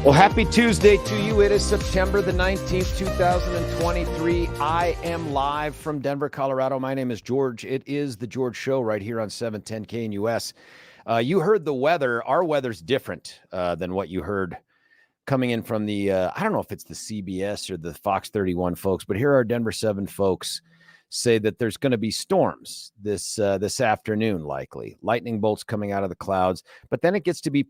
Well, happy Tuesday to you. It is September the 19th, 2023. I am live from Denver, Colorado. My name is George. It is the George Show right here on 710 KNUS. You heard the weather. Our weather's different than what you heard coming in from the, I don't know if it's the CBS or the Fox 31 folks, but here are Denver 7 folks say that there's going to be storms this afternoon, likely. Lightning bolts coming out of the clouds, but then it gets to be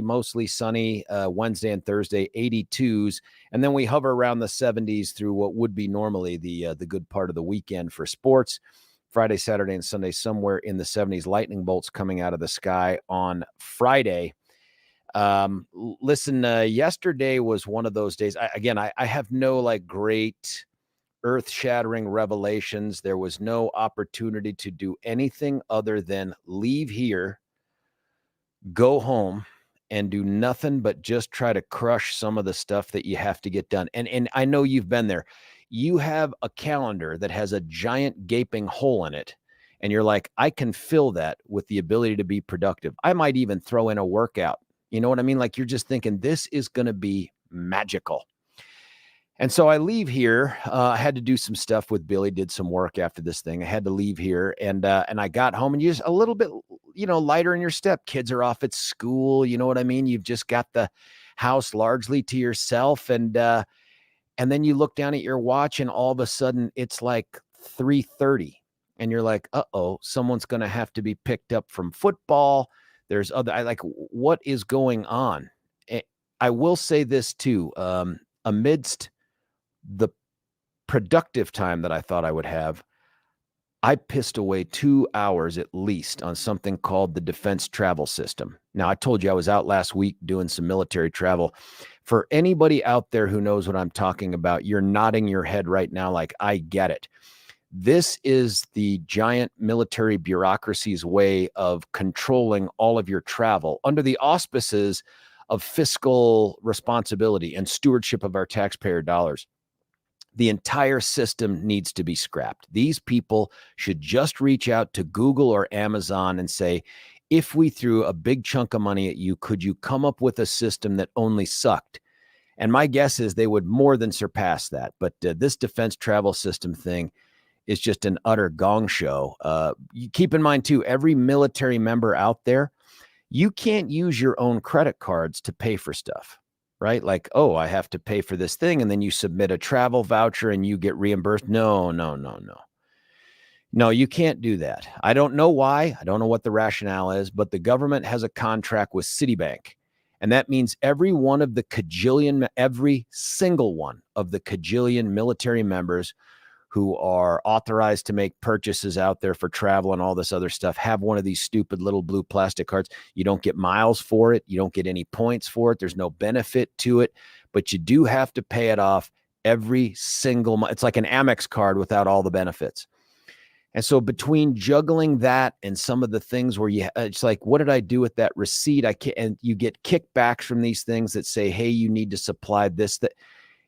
mostly sunny Wednesday and Thursday, 82s, and then we hover around the 70s through what would be normally the good part of the weekend for sports. Friday, Saturday, and Sunday, somewhere in the 70s. Lightning bolts coming out of the sky on Friday. Listen, yesterday was one of those days. I have no great earth-shattering revelations. There was no opportunity to do anything other than leave here, go home, and do nothing but just try to crush some of the stuff that you have to get done. And I know you've been there. You have a calendar that has a giant gaping hole in it, and you're like, I can fill that with the ability to be productive. I might even throw in a workout. You know what I mean? Like, you're just thinking this is going to be magical. And so I leave here. I had to do some stuff with Billy, did some work after this thing. I had to leave here, and I got home, and you're just a little bit, lighter in your step. Kids are off at school. You know what I mean? You've just got the house largely to yourself, and then you look down at your watch, and all of a sudden it's like 3:30, and you're like, uh-oh, someone's going to have to be picked up from football. There's what is going on? I will say this too, amidst the productive time that I thought I would have, I pissed away 2 hours at least on something called the defense travel system. Now, I told you I was out last week doing some military travel. For anybody out there who knows what I'm talking about, you're nodding your head right now like, I get it. This is the giant military bureaucracy's way of controlling all of your travel under the auspices of fiscal responsibility and stewardship of our taxpayer dollars. The entire system needs to be scrapped. These people should just reach out to Google or Amazon and say, if we threw a big chunk of money at you, could you come up with a system that only sucked? And my guess is they would more than surpass that. But this defense travel system thing is just an utter gong show. You keep in mind, too, every military member out there, you can't use your own credit cards to pay for stuff. Right? Like, oh, I have to pay for this thing. And then you submit a travel voucher and you get reimbursed. No, you can't do that. I don't know why. I don't know what the rationale is, but the government has a contract with Citibank. And that means every single one of the cajillion military members who are authorized to make purchases out there for travel and all this other stuff have one of these stupid little blue plastic cards. You don't get miles for it. You don't get any points for it. There's no benefit to it, but you do have to pay it off every single month. It's like an Amex card without all the benefits. And so between juggling that and some of the things where it's like, what did I do with that receipt? And you get kickbacks from these things that say, hey, you need to supply this, that.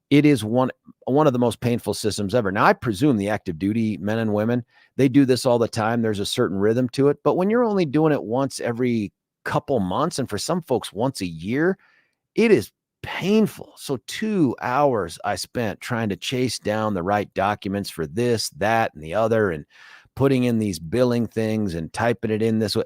It is one of the most painful systems ever. Now, I presume the active duty men and women, they do this all the time. There's a certain rhythm to it. But when you're only doing it once every couple months, and for some folks once a year, it is painful. So 2 hours I spent trying to chase down the right documents for this, that, and the other, and putting in these billing things and typing it in this way.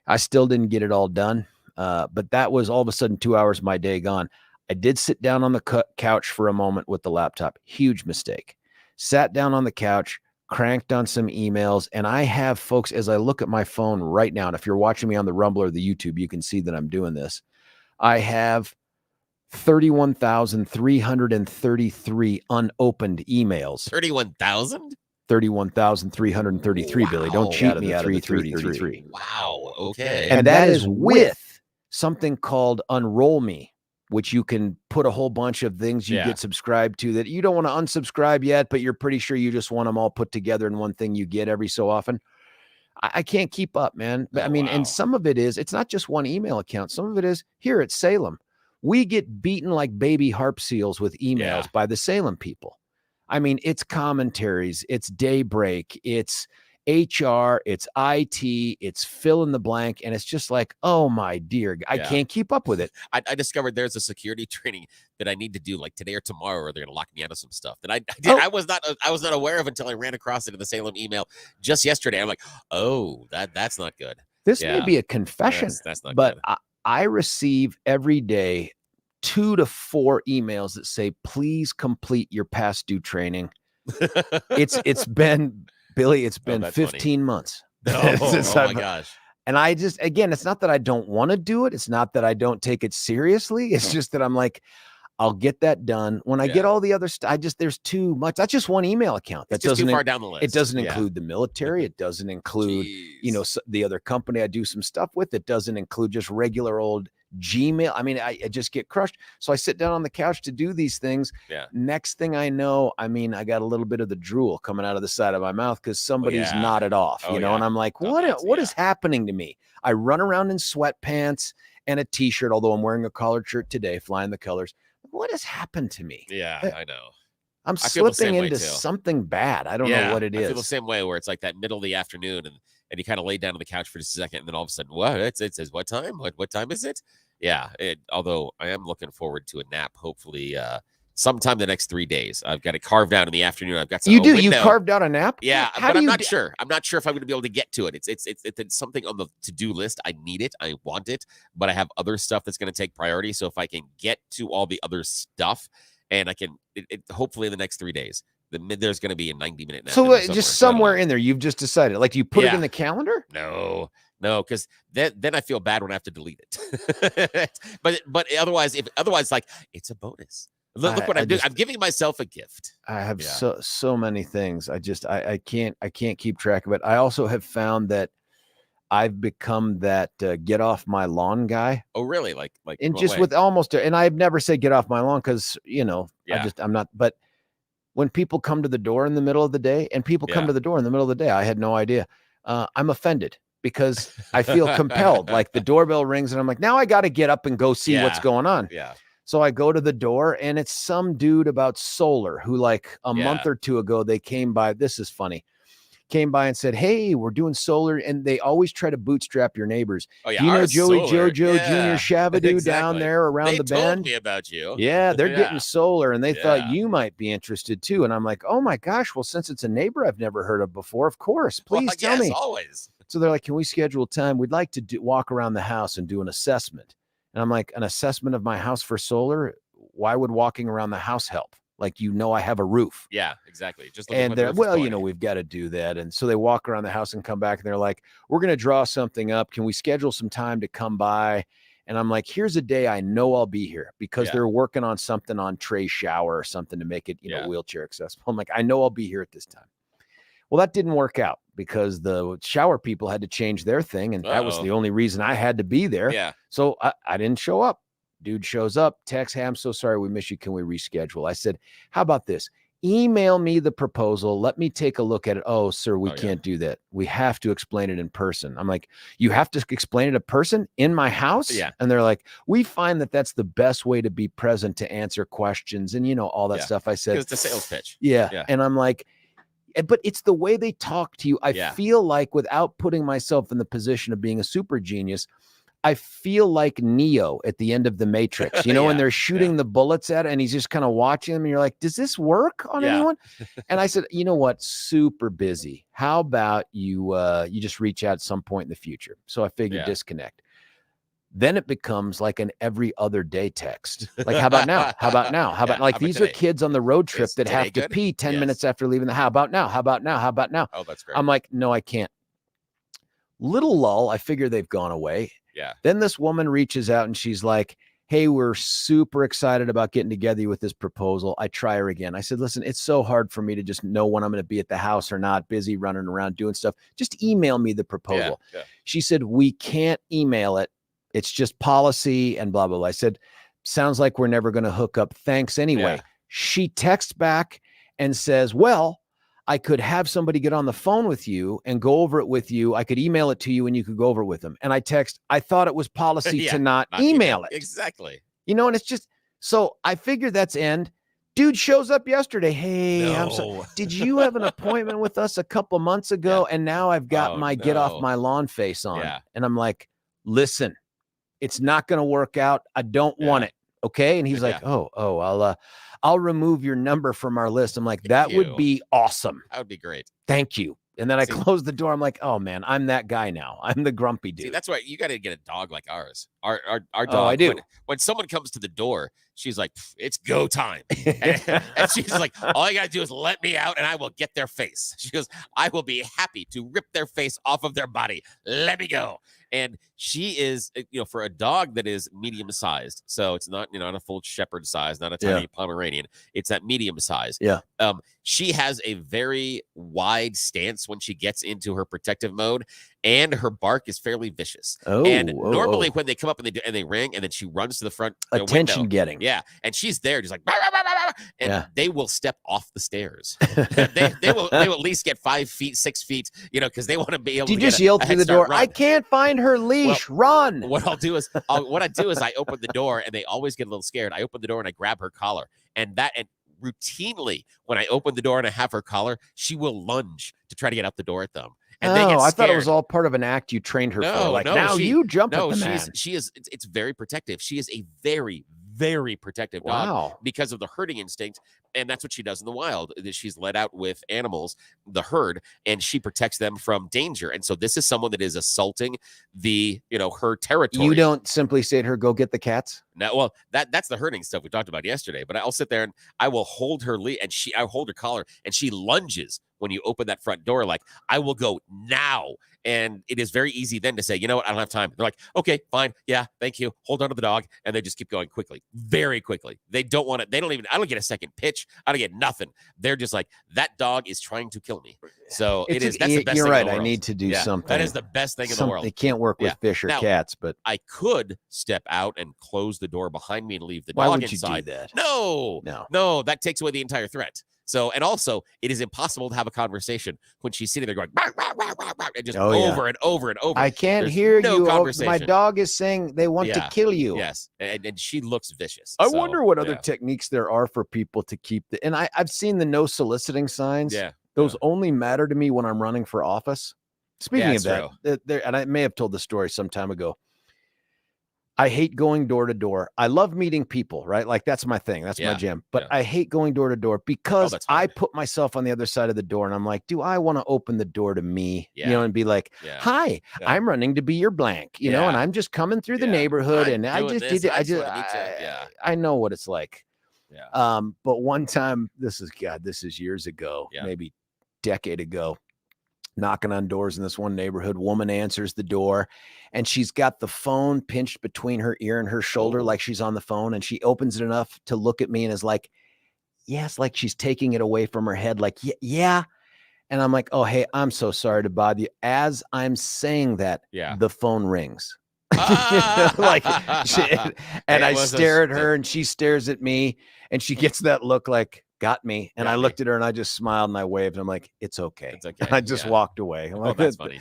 I still didn't get it all done. But that was all of a sudden 2 hours of my day gone. I did sit down on the couch for a moment with the laptop. Huge mistake. Sat down on the couch, cranked on some emails, and I have, folks, as I look at my phone right now, and if you're watching me on the Rumble or the YouTube, you can see that I'm doing this. I have 31,333 unopened emails. 31,000? 31,333, wow. Billy. Don't cheat me out of the 333. Wow. Okay. And that is with something called Unroll Me, which you can put a whole bunch of things you get subscribed to that you don't want to unsubscribe yet, but you're pretty sure you just want them all put together in one thing you get every so often. I can't keep up, man. But and some of it is, it's not just one email account. Some of it is here at Salem. We get beaten like baby harp seals with emails by the Salem people. I mean, it's commentaries, it's Daybreak, it's HR, it's IT, it's fill in the blank. And it's just like, oh my dear, I can't keep up with it. I discovered there's a security training that I need to do like today or tomorrow, or they're going to lock me out of some stuff that I was not aware of until I ran across it in the Salem email just yesterday. I'm like, oh, that's not good. This may be a confession, that's not but good. I receive every day 2 to 4 emails that say, please complete your past due training. It's been, Billy, it's been 15 months. Oh my gosh. And I just, again, it's not that I don't want to do it. It's not that I don't take it seriously. It's just that I'm like, I'll get that done. When I get all the other stuff, there's too much. That's just one email account. That doesn't too far down the list. It doesn't include the military. It doesn't include, the other company I do some stuff with. It doesn't include just regular old Gmail. I mean, I just get crushed. So I sit down on the couch to do these things. Next thing I know, I mean, I got a little bit of the drool coming out of the side of my mouth because somebody's nodded off, and I'm like, what is happening to me? I run around in sweatpants and a t-shirt, although I'm wearing a collared shirt today, flying the colors. What has happened to me? Yeah, I know. I'm slipping into something bad. I don't know what it is. I feel the same way, where it's like that middle of the afternoon and you kind of lay down on the couch for just a second, and then all of a sudden, what? It says, what time? What time is it? Yeah. Although I am looking forward to a nap, hopefully sometime the next 3 days. I've got it carved out in the afternoon. I've got some. You carved out a nap? Yeah, but I'm not sure. I'm not sure if I'm going to be able to get to it. It's something on the to-do list. I need it. I want it, but I have other stuff that's going to take priority. So if I can get to all the other stuff, and I can, hopefully in the next 3 days, there's going to be a 90-minute nap. So just somewhere in there, you've just decided, like, you put it in the calendar? No, because then I feel bad when I have to delete it. but otherwise, like, it's a bonus. Look what I'm doing. I'm giving myself a gift. I have so many things. I can't keep track of it. I also have found that I've become that get off my lawn guy. Oh, really? Like, and just with almost, and I've never said get off my lawn because, I'm not, but when people come to the door in the middle of the day, and people come to the door in the middle of the day, I had no idea. I'm offended because I feel compelled. Like, the doorbell rings and I'm like, now I got to get up and go see what's going on. Yeah. So I go to the door, and it's some dude about solar who, like, a month or two ago, they came by. This is funny. Came by and said, hey, we're doing solar. And they always try to bootstrap your neighbors. Oh, yeah. Do you know Joey Jojo Jr. Shavadu down there around the bend? They told me about you. Yeah, they're getting solar, and they thought you might be interested too. And I'm like, oh my gosh, well, since it's a neighbor I've never heard of before, of course, please tell me. Always. So they're like, can we schedule time? We'd like to walk around the house and do an assessment. And I'm like, an assessment of my house for solar? Why would walking around the house help? Like, I have a roof. Yeah, exactly. Just and they're, well, we've got to do that. And so they walk around the house and come back, and they're like, we're going to draw something up. Can we schedule some time to come by? And I'm like, here's a day I know I'll be here, because they're working on something on Trey's shower or something to make it, wheelchair accessible. I'm like, I know I'll be here at this time. Well, that didn't work out because the shower people had to change their thing. And that was the only reason I had to be there. Yeah. So I didn't show up. Dude shows up, text, hey, I'm so sorry we missed you. Can we reschedule? I said, how about this? Email me the proposal. Let me take a look at it. Oh, sir, we can't do that. We have to explain it in person. I'm like, you have to explain it in person in my house? Yeah. And they're like, we find that that's the best way to be present, to answer questions and, all that stuff. I said, it's a sales pitch. Yeah. And I'm like, but it's the way they talk to you. I feel like, without putting myself in the position of being a super genius, I feel like Neo at the end of the Matrix, when they're shooting the bullets at it, and he's just kind of watching them, and you're like, does this work on anyone? And I said, you know what? Super busy. How about you just reach out at some point in the future? So I figured disconnect. Then it becomes like an every other day text. Like, how about now? How about now? How about like, these are kids on the road trip that have to pee 10 minutes after leaving the, how about now? How about now? How about now? Oh, that's great. I'm like, no, I can't. Little lull. I figure they've gone away. Yeah. Then this woman reaches out and she's like, hey, we're super excited about getting together with this proposal. I try her again. I said, listen, it's so hard for me to just know when I'm going to be at the house or not, busy running around doing stuff. Just email me the proposal. Yeah. She said, we can't email it. It's just policy and blah, blah, blah. I said, sounds like we're never going to hook up. Thanks anyway. Yeah. She texts back and says, well, I could have somebody get on the phone with you and go over it with you. I could email it to you and you could go over it with them. And I text, I thought it was policy to not email it. Exactly. And it's just, so I figured that's end. Dude shows up yesterday. Hey, No. did you have an appointment with us a couple months ago? And now I've got my get off my lawn face on. Yeah. And I'm like, listen, it's not going to work out. I don't want it. Okay. And he's like, I'll remove your number from our list. I'm like, that would be awesome. That would be great. Thank you. And then I closed the door. I'm like, oh man, I'm that guy now. I'm the grumpy dude. See, that's why you got to get a dog like ours. Our dog. Oh, I do. When someone comes to the door, she's like, it's go time. And she's like, all you got to do is let me out and I will get their face. She goes, I will be happy to rip their face off of their body. Let me go. And she is, for a dog that is medium sized. So it's not, not a full shepherd size, not a tiny Pomeranian. It's that medium size. Yeah. She has a very wide stance when she gets into her protective mode, and her bark is fairly vicious. And normally when they come up and they ring, and then she runs to the front attention window, getting. Yeah. And she's there just like, bah, bah, bah, bah, bah, and they will step off the stairs. they will at least get 5 feet, 6 feet, because they want to be able to you just yell through the door, run. I can't find her leash. Run. What I do is I open the door, and they always get a little scared. I open the door and I grab her collar, and routinely when I open the door and I have her collar, she will lunge to try to get out the door at them. And they get scared. I thought it was all part of an act you trained her for. Like, you jump at the man. It's very protective. She is a very, very protective dog because of the herding instinct. And that's what she does in the wild. She's let out with animals, the herd, and she protects them from danger. And so this is someone that is assaulting her territory. You don't simply say to her, go get the cats? No, well, that's the herding stuff we talked about yesterday. But I'll sit there and I will hold her I hold her collar, and she lunges when you open that front door. Like, I will go now. And it is very easy then to say, you know what, I don't have time. They're like, okay, fine. Yeah, thank you. Hold on to the dog. And they just keep going quickly, very quickly. They don't want it. I don't get a second pitch. I don't get nothing. They're just like, that dog is trying to kill me. So that's the best thing in the world. You're right. I need to do something. That is the best thing in the world. They can't work with fish or cats, but I could step out and close the door behind me and leave the dog inside. Why would you do that? No, that takes away the entire threat. So, and also, it is impossible to have a conversation when she's sitting there going, bah, bah, bah, bah, bah, and just over and over and over. I can't hear you. My dog is saying they want to kill you. Yes, and she looks vicious. I wonder what other techniques there are for people to keep and I've seen the no soliciting signs. Yeah. Those only matter to me when I'm running for office. Speaking of that, and I may have told the story some time ago. I hate going door to door. I love meeting people, right? Like, that's my thing. That's my jam. But I hate going door to door because I put myself on the other side of the door, and I'm like, do I want to open the door to me? And be like, hi, I'm running to be your blank, and I'm just coming through the neighborhood, and I know what it's like. Yeah. But one time, this is years ago, maybe decade ago, knocking on doors in this one neighborhood. Woman answers the door, and she's got the phone pinched between her ear and her shoulder, like she's on the phone, and she opens it enough to look at me and is like, yes, like she's taking it away from her head, like, yeah. And I'm like, oh, hey, I'm so sorry to bother you. As I'm saying that, the phone rings. I stare at her, and she stares at me, and she gets that look like, got me. And I looked at her, and I just smiled and I waved. And I'm like, it's okay. It's okay. And I just walked away. I'm like, that's funny.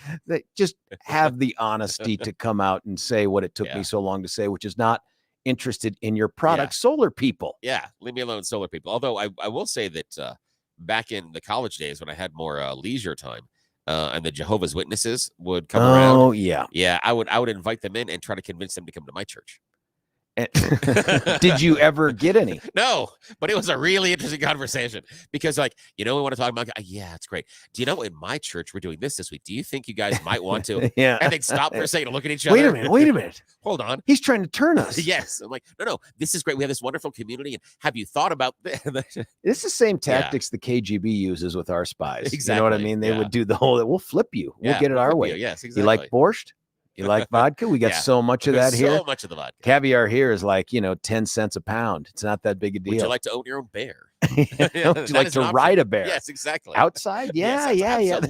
Just have the honesty to come out and say what it took me so long to say, which is not interested in your product. Solar people. Yeah. Leave me alone, solar people. Although I will say that back in the college days when I had more leisure time, and the Jehovah's Witnesses would come around. Oh, yeah. Yeah. I would invite them in and try to convince them to come to my church. Did you ever get any? No, but it was a really interesting conversation because, like, we want to talk about, yeah, it's great. Do you know, in my church, we're doing this week. Do you think you guys might want to? And they'd stop for a second and look at each other. Wait a minute. Hold on. He's trying to turn us. Yes. I'm like, no, this is great. We have this wonderful community. And have you thought about this? It's the same tactics the KGB uses with our spies. Exactly. You know what I mean? They would do the whole, we'll flip you. We'll get it our way. Yes, exactly. You like borscht? You like vodka? We got so much of that here. So much of the vodka. Caviar here is like, 10 cents a pound. It's not that big a deal. Would you like to own your own bear? Would you like to ride a bear? Yes, exactly. Outside? Yeah.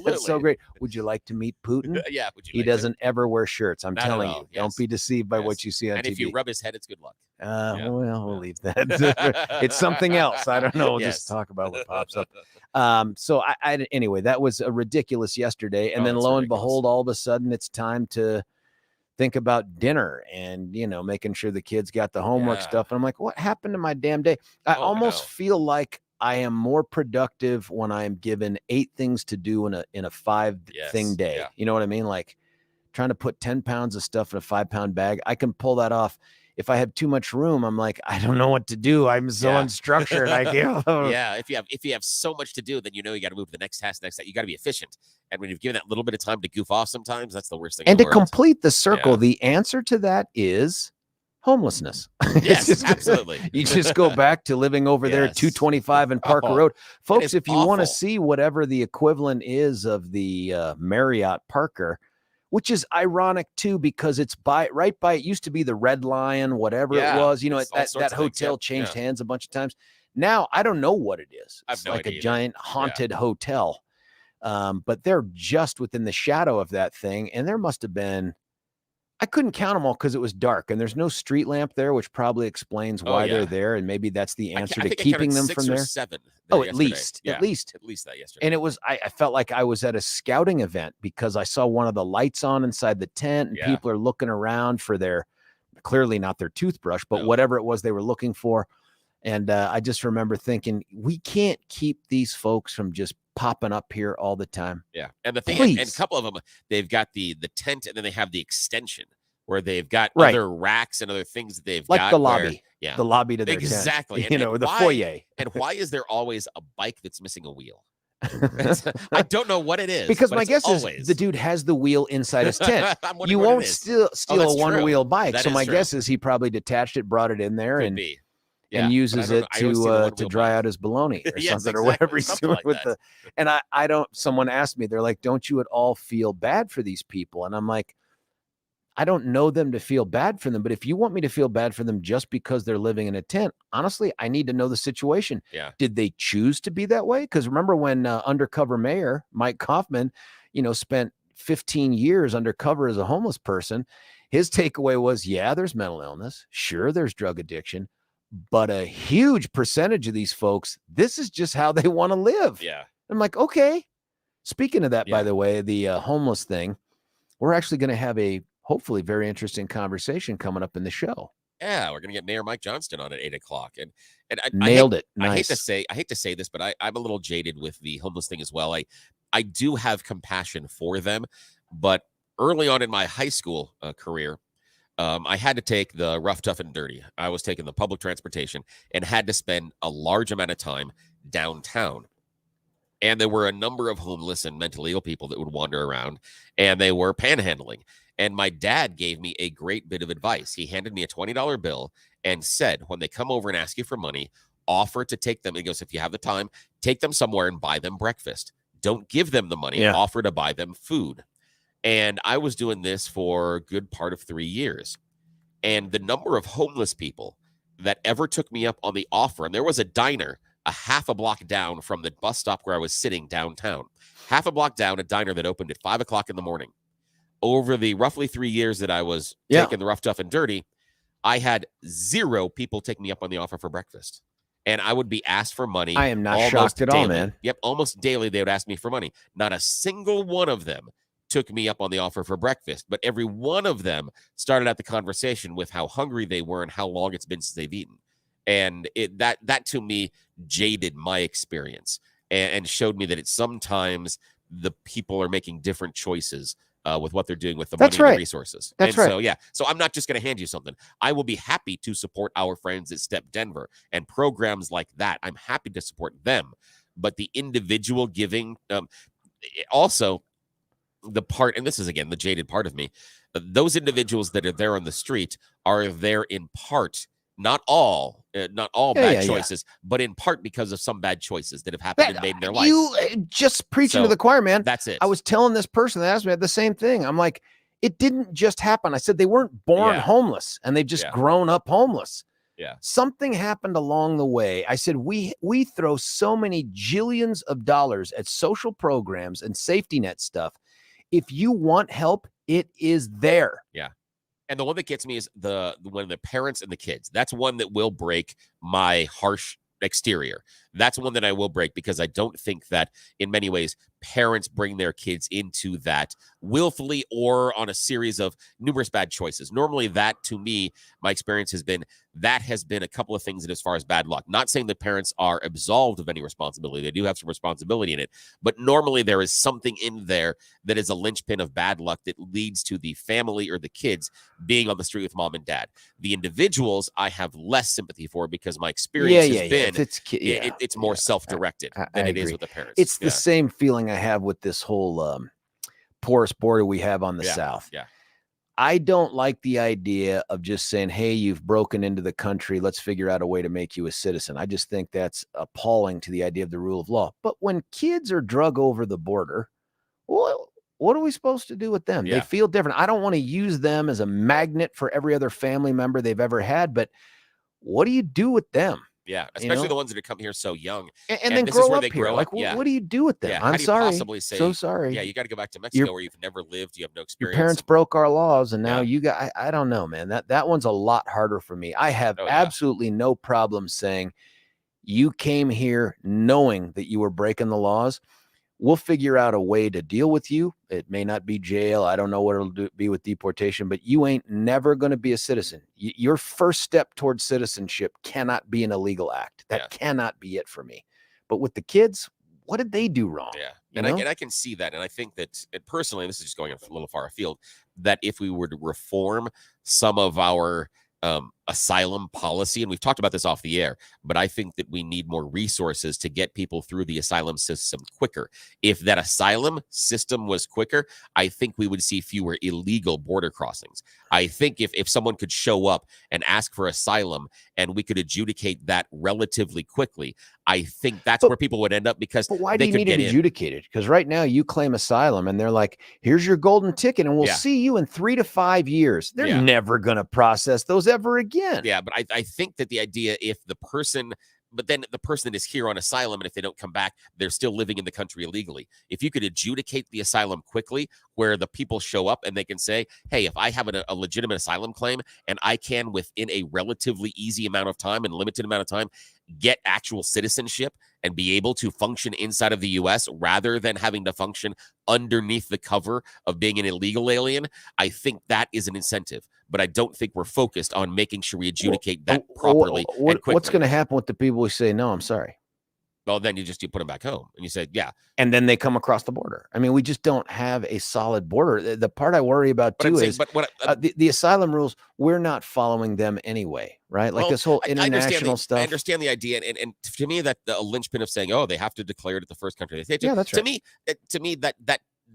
That's so great. Would you like to meet Putin? Yeah. He doesn't ever wear shirts. I'm telling you. Yes. Don't be deceived by what you see on TV. And if you rub his head, it's good luck. We'll leave that. It's something else. I don't know. We'll just talk about what pops up. So anyway, that was a ridiculous yesterday. And then lo and behold, all of a sudden it's time to think about dinner and, making sure the kids got the homework Yeah. stuff. And I'm like, what happened to my damn day? I Oh, I almost know. feel like I am more productive when I am given 8 things to do in a 5 thing Yes. day. Yeah. You know what I mean? Like trying to put 10 pounds of stuff in a 5-pound bag. I can pull that off. If I have too much room, I'm like, I don't know what to do. I'm so Yeah. unstructured. I can't. Yeah. If you have so much to do, then you got to move to the next task, You got to be efficient. And when you've given that little bit of time to goof off, sometimes that's the worst thing. And in the to world. complete the circle, Yeah. the answer to that is homelessness. Yes, absolutely. You just go back to living over there at 225 and Parker Road. Folks, if you want to see whatever the equivalent is of the Marriott Parker, which is ironic too, because it's right by, it used to be the Red Lion, whatever it was, that hotel changed hands a bunch of times. Now, I don't know what it is. It's like a giant haunted hotel. But they're just within the shadow of that thing. And there must've been, I couldn't count them all because it was dark and there's no street lamp there, which probably explains why they're there. And maybe that's the answer to keeping them from there. 7 at least that yesterday. And it was, I felt like I was at a scouting event because I saw one of the lights on inside the tent and people are looking around for clearly not their toothbrush, but whatever it was they were looking for. And I just remember thinking, we can't keep these folks from just popping up here all the time. Yeah. And the thing is, and a couple of them, they've got the tent and then they have the extension where they've got other racks and other things that they've got. Like the lobby. Yeah. The lobby to their exactly. tent. The foyer. And why is there always a bike that's missing a wheel? I don't know what it is. Because my guess is the dude has the wheel inside his tent. You won't steal a one-wheel bike. So my guess is he probably detached it, brought it in there, and uses it to dry out his bologna or something, or whatever he's doing with the. And I don't. Someone asked me, they're like, "Don't you at all feel bad for these people?" And I'm like, I don't know them to feel bad for them, but if you want me to feel bad for them just because they're living in a tent, honestly, I need to know the situation. Yeah. Did they choose to be that way? Because remember when undercover mayor Mike Kaufman, spent 15 years undercover as a homeless person, his takeaway was, there's mental illness. Sure, there's drug addiction. But a huge percentage of these folks, this is just how they want to live. Yeah. I'm like, okay. Speaking of that, by the way, the homeless thing, we're actually going to have a hopefully very interesting conversation coming up in the show. Yeah, we're going to get Mayor Mike Johnston on at 8:00. And I nailed it. Nice. Nice. I hate to say this, but I'm a little jaded with the homeless thing as well. I do have compassion for them, but early on in my high school career, I had to take the rough, tough, and dirty. I was taking the public transportation and had to spend a large amount of time downtown. And there were a number of homeless and mentally ill people that would wander around, and they were panhandling. And my dad gave me a great bit of advice. He handed me a $20 bill and said, when they come over and ask you for money, offer to take them. He goes, if you have the time, take them somewhere and buy them breakfast. Don't give them the money. Offer to buy them food. And I was doing this for a good part of 3 years. And the number of homeless people that ever took me up on the offer, and there was a diner a half a block down from the bus stop where I was sitting downtown, half a block down, a diner that opened at 5:00 in the morning. Over the roughly 3 years that I was taking the rough, tough, and dirty, I had 0 people take me up on the offer for breakfast. And I would be asked for money. I am not shocked at all, man. Yep, almost daily they would ask me for money. Not a single one of them took me up on the offer for breakfast, but every one of them started out the conversation with how hungry they were and how long it's been since they've eaten. And that to me jaded my experience and showed me that it's sometimes the people are making different choices with what they're doing with the money and the resources. That's right. So I'm not just going to hand you something. I will be happy to support our friends at Step Denver and programs like that. I'm happy to support them. But the individual giving, also the part, and this is again the jaded part of me, those individuals that are there on the street are there in part, not all bad choices, but in part because of some bad choices that have happened and made in their life. You just preaching to the choir, man. That's it. I was telling this person that asked me the same thing. I'm like, it didn't just happen. I said they weren't born homeless and they've just grown up homeless. Yeah. Something happened along the way. I said, we throw so many jillions of dollars at social programs and safety net stuff. If you want help, it is there. Yeah. And the one that gets me is the one, the parents and the kids. That's one that will break my harsh exterior. That's one that I will break because I don't think that in many ways parents bring their kids into that willfully or on a series of numerous bad choices. Normally that, to me, my experience has been a couple of things that as far as bad luck. Not saying the parents are absolved of any responsibility. They do have some responsibility in it. But normally there is something in there that is a linchpin of bad luck that leads to the family or the kids being on the street with mom and dad. The individuals I have less sympathy for because my experience has been it's more self-directed than it is with the parents. It's the same feeling I have with this whole porous border we have on the South. Yeah. I don't like the idea of just saying, hey, you've broken into the country. Let's figure out a way to make you a citizen. I just think that's appalling to the idea of the rule of law. But when kids are drug over the border, well, what are we supposed to do with them? Yeah. They feel different. I don't want to use them as a magnet for every other family member they've ever had, but what do you do with them? Yeah, especially the ones that have come here so young. And then grow up here. Like, what do you do with them? I'm sorry. Possibly say, so sorry. Yeah, you got to go back to Mexico where you've never lived. You have no experience. Your parents broke our laws, and now you got, I don't know, man. That one's a lot harder for me. I have absolutely no problem saying you came here knowing that you were breaking the laws. We'll figure out a way to deal with you. It may not be jail. I don't know what it'll be with deportation, but you ain't never going to be a citizen. Your first step towards citizenship cannot be an illegal act. That cannot be it for me. But with the kids, what did they do wrong? Yeah. And I can see that. And I think that personally, this is just going a little far afield, that if we were to reform some of our asylum policy, and we've talked about this off the air, but I think that we need more resources to get people through the asylum system quicker. If that asylum system was quicker, I think we would see fewer illegal border crossings. I think if someone could show up and ask for asylum and we could adjudicate that relatively quickly, I think that's where people would end up because why do you need it adjudicated? Because right now you claim asylum and they're like, here's your golden ticket and we'll see you in 3 to 5 years. They're never going to process those ever again. Yeah, but I think that the idea, but then the person that is here on asylum, and if they don't come back, they're still living in the country illegally. If you could adjudicate the asylum quickly, where the people show up and they can say, hey, if I have a legitimate asylum claim and I can, within a relatively easy amount of time and limited amount of time, get actual citizenship and be able to function inside of the U.S. rather than having to function underneath the cover of being an illegal alien, I think that is an incentive. But I don't think we're focused on making sure we adjudicate that properly and quickly. What's going to happen with the people who say, no, I'm sorry? Well, then you put them back home and you say, yeah. And then they come across the border. I mean, we just don't have a solid border. The part I worry about too is the asylum rules. We're not following them anyway, right? Like this whole international stuff. I understand the idea. And to me, that a linchpin of saying, oh, they have to declare it at the first country they say to. Yeah, that's right. To me,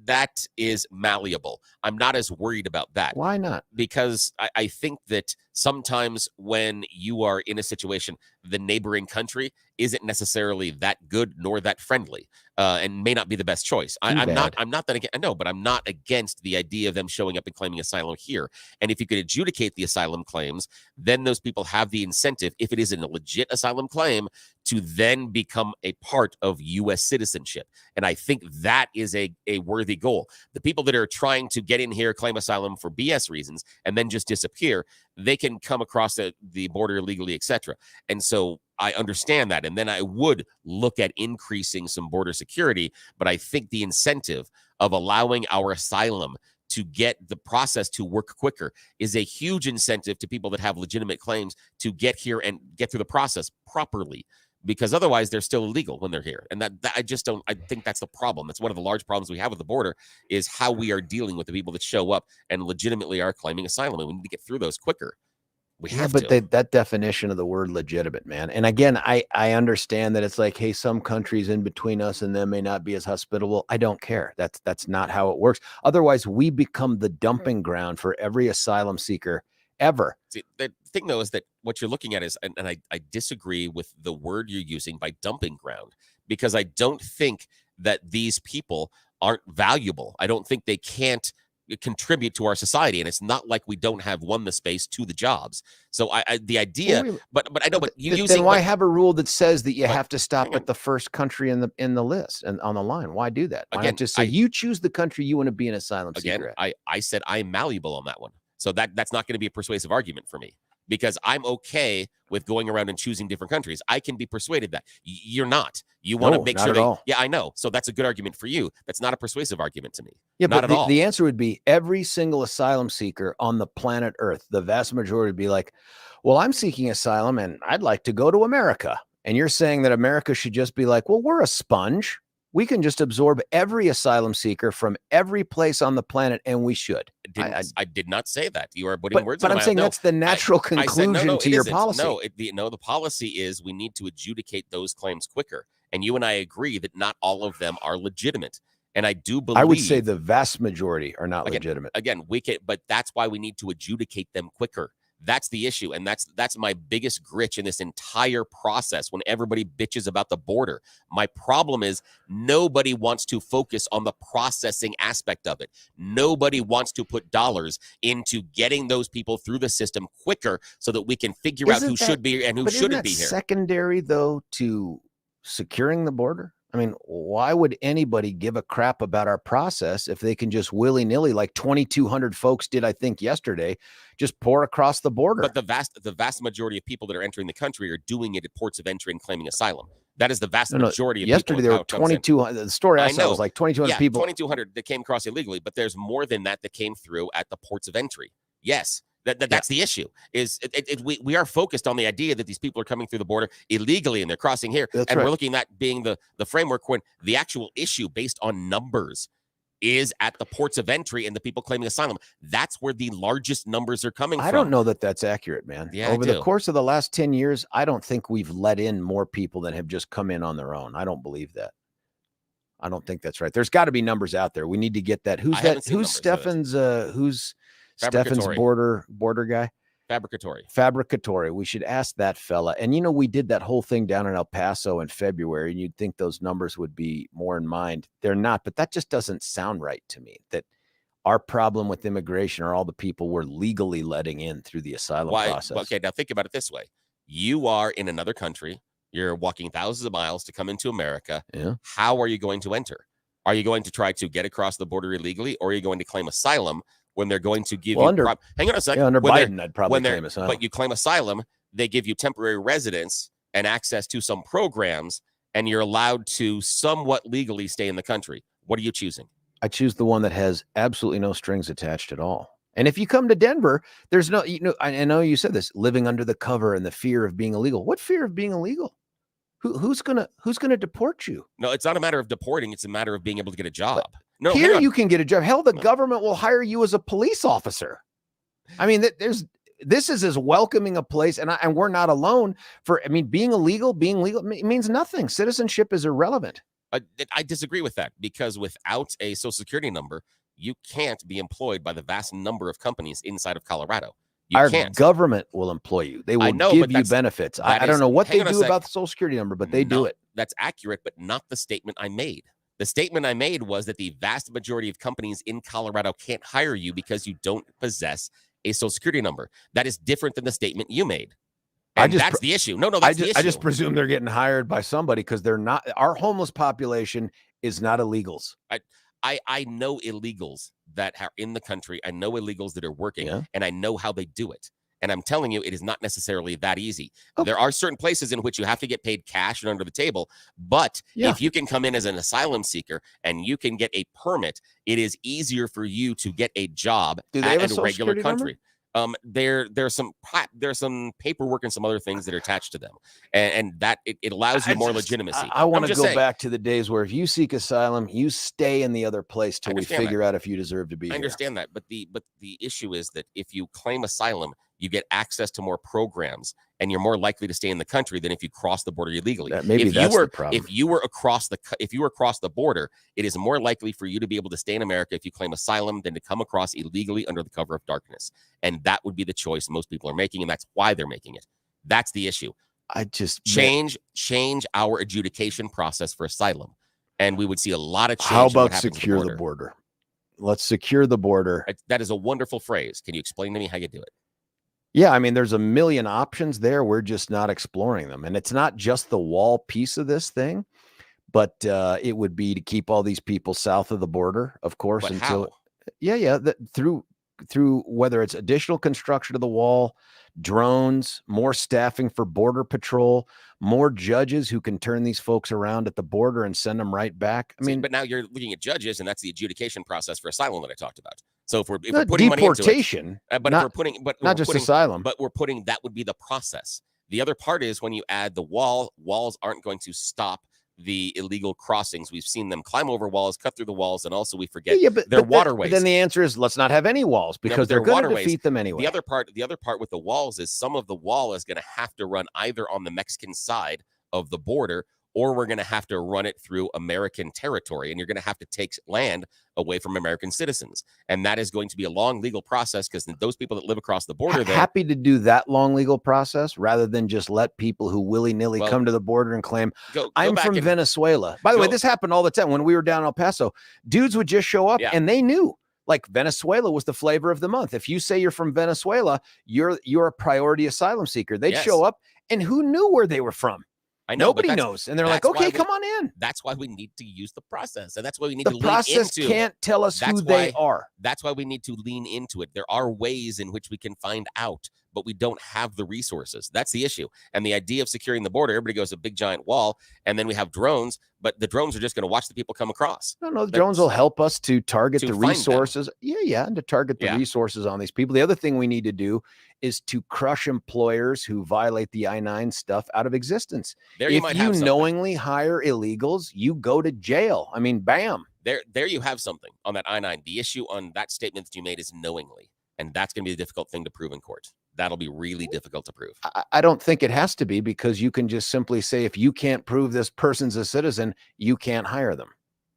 that is malleable. I'm not as worried about that. Why not? Because I think that sometimes when you are in a situation, the neighboring country isn't necessarily that good nor that friendly, and may not be the best choice. I'm not that against. I know, but I'm not against the idea of them showing up and claiming asylum here. And if you could adjudicate the asylum claims, then those people have the incentive, if it is a legit asylum claim, to then become a part of U.S. citizenship. And I think that is a worthy goal. The people that are trying to get in here, claim asylum for BS reasons, and then just disappear, they can come across the border illegally, etc. And so I understand that. And then I would look at increasing some border security. But I think the incentive of allowing our asylum to get the process to work quicker is a huge incentive to people that have legitimate claims to get here and get through the process properly. Because otherwise they're still illegal when they're here. And that I think that's the problem. That's one of the large problems we have with the border is how we are dealing with the people that show up and legitimately are claiming asylum. And we need to get through those quicker. That definition of the word legitimate, man. And again, I understand that it's like, hey, some countries in between us and them may not be as hospitable. I don't care. That's not how it works. Otherwise, we become the dumping ground for every asylum seeker ever. See, the thing, though, is that what you're looking at is, and I disagree with the word you're using by dumping ground, because I don't think that these people aren't valuable. I don't think they can't contribute to our society, and it's not like we don't have won the space to the jobs. So the idea, but I know, but you then why have a rule that says that you have to stop at the first country in the list and on the line? Why do that? Why not just say you choose the country you want to be an asylum seeker at? I said I'm malleable on that one. So that's not going to be a persuasive argument for me. because I'm okay with going around and choosing different countries. I can be persuaded that you're not. You want to make not sure at that, all. yeah, I know. So that's a good argument for you. That's not a persuasive argument to me. Yeah, not but at all. The answer would be every single asylum seeker on the planet Earth, the vast majority would be like, well, I'm seeking asylum and I'd like to go to America. And you're saying that America should just be like, well, we're a sponge. We can just absorb every asylum seeker from every place on the planet, and we should. I did not say that. You are putting words in my mouth. But I'm saying that's the natural conclusion to your policy. The policy is we need to adjudicate those claims quicker. And you and I agree that not all of them are legitimate. And I do believe, I would say the vast majority are not legitimate. Again, but that's why we need to adjudicate them quicker. That's the issue. And that's my biggest gritch in this entire process when everybody bitches about the border. My problem is nobody wants to focus on the processing aspect of it. Nobody wants to put dollars into getting those people through the system quicker so that we can figure out who should be and who shouldn't be here. Secondary, though, to securing the border? I mean, why would anybody give a crap about our process if they can just willy-nilly, like 2,200 folks did, I think, yesterday, just pour across the border? But the vast majority of people that are entering the country are doing it at ports of entry and claiming asylum. That is the vast majority of yesterday, people. Yesterday, there were 2,200. The story I saw was like 2,200 people. 2,200 that came across illegally, but there's more than that came through at the ports of entry. Yes. That's the issue. We are focused on the idea that these people are coming through the border illegally and they're crossing here. That's and right. We're looking at being the framework when the actual issue based on numbers is at the ports of entry and the people claiming asylum. That's where the largest numbers are coming from. I don't know that that's accurate, man. Yeah, over the course of the last 10 years, I don't think we've let in more people than have just come in on their own. I don't believe that. I don't think that's right. There's got to be numbers out there. We need to get that. Who's Stefan's border guy? Fabricatory. We should ask that fella. And we did that whole thing down in El Paso in February, and you'd think those numbers would be more in mind. They're not, but that just doesn't sound right to me. That our problem with immigration are all the people we're legally letting in through the asylum process. Okay, now think about it this way. You are in another country. You're walking thousands of miles to come into America. Yeah. How are you going to enter? Are you going to try to get across the border illegally, or are you going to claim asylum when they're going to give you... hang on a second. Yeah, under Biden, I'd probably claim asylum. But you claim asylum, they give you temporary residence and access to some programs, and you're allowed to somewhat legally stay in the country. What are you choosing? I choose the one that has absolutely no strings attached at all. And if you come to Denver, there's no... I know you said this, living under the cover and the fear of being illegal. What fear of being illegal? Who's gonna deport you? No, it's not a matter of deporting. It's a matter of being able to get a job. No, here you can get a job. Hell, the government will hire you as a police officer. I mean, this is as welcoming a place, and we're not alone. Being legal means nothing. Citizenship is irrelevant. I disagree with that, because without a social security number, you can't be employed by the vast number of companies inside of Colorado. Our government will employ you. They will give you benefits. I don't know what they do about the social security number, but they do it. That's accurate, but not the statement I made. The statement I made was that the vast majority of companies in Colorado can't hire you because you don't possess a social security number. That is different than the statement you made. And that's the issue. No, that's the issue. I just presume they're getting hired by somebody because they're not. Our homeless population is not illegals. I know illegals that are in the country. I know illegals that are working, and I know how they do it. And I'm telling you, it is not necessarily that easy. Okay. There are certain places in which you have to get paid cash and under the table. But if you can come in as an asylum seeker and you can get a permit, it is easier for you to get a job at a regular country. There's some paperwork and some other things that are attached to them, and that it allows you more legitimacy. I want to go back to the days where if you seek asylum, you stay in the other place till we figure out if you deserve to be here. I understand that, but the issue is that if you claim asylum, you get access to more programs, and you're more likely to stay in the country than if you cross the border illegally. Maybe that's the problem. If you were across the border, it is more likely for you to be able to stay in America if you claim asylum than to come across illegally under the cover of darkness. And that would be the choice most people are making, and that's why they're making it. That's the issue. I just change our adjudication process for asylum, and we would see a lot of change. How about secure the border? Let's secure the border. That is a wonderful phrase. Can you explain to me how you do it? Yeah, I mean, there's a million options there. We're just not exploring them. And it's not just the wall piece of this thing, but it would be to keep all these people south of the border, of course. But until how? through through whether it's additional construction of the wall, drones, more staffing for border patrol, more judges who can turn these folks around at the border and send them right back. I mean, but now you're looking at judges, and that's the adjudication process for asylum that I talked about. So if we're putting money into deportation, but if we're putting, but not just asylum, but we're putting, that would be the process. The other part is when you add the walls aren't going to stop the illegal crossings. We've seen them climb over walls, cut through the walls, and also we forget their waterways. But then the answer is let's not have any walls because they're going to defeat them anyway. The other part with the walls is some of the wall is going to have to run either on the Mexican side of the border, or we're going to have to run it through American territory, and you're going to have to take land away from American citizens. And that is going to be a long legal process because those people that live across the border, happy to do that long legal process rather than just let people who willy-nilly come to the border and claim, I'm from Venezuela. By the way, this happened all the time when we were down in El Paso. Dudes would just show up and they knew. Like Venezuela was the flavor of the month. If you say you're from Venezuela, you're a priority asylum seeker. They'd show up, and who knew where they were from? I know, nobody knows, and they're like, "Okay, come on in." That's why we need to use the process, and that's why we need to lean into. The process can't tell us who they are. That's why we need to lean into it. There are ways in which we can find out, but we don't have the resources. That's the issue. And the idea of securing the border, everybody goes a big giant wall, and then we have drones, but the drones are just going to watch the people come across. No, the drones will help us to target the resources. And to target the resources on these people. The other thing we need to do is to crush employers who violate the I-9 stuff out of existence. If you knowingly hire illegals, you go to jail. I mean, bam. There you have something on that I-9. The issue on that statement that you made is knowingly, and that's going to be a difficult thing to prove in court. That'll be really difficult to prove. I don't think it has to be, because you can just simply say, if you can't prove this person's a citizen, you can't hire them.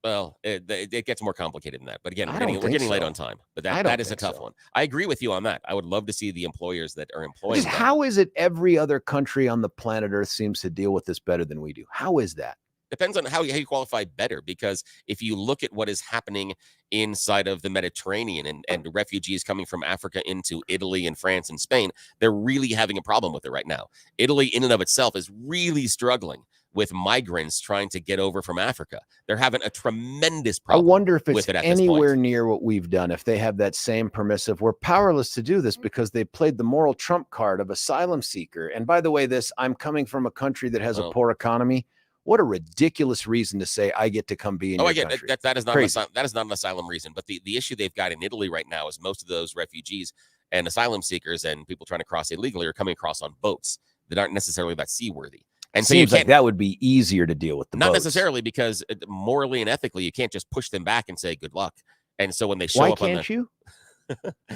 Well, it gets more complicated than that. But again, we're getting late on time. But that is a tough one. I agree with you on that. I would love to see the employers that are employing them. How is it every other country on the planet Earth seems to deal with this better than we do? How is that? Depends on how you qualify better, because if you look at what is happening inside of the Mediterranean and refugees coming from Africa into Italy and France and Spain, they're really having a problem with it right now. Italy in and of itself is really struggling with migrants trying to get over from Africa. They're having a tremendous problem. I wonder if it's anywhere near what we've done, if they have that same permissive. We're powerless to do this because they played the moral trump card of asylum seeker. And by the way, I'm coming from a country that has a poor economy. What a ridiculous reason to say I get to come be in your country. That is not an asylum reason. But the issue they've got in Italy right now is most of those refugees and asylum seekers and people trying to cross illegally are coming across on boats that aren't necessarily that seaworthy. And so seems like that would be easier to deal with the boats. Not necessarily, because morally and ethically, you can't just push them back and say good luck. And so when they show up, why can't you?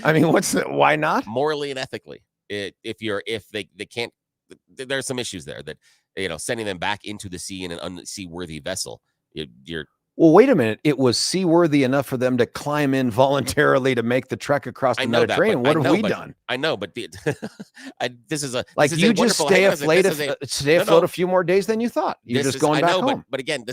I mean, why not? Morally and ethically, if they can't, there's some issues there that, sending them back into the sea in an unseaworthy vessel. Well, wait a minute. It was seaworthy enough for them to climb in voluntarily to make the trek across the Mediterranean. What have we done? I know, but this is you just stay afloat a few more days than you thought. You're just going back home. But again,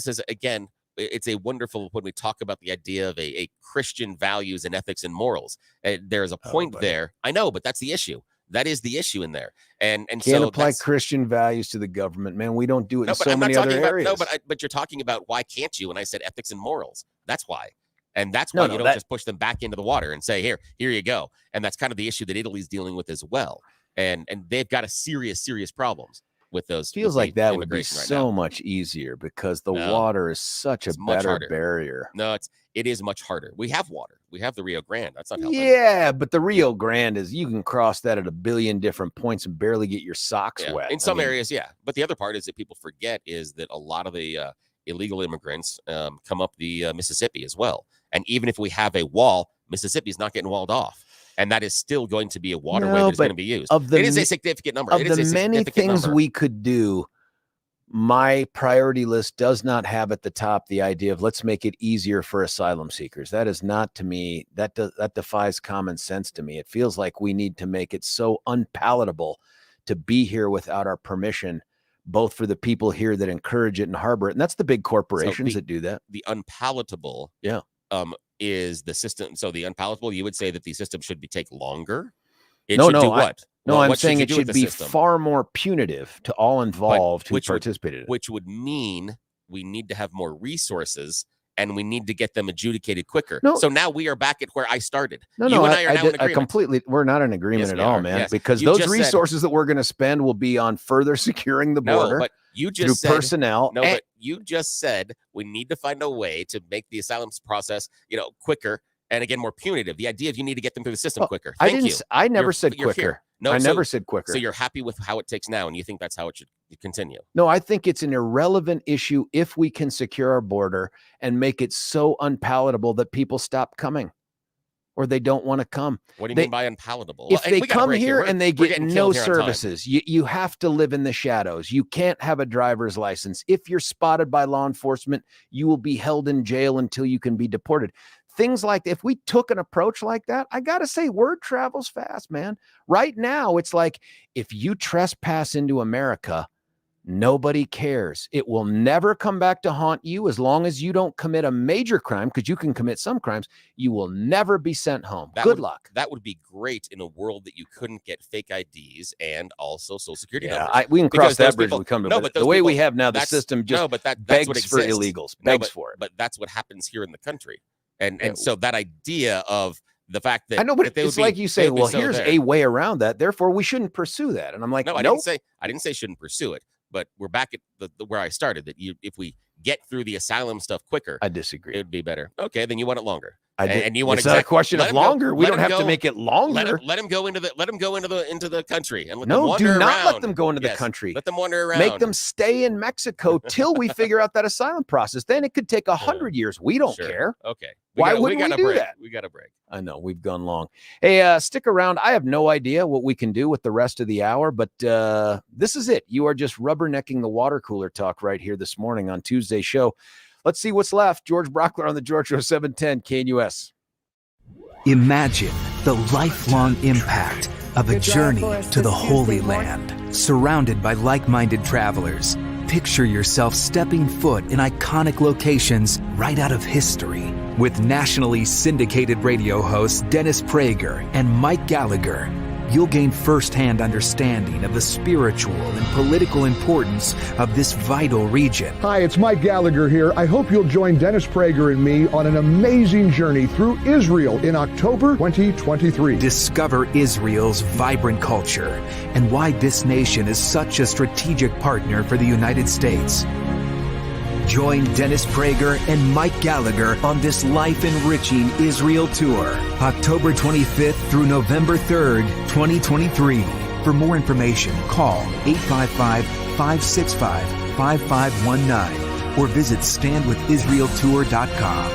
it's a wonderful, when we talk about the idea of a Christian values and ethics and morals, there's a point there. I know, but that's the issue. That is the issue in there. And can't apply Christian values to the government, man. We don't do it in so many other areas. But you're talking about why can't you? And I said ethics and morals. That's why. And that's why you don't just push them back into the water and say, here you go. And that's kind of the issue that Italy's dealing with as well. And they've got a serious problems with those. Feels like that would be so much easier because the water is such a better barrier. No, it is much harder. We have water. We have the Rio Grande. That's not helping. Yeah, but the Rio Grande you can cross that at a billion different points and barely get your socks wet. In some areas, yeah. But the other part is that people forget is that a lot of the illegal immigrants come up the Mississippi as well. And even if we have a wall, Mississippi's not getting walled off. And that is still going to be a waterway that's going to be used. It is a significant number. Of the many things we could do, my priority list does not have at the top the idea of let's make it easier for asylum seekers. That is not, to me, that defies common sense to me. It feels like we need to make it so unpalatable to be here without our permission, both for the people here that encourage it and harbor it. And that's the big corporations that do that. The unpalatable is the system. So the unpalatable, you would say that the system should take longer. I'm saying it should be far more punitive to all involved who participated in it. Which would mean we need to have more resources and we need to get them adjudicated quicker. No. So now we are back at where I started. No, you no, and I are now in agreement. We're not in agreement Yes, at we all, are. man, Yes. because You those just said- resources that we're going to spend will be on further securing the border No, but you through just said personnel. no, and- but you just said we need to find a way to make the asylum process, quicker and again more punitive. The idea of you need to get them through the system quicker. I Thank didn't. you. I never You're- said you're quicker. here. No, I so- never said quicker. So you're happy with how it takes now, and you think that's how it should continue. No, I think it's an irrelevant issue if we can secure our border and make it so unpalatable that people stop coming or they don't want to come. What do you They- mean by unpalatable? If Well, they we got a come break here We're- and they we're get getting no killed here on time. services, you have to live in the shadows. You can't have a driver's license. If you're spotted by law enforcement, you will be held in jail until you can be deported. Things like if we took an approach like that, I got to say, word travels fast, man. Right now, it's like if you trespass into America, nobody cares. It will never come back to haunt you as long as you don't commit a major crime, because you can commit some crimes. You will never be sent home. Good luck. That would be great in a world that you couldn't get fake IDs and also Social Security Yeah, numbers. we can cross Because that those bridge people- when we come to no, it. but The those way we people- have now, the that's- system just no, but that's begs what for exists. illegals, No, begs but- for it. But that's what happens here in the country. And Yeah. so that idea of the fact that I know, but that they it's would like be- you they say, would be well, so here's there. a way around that. Therefore, we shouldn't pursue that. And I'm like, No, I nope. didn't say shouldn't pursue it, but we're back at the where I started. That if we get through the asylum stuff quicker, I disagree. it would be better. Okay, then you want it longer. I did. And you want it's not a question let of him go- longer. We let don't him have to go- make it longer. Let him go into the country and let them No, wander do not around. let them go into the Yes, country. Let them wander around. Make them stay in Mexico till we figure out that asylum process. Then it could take 100 years. We don't Sure. care. Okay. Why wouldn't we got a do break. that? We got a break. I know we've gone long. Hey, stick around. I have no idea what we can do with the rest of the hour, but this is it. You are just rubbernecking the water cooler talk right here this morning on Tuesday's show. Let's see what's left. George Brauchler on the George Show 710 KNUS. Imagine the lifelong impact of a journey to the Holy Land, surrounded by like-minded travelers. Picture yourself stepping foot in iconic locations right out of history. With nationally syndicated radio hosts Dennis Prager and Mike Gallagher, you'll gain firsthand understanding of the spiritual and political importance of this vital region. Hi, it's Mike Gallagher here. I hope you'll join Dennis Prager and me on an amazing journey through Israel in October 2023. Discover Israel's vibrant culture and why this nation is such a strategic partner for the United States. Join Dennis Prager and Mike Gallagher on this life-enriching Israel tour, October 25th through November 3rd, 2023. For more information, call 855-565-5519 or visit standwithisraeltour.com.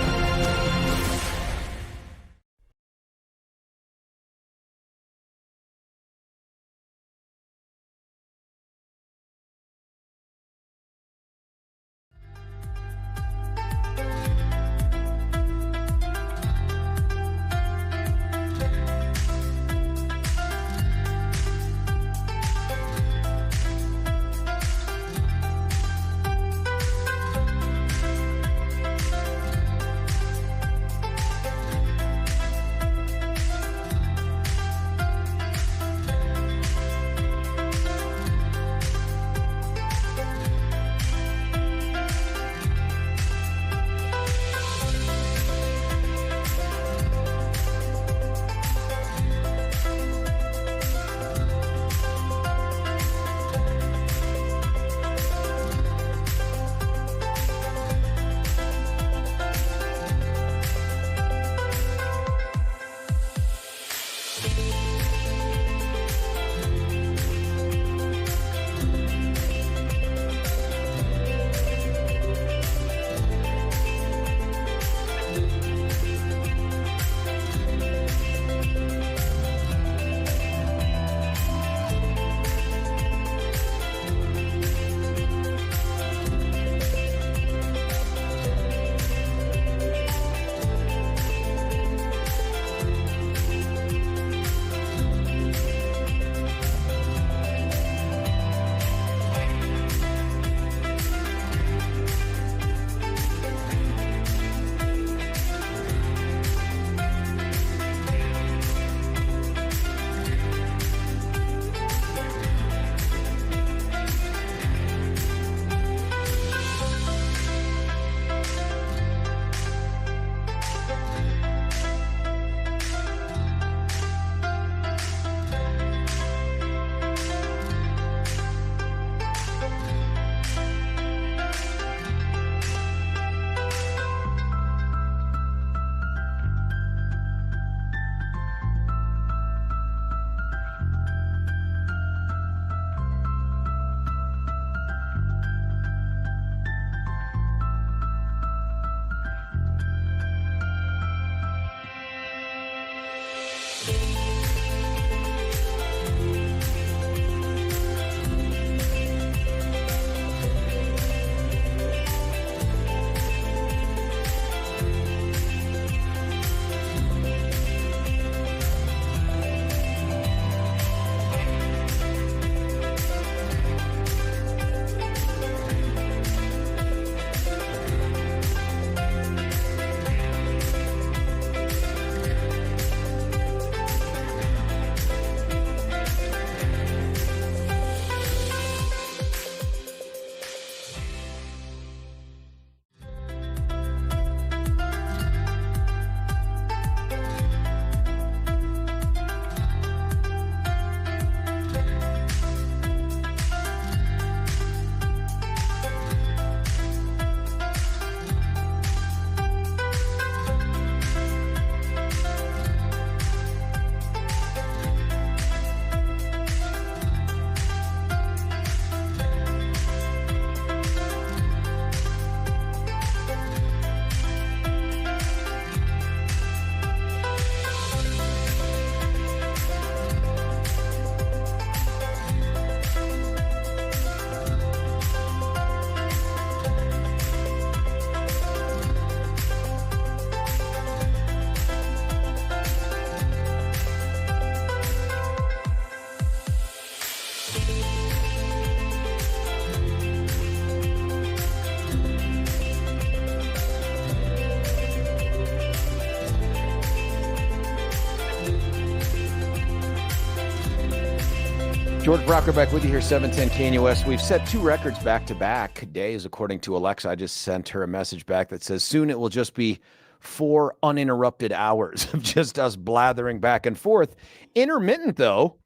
George Brauchler back with you here, 710 KNUS. We've set 2 records back-to-back days, according to Alexa. I just sent her a message back that says, soon it will just be 4 uninterrupted hours of just us blathering back and forth. Intermittent, though,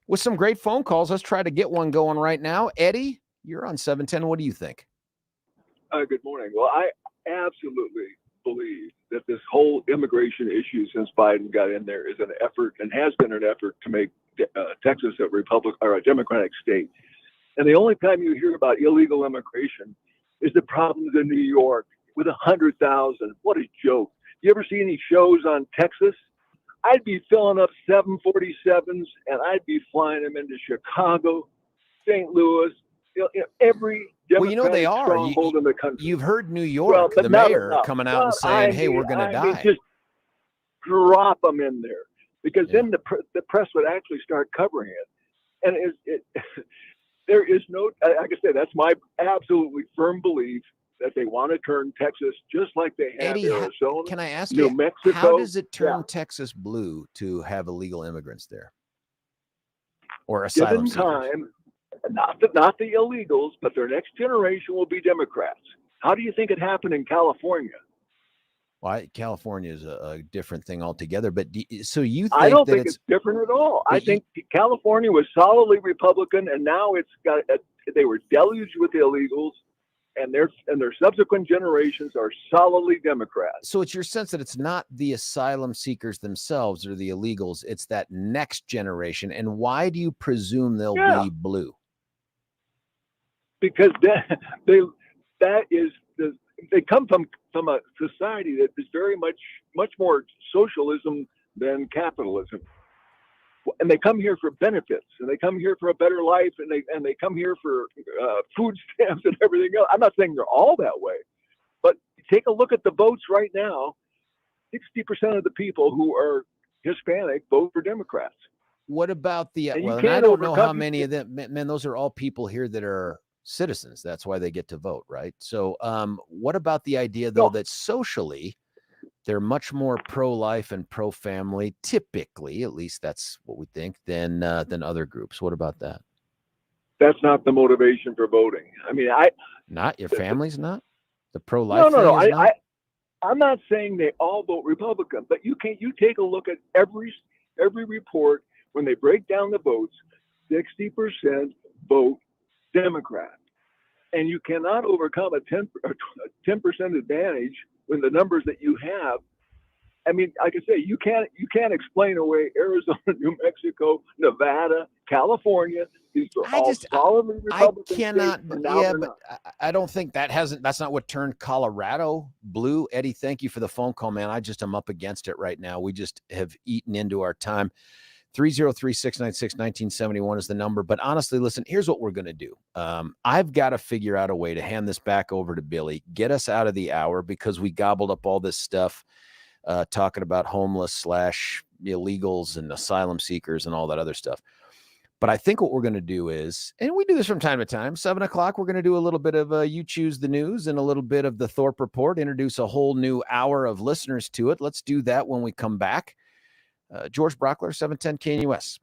with some great phone calls. Let's try to get one going right now. Eddie, you're on 710. What do you think? Good morning. Well, I absolutely believe that this whole immigration issue since Biden got in there is an effort and has been an effort to make Texas a Republican or a Democratic state. And the only time you hear about illegal immigration is the problems in New York with 100,000. What a joke. You ever see any shows on Texas? I'd be filling up 747s and I'd be flying them into Chicago, St. Louis, every Democratic they are. stronghold in the country. You've heard New York, the mayor, coming out and saying, hey, we're going to die. Just drop them in there. Because then the press would actually start covering it. And there is no, like I said, that's my absolutely firm belief that they want to turn Texas just like they have Eddie, Arizona, can I ask New you, Mexico. how does it turn Texas blue to have illegal immigrants there? Or asylum Given seekers? time, not the illegals, but their next generation will be Democrats. How do you think it happened in California? Well, California is a different thing altogether. But so you think I don't that think it's different at all. I think California was solidly Republican, and now they were deluged with illegals, and their subsequent generations are solidly Democrats. So it's your sense that it's not the asylum seekers themselves or the illegals; it's that next generation. And why do you presume they'll be blue? Because they come from a society that is very much more socialism than capitalism, and they come here for benefits, and they come here for a better life, and they come here for food stamps and everything else. I'm not saying they're all that way, but take a look at the votes right now. 60% of the people who are Hispanic vote for Democrats. What about the? And well, and I don't know how many of them. Man, those are all people here that are citizens. That's why they get to vote, right? So what about the idea, though, that socially they're much more pro-life and pro-family, typically, at least that's what we think, than other groups? What about that? That's not the motivation for voting. I mean, not your family's not the pro-life. No. I'm not saying they all vote Republican, but you take a look at every report when they break down the votes. 60% vote Democrat, and you cannot overcome a 10% advantage when the numbers that you have. I mean, like I say, you can't explain away Arizona, New Mexico, Nevada, California. These are all solidly Republican I cannot. States, But I don't think that's not what turned Colorado blue. Eddie, thank you for the phone call, man. I just am up against it right now. We just have eaten into our time. 303-696-1971 is the number. But honestly, listen, here's what we're going to do. I've got to figure out a way to hand this back over to Billy, get us out of the hour, because we gobbled up all this stuff talking about homeless / illegals and asylum seekers and all that other stuff. But I think what we're going to do is, and we do this from time to time, 7:00, we're going to do a little bit of You Choose the News and a little bit of the Thorpe Report, introduce a whole new hour of listeners to it. Let's do that when we come back. George Brauchler, 710 KNUS.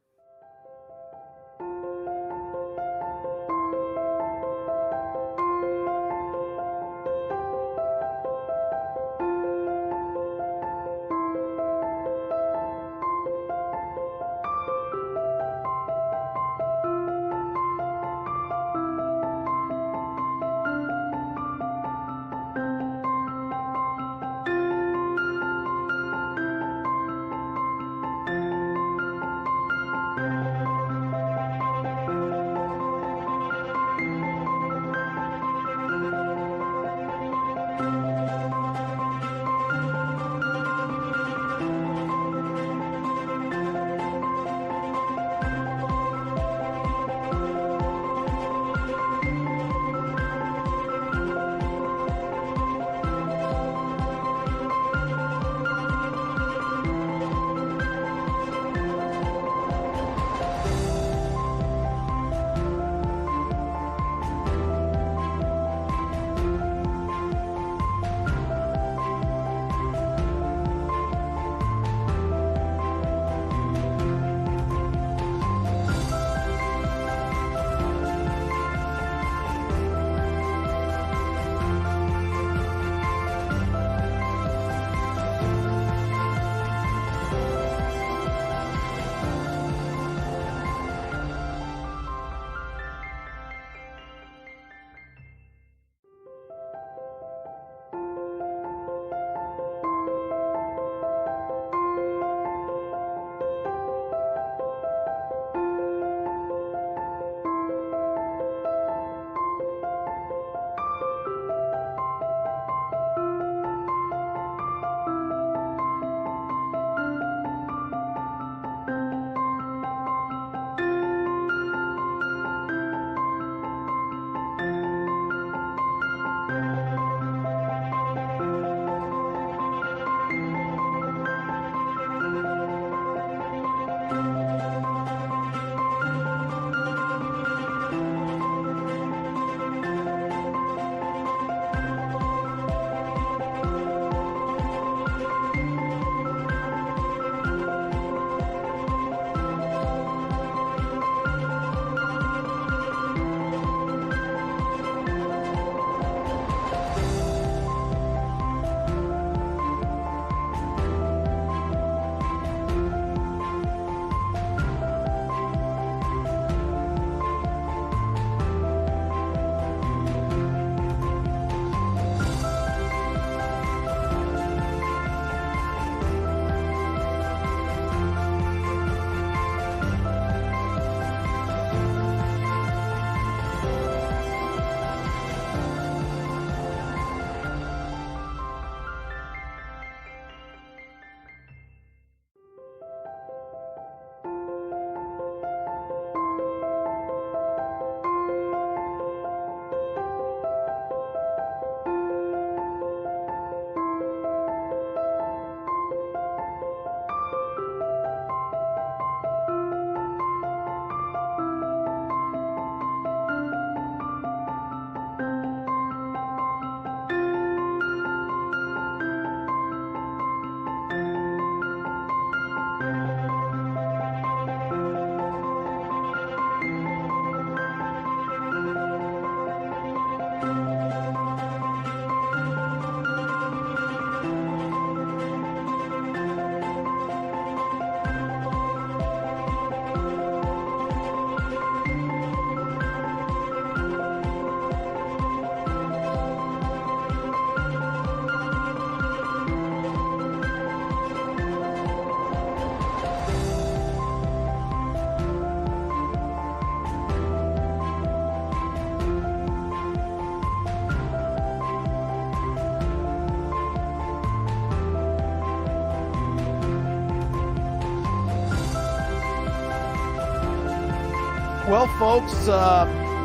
Well, folks,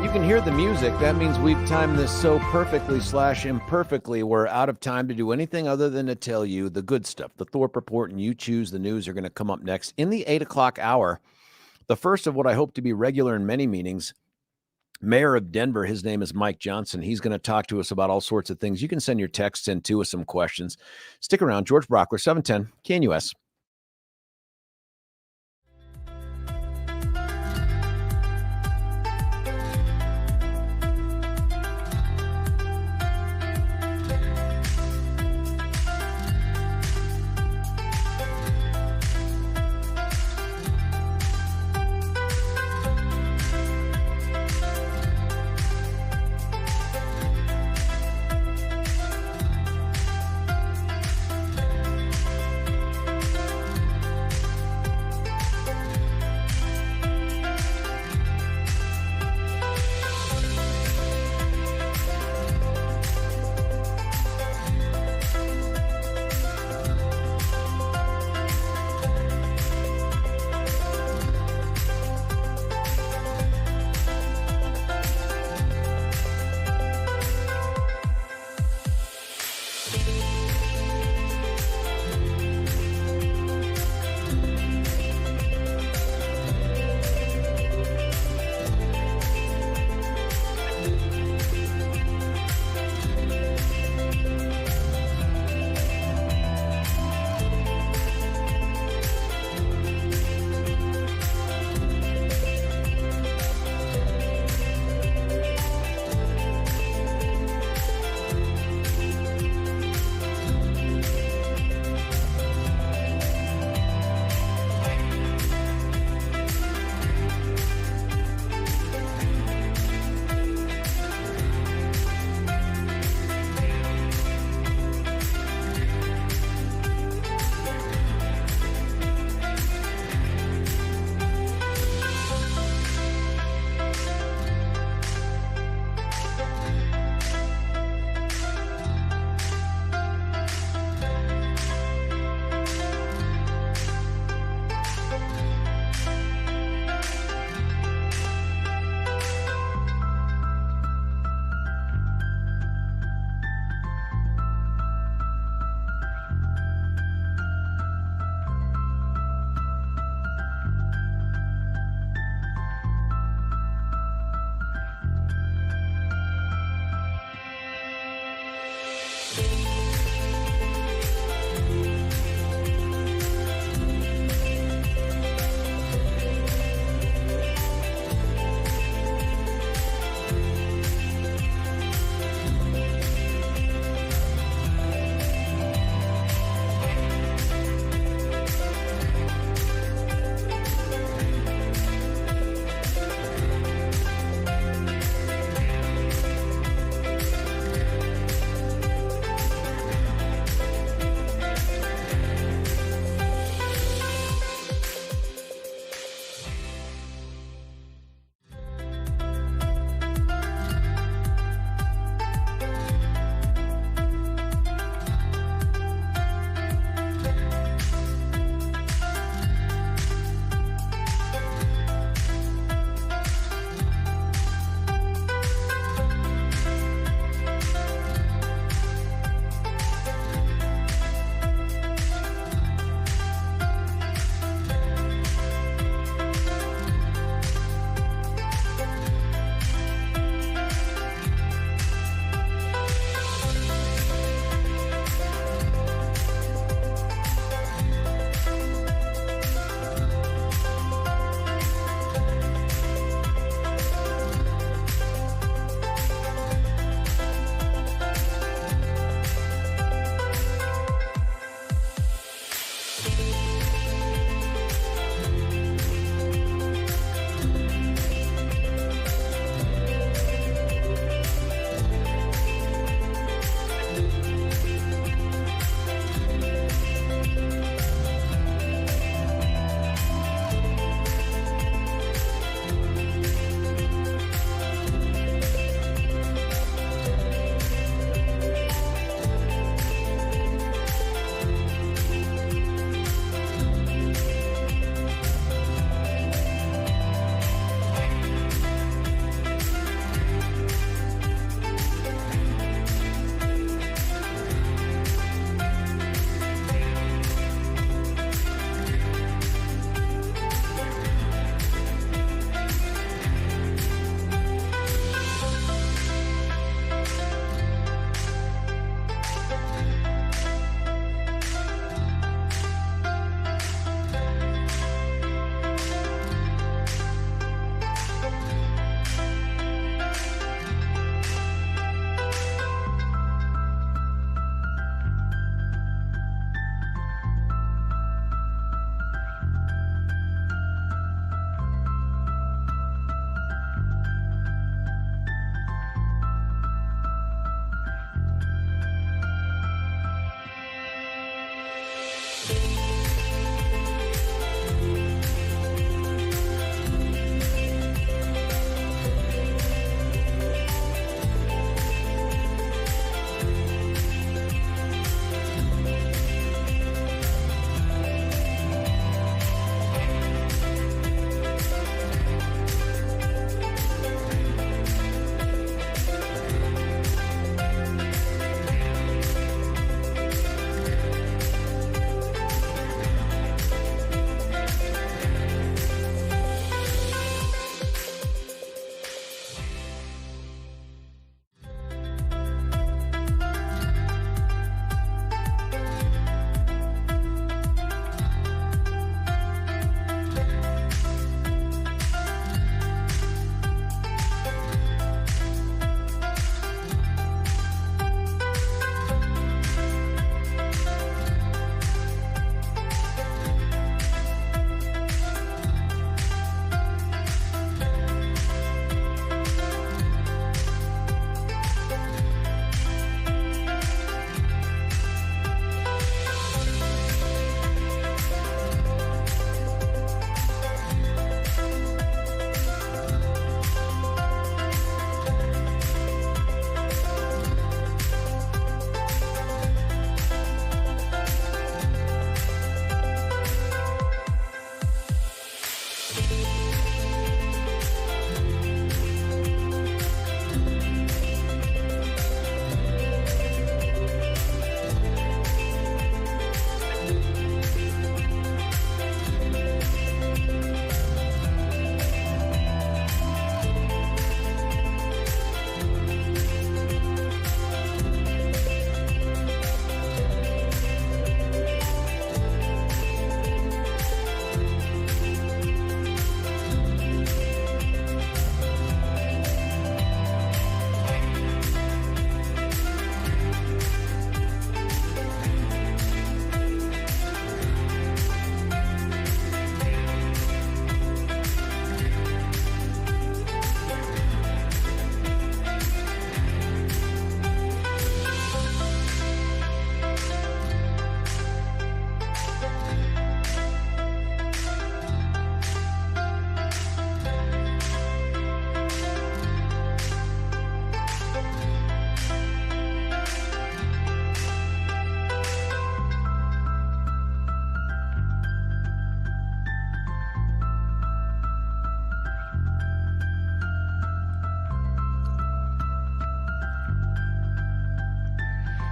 you can hear the music. That means we've timed this so perfectly / imperfectly. We're out of time to do anything other than to tell you the good stuff. The Thorpe Report and You Choose the News are going to come up next in the 8 o'clock hour. The first of what I hope to be regular in many meetings. Mayor of Denver, his name is Mike Johnston. He's going to talk to us about all sorts of things. You can send your texts in too with some questions. Stick around. George Brauchler, 710 KNUS.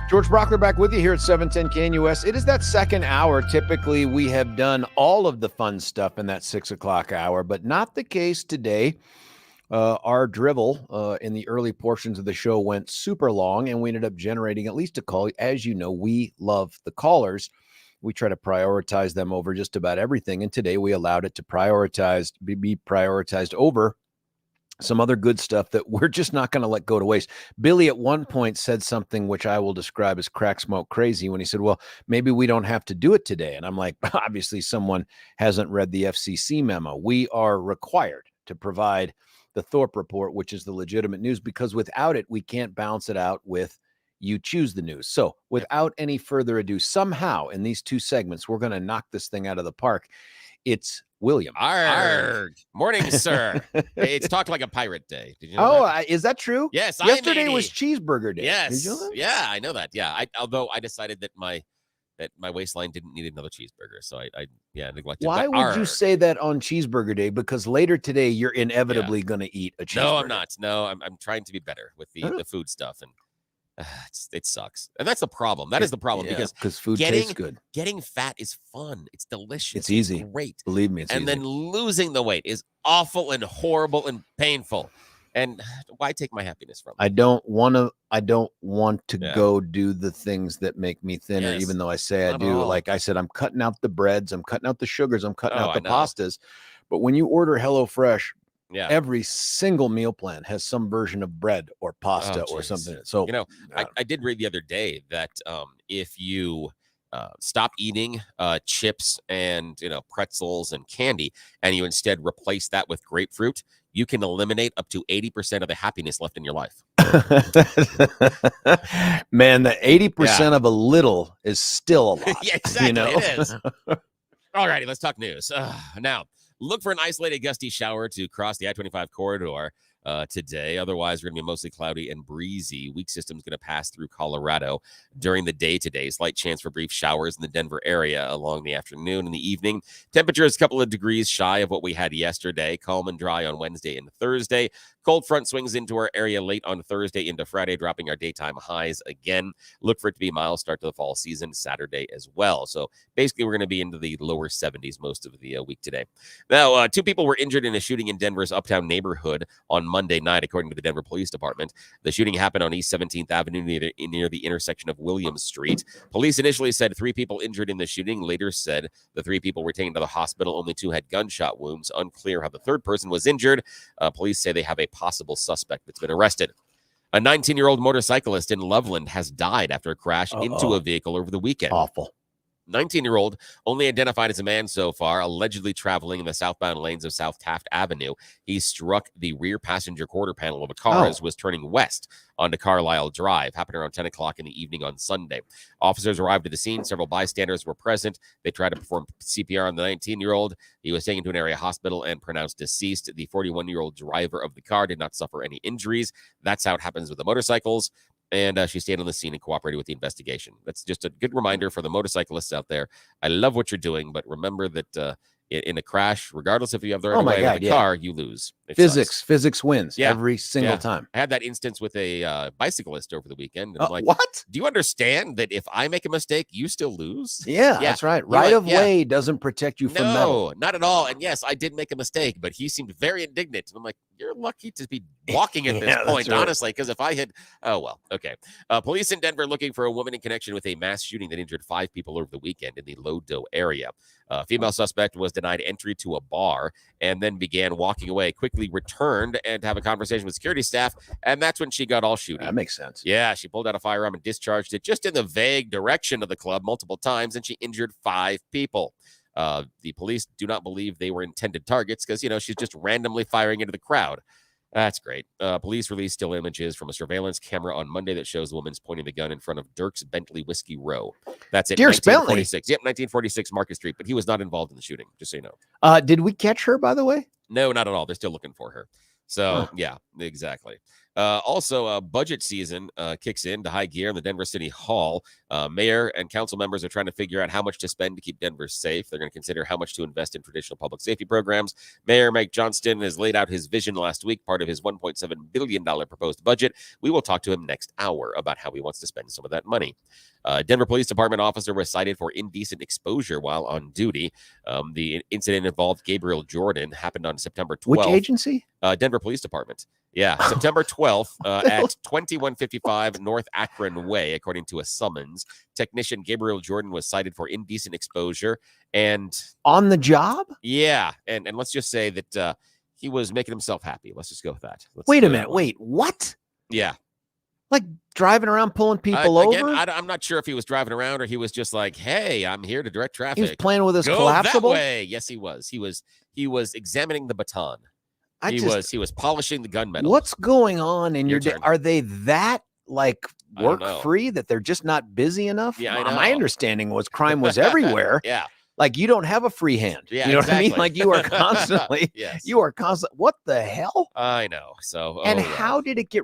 George Brauchler back with you here at 710 KNUS. It is that second hour. Typically, we have done all of the fun stuff in that 6 o'clock hour, but not the case today. Our drivel in the early portions of the show went super long, and we ended up generating at least a call. As you know, we love the callers. We try to prioritize them over just about everything, and today we allowed it to be prioritized over some other good stuff that we're just not going to let go to waste. Billy at one point said something which I will describe as crack smoke crazy when he said, well, maybe we don't have to do it today. And I'm like, obviously someone hasn't read the FCC memo. We are required to provide the Thorpe Report, which is the legitimate news, because without it, we can't balance it out with You Choose the News. So without any further ado, somehow in these two segments, we're going to knock this thing out of the park. It's William. Arg. Morning, sir. Hey, it's Talk Like a Pirate Day. Did you know that? Is that true? Yes. Yesterday was Cheeseburger Day. Yes. Did you know that? Yeah, I know that. Yeah. Although I decided that my waistline didn't need another cheeseburger, so I neglected. Why would you say that on Cheeseburger Day? Because later today you're inevitably going to eat a cheeseburger. No, I'm not. No, I'm trying to be better with the food stuff, and it sucks. And that's the problem. That is the problem, because food tastes good. Getting fat is fun. It's delicious. It's easy. Great. Believe me, it's easy. And then losing the weight is awful and horrible and painful. And why take my happiness from it? I don't want to go do the things that make me thinner, even though I say I do. Like I said, I'm cutting out the breads, I'm cutting out the sugars, I'm cutting out the pastas. But when you order HelloFresh, every single meal plan has some version of bread or pasta or something. So I did read the other day that if you stop eating chips and pretzels and candy, and you instead replace that with grapefruit, you can eliminate up to 80% of the happiness left in your life. Man, the 80% of a little is still a lot. Yeah, exactly. It is. All righty, let's talk news. Now, look for an isolated gusty shower to cross the I-25 corridor today. Otherwise, we're going to be mostly cloudy and breezy. Weak system's going to pass through Colorado during the day today. Slight chance for brief showers in the Denver area along the afternoon and the evening. Temperature is a couple of degrees shy of what we had yesterday. Calm and dry on Wednesday and Thursday. Cold front swings into our area late on Thursday into Friday, dropping our daytime highs again. Look for it to be a mild start to the fall season Saturday as well. So basically, we're going to be into the lower 70s most of the week today. Now, 2 people were injured in a shooting in Denver's Uptown neighborhood on Monday night, according to the Denver Police Department. The shooting happened on East 17th Avenue near the intersection of Williams Street. Police initially said 3 people injured in the shooting. Later said the 3 people were taken to the hospital. Only 2 had gunshot wounds. Unclear how the third person was injured. Police say they have a possible suspect that's been arrested. A 19-year-old motorcyclist in Loveland has died after a crash into a vehicle over the weekend. Awful. 19-year-old, only identified as a man so far, allegedly traveling in the southbound lanes of South Taft Avenue. He struck the rear passenger quarter panel of a car as was turning west onto Carlisle Drive. Happened around 10 o'clock in the evening on Sunday. Officers arrived at the scene. Several bystanders were present. They tried to perform CPR on the 19-year-old. He was taken to an area hospital and pronounced deceased. The 41-year-old driver of the car did not suffer any injuries. That's how it happens with the motorcycles. And she stayed on the scene and cooperated with the investigation. That's just a good reminder for the motorcyclists out there. I love what you're doing, but remember that in a crash, regardless if you have the right way with the car, you lose. Physics wins every single time. I had that instance with a bicyclist over the weekend. And I'm like, what? Do you understand that if I make a mistake, you still lose? Yeah, that's right. Right of way doesn't protect you from metal. No, not at all. And yes, I did make a mistake, but he seemed very indignant. And I'm like, you're lucky to be walking at this point, honestly, because if I had, okay. Police in Denver looking for a woman in connection with a mass shooting that injured 5 people over the weekend in the Lodo area. Female suspect was denied entry to a bar and then began walking away, quickly returned and have a conversation with security staff, and that's when she got all shooty. That makes sense. Yeah, she pulled out a firearm and discharged it just in the vague direction of the club multiple times, and she injured 5 people. The police do not believe they were intended targets because, she's just randomly firing into the crowd. That's great. Police released still images from a surveillance camera on Monday that shows the woman's pointing the gun in front of Dirk's Bentley Whiskey Row. That's it. Dirk's Bentley? Yep, 1946 Market Street, but he was not involved in the shooting, just so you know. Did we catch her, by the way? No, not at all. They're still looking for her. So, yeah, exactly. Also, budget season kicks into high gear in the Denver City Hall. Mayor and council members are trying to figure out how much to spend to keep Denver safe. They're going to consider how much to invest in traditional public safety programs. Mayor Mike Johnston has laid out his vision last week, part of his $1.7 billion proposed budget. We will talk to him next hour about how he wants to spend some of that money. Denver Police Department officer was cited for indecent exposure while on duty. The incident involved Gabriel Jordan, happened on September 12th. Which agency? Denver Police Department. Yeah, September 12th at 2155 North Akron Way, according to a summons. Technician Gabriel Jordan was cited for indecent exposure. And on the job? Yeah, and let's just say that he was making himself happy. Let's just go with that. Wait a minute. Wait, what? Yeah. Like driving around pulling people over? I'm not sure if he was driving around or he was just like, hey, I'm here to direct traffic. He was playing with his Go collapsible? that way. Yes, he was. He was examining the baton. He was polishing the gunmetal. What's going on in your day? turn. Are they that like I don't work know. free that they're just not busy enough? Yeah, I know. My understanding was crime was everywhere. Yeah. Like you don't have a free hand. Yeah, you know what I mean? exactly. Like you are constantly, Yes. you are constant. What the hell? I know. So, And oh, yeah. how did it get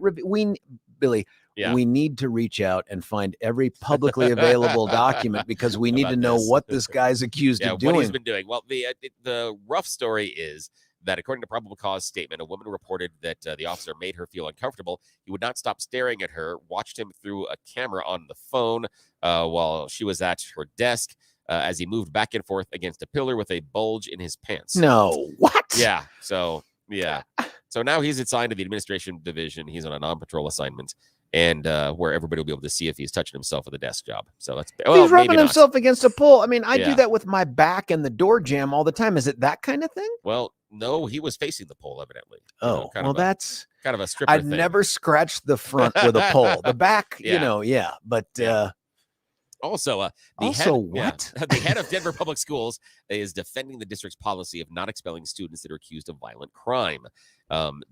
Billy? Yeah. We need to reach out and find every publicly available document because we need About to know this. what this guy's accused Yeah, of what he's doing. been doing. Well, the rough story is that according to probable cause statement, a woman reported that the officer made her feel uncomfortable. He would not stop staring at her, watched him through a camera on the phone while she was at her desk as he moved back and forth against a pillar with a bulge in his pants. No, what? Yeah. So, yeah. So now he's assigned to the administration division. He's on a non-patrol assignment. And where everybody will be able to see if he's touching himself at the desk job. So that's He's rubbing himself against a pole. I mean, I Yeah. do that with my back and the door jam all the time. Is it that kind of thing? Well, no, he was facing the pole, evidently. Oh, well, that's kind of a stripper I've thing. never scratched the front with a pole. The back, Yeah. yeah. But Also, the head of Denver Public Schools is defending the district's policy of not expelling students that are accused of violent crime.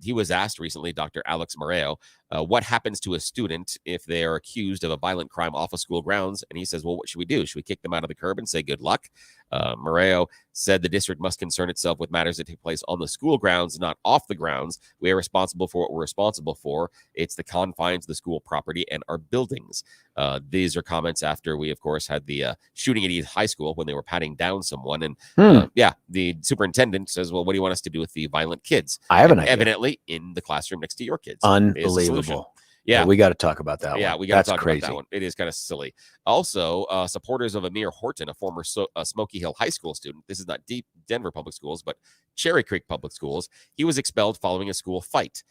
He was asked recently, Dr. Alex Moreo, what happens to a student if they are accused of a violent crime off of school grounds? And he says, well, what should we do? Should we kick them out of the curb and say good luck? Moreo said the district must concern itself with matters that take place on the school grounds, not off the grounds. We are responsible for what we're responsible for. It's the confines of the school property and our buildings. These are comments after we, of course, had the shooting at East High School when they were patting down someone. And the superintendent says, well, what do you want us to do with the violent kids? I have an idea. Evidently in the classroom next to your kids. Unbelievable. Yeah, we got to talk about that one. Yeah, we got to talk crazy. about that one. It is kind of silly. Also, supporters of Amir Horton, a former Smoky Hill High School student, this is not deep Denver Public Schools, but Cherry Creek Public Schools, he was expelled following a school fight.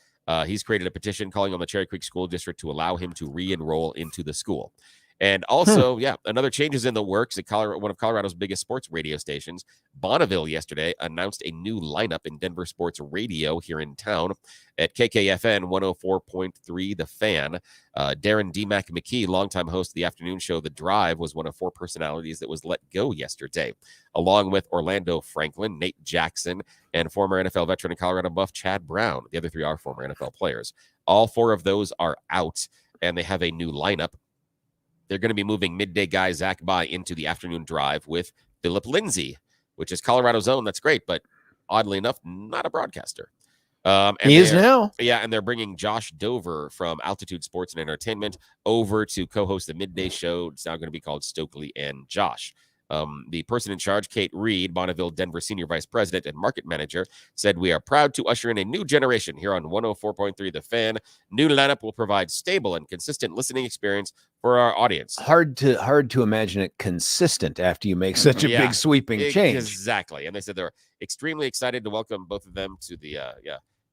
He's created a petition calling on the Cherry Creek School District to allow him to re-enroll into the school. And also, another change is in the works at one of Colorado's biggest sports radio stations. Bonneville yesterday announced a new lineup in Denver sports radio here in town at KKFN 104.3 The Fan. Darren D-Mac McKee, longtime host of the afternoon show The Drive, was one of 4 personalities that was let go yesterday, along with Orlando Franklin, Nate Jackson, and former NFL veteran and Colorado buff Chad Brown. The other 3 are former NFL players. All 4 of those are out, and they have a new lineup. They're going to be moving midday guy Zach By into the afternoon drive with Philip Lindsay, which is Colorado's own. That's great, but oddly enough, not a broadcaster. He is now. Yeah, and they're bringing Josh Dover from Altitude Sports and Entertainment over to co-host the midday show. It's now going to be called Stokely and Josh. The person in charge, Kate Reed, Bonneville Denver Senior Vice President and Market Manager, said, we are proud to usher in a new generation here on 104.3 The Fan. New lineup will provide stable and consistent listening experience for our audience. Hard to imagine it consistent after you make such a big sweeping change. Exactly. And they said they're extremely excited to welcome both of them to the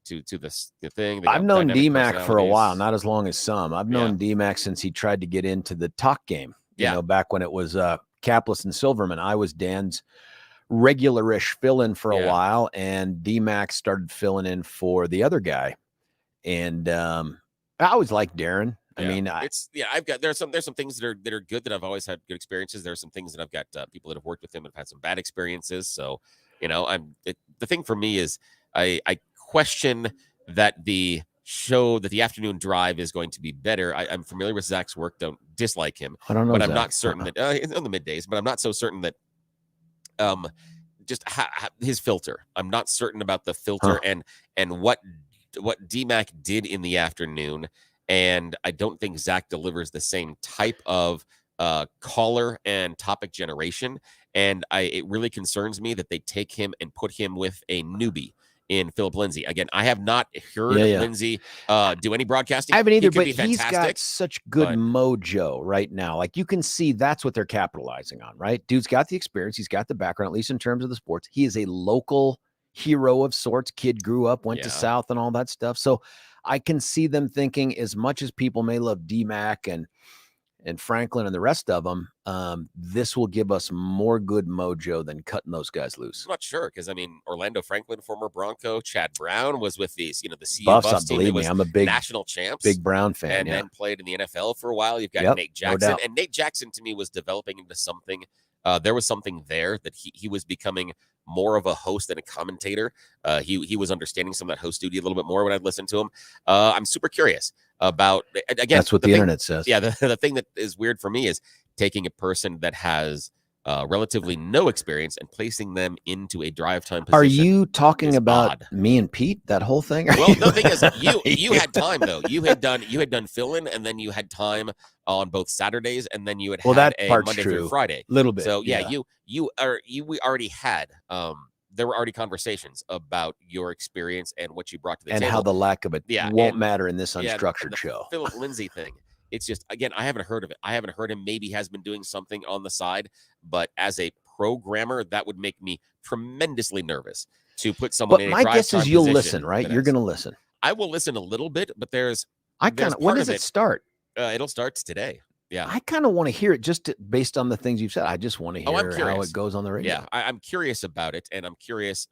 to this thing. I've known D-Mac for a while, not as long as some. I've known D-Mac since he tried to get into the talk game. You know, back when it was Caplis and Silverman. I was Dan's regular-ish fill-in for a while, and D-Mac started filling in for the other guy. And I always liked Darren. I mean, there's some things that are good that I've always had good experiences. There's some things that I've got people that have worked with him and have had some bad experiences. So, the thing for me is I question that the afternoon drive is going to be better. I'm familiar with Zach's work. Don't dislike him. I don't know, but Zach. I'm not certain that on the middays. But I'm not so certain that just his filter. I'm not certain about the filter and what DMAC did in the afternoon, and I don't think Zach delivers the same type of caller and topic generation. And it really concerns me that they take him and put him with a newbie in Philip Lindsay. Again, I have not heard Lindsay do any broadcasting. I haven't either, but he's got such good mojo right now. Like, you can see that's what they're capitalizing on, right? Dude's got the experience. He's got the background, at least in terms of the sports. He is a local hero of sorts. Kid grew up, went to South and all that stuff. So I can see them thinking, as much as people may love DMAC and Franklin and the rest of them, this will give us more good mojo than cutting those guys loose. I'm not sure, because I mean, Orlando Franklin, former Bronco, Chad Brown was with these, the CU Buffs team. Believe me, I'm a big national champs, big Brown fan, and then played in the NFL for a while. You've got Nate Jackson, and Nate Jackson to me was developing into something. There was something there that he was becoming more of a host than a commentator. He was understanding some of that host duty a little bit more when I'd listen to him. I'm super curious about, again, that's what the internet says. Yeah, the thing that is weird for me is taking a person that has relatively no experience and placing them into a drive time position. Are you talking about me and Pete, that whole thing? Well, the thing is, you had time though. You had done fill in, and then you had time on both Saturdays, and then you had a Monday through Friday, little bit. So we already had. There were already conversations about your experience and what you brought to the table, and how the lack of it won't matter in this unstructured show. Philip Lindsay thing. It's just, again, I haven't heard of it. I haven't heard him. Maybe he has been doing something on the side, but as a programmer, that would make me tremendously nervous to put someone in a drive time position. My guess is you'll listen, right? You're going to listen. I will listen a little bit, but when does it start? It'll start today. Yeah. I kind of want to hear it just based on the things you've said. I just want to hear how it goes on the radio. Yeah, I'm curious about it, and I'm curious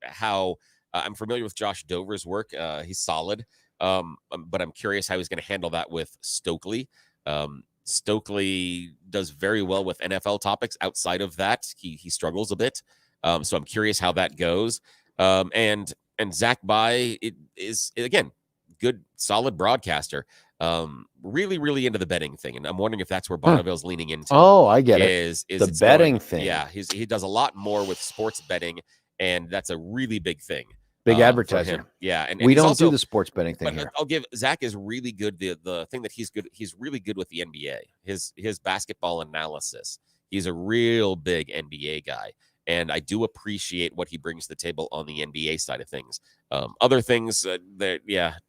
how I'm familiar with Josh Dover's work. He's solid. But I'm curious how he's going to handle that with Stokely. Stokely does very well with NFL topics. Outside of that, he struggles a bit. So I'm curious how that goes. And Zach By is again good, solid broadcaster. Really, really into the betting thing, and I'm wondering if that's where Bonneville's leaning into. Oh, I get it. Is the betting thing? Yeah, he does a lot more with sports betting, and that's a really big thing. Big advertiser. Yeah. And we don't do the sports betting thing here. I'll give Zach is really good. The thing that he's really good with the NBA, his basketball analysis. He's a real big NBA guy. And I do appreciate what he brings to the table on the NBA side of things. Other things that,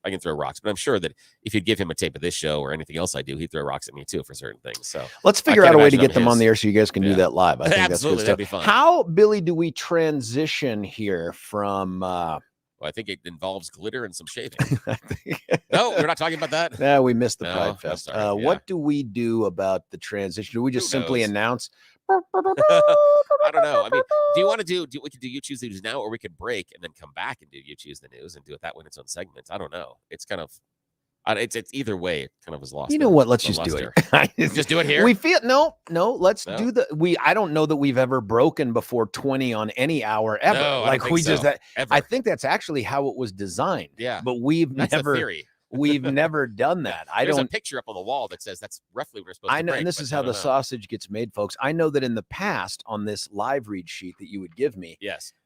I can throw rocks, but I'm sure that if you'd give him a tape of this show or anything else I do, he'd throw rocks at me too for certain things. So let's figure out a way to get them on the air so you guys can do that live. I think absolutely, that's good stuff. That'd be fun. How, Billy, do we transition here from well, I think it involves glitter and some shaving. No, we're not talking about that. Yeah, we missed the Pride Fest. What do we do about the transition? Do we just simply announce? I don't know. I mean, do you want to we could do You Choose the News now, or we could break and then come back and do You Choose the News and do it that way in its own segments. I don't know. It's kind of, it's either way. It kind of was lost. You know what? Let's just do it. Just do it here. We feel no. Let's do I don't know that we've ever broken before 20 on any hour ever. No, like we so. just that. Ever. I think that's actually how it was designed. Yeah, but we've never. We've never done that. There's a picture up on the wall that says that's roughly what we're supposed to break, and this is how the sausage gets made, folks. I know that in the past on this live read sheet that you would give me,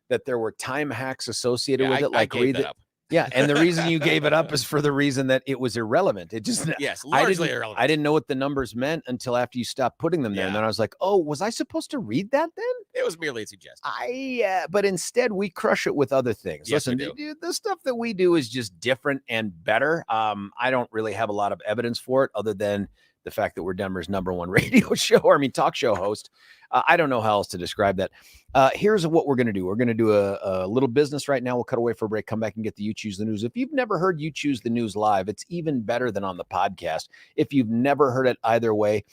that there were time hacks associated with it. Like read it. Yeah, and the reason you gave it up is for the reason that it was irrelevant. It just largely irrelevant. I didn't know what the numbers meant until after you stopped putting them there, and then I was like, "Oh, was I supposed to read that then?" It was merely a suggestion. But instead we crush it with other things. Yes, listen, the stuff that we do is just different and better. I don't really have a lot of evidence for it other than the fact that we're Denver's #1 radio show, talk show host. I don't know how else to describe that. Here's what we're going to do. We're going to do a little business right now. We'll cut away for a break, come back and get the You Choose the News. If you've never heard You Choose the News live, it's even better than on the podcast. If you've never heard it either way,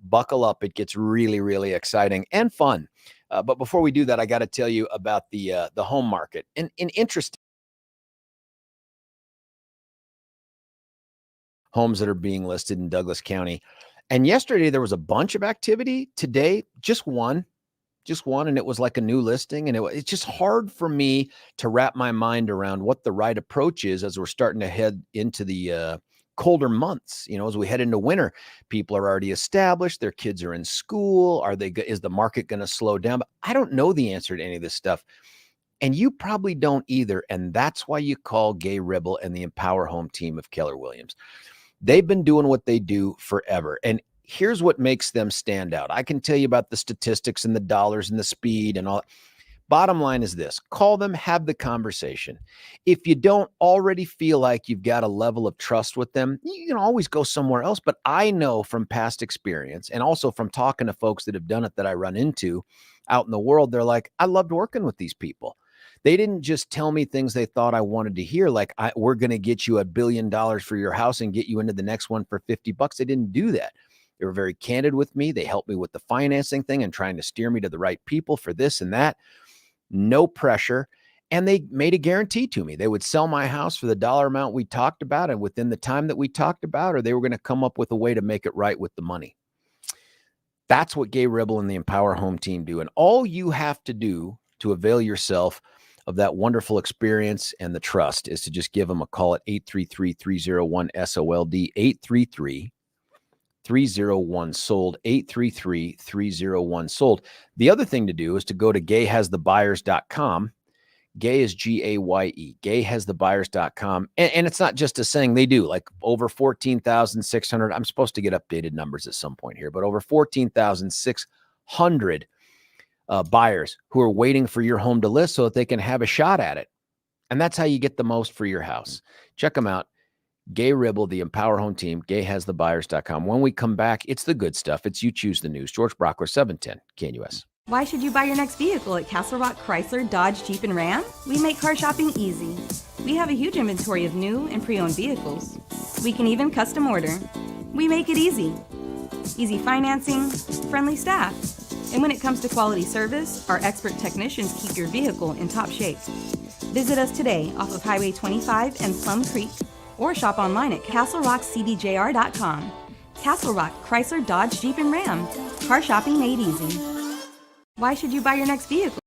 buckle up. It gets really, really exciting and fun. But before we do that, I got to tell you about the home market. And interesting homes that are being listed in Douglas County. And yesterday there was a bunch of activity. Today, just one, and it was like a new listing. And it's just hard for me to wrap my mind around what the right approach is as we're starting to head into the colder months. As we head into winter, people are already established. Their kids are in school. Is the market going to slow down? But I don't know the answer to any of this stuff. And you probably don't either. And that's why you call Gay Ribble and the Empower Home team of Keller Williams. They've been doing what they do forever. And here's what makes them stand out. I can tell you about the statistics and the dollars and the speed and all. Bottom line is this: call them, have the conversation. If you don't already feel like you've got a level of trust with them, you can always go somewhere else. But I know from past experience and also from talking to folks that have done it that I run into out in the world, they're like, I loved working with these people. They didn't just tell me things they thought I wanted to hear, like we're going to get you $1 billion for your house and get you into the next one for $50. They didn't do that. They were very candid with me. They helped me with the financing thing and trying to steer me to the right people for this and that. No pressure. And they made a guarantee to me. They would sell my house for the dollar amount we talked about and within the time that we talked about, or they were going to come up with a way to make it right with the money. That's what Gay Ribble and the Empower Home team do. And all you have to do to avail yourself of that wonderful experience and the trust is to just give them a call at 833-301-SOLD, 833-301-SOLD, 833-301-SOLD. The other thing to do is to go to gayhasthebuyers.com. Gay is G-A-Y-E, gayhasthebuyers.com. And it's not just a saying, they do like over 14,600. I'm supposed to get updated numbers at some point here, but over 14,600 buyers who are waiting for your home to list so that they can have a shot at it. And that's how you get the most for your house. Check them out. Gay Ribble, the Empower Home team, gayhasthebuyers.com. When we come back, it's the good stuff. It's You Choose the News. George Brauchler, 710 KNUS. Why should you buy your next vehicle at Castle Rock Chrysler, Dodge, Jeep, and Ram? We make car shopping easy. We have a huge inventory of new and pre-owned vehicles. We can even custom order. We make it easy. Easy financing, friendly staff. And when it comes to quality service, our expert technicians keep your vehicle in top shape. Visit us today off of Highway 25 and Plum Creek, or shop online at castlerockcbjr.com. Castle Rock Chrysler, Dodge, Jeep, and Ram. Car shopping made easy. Why should you buy your next vehicle?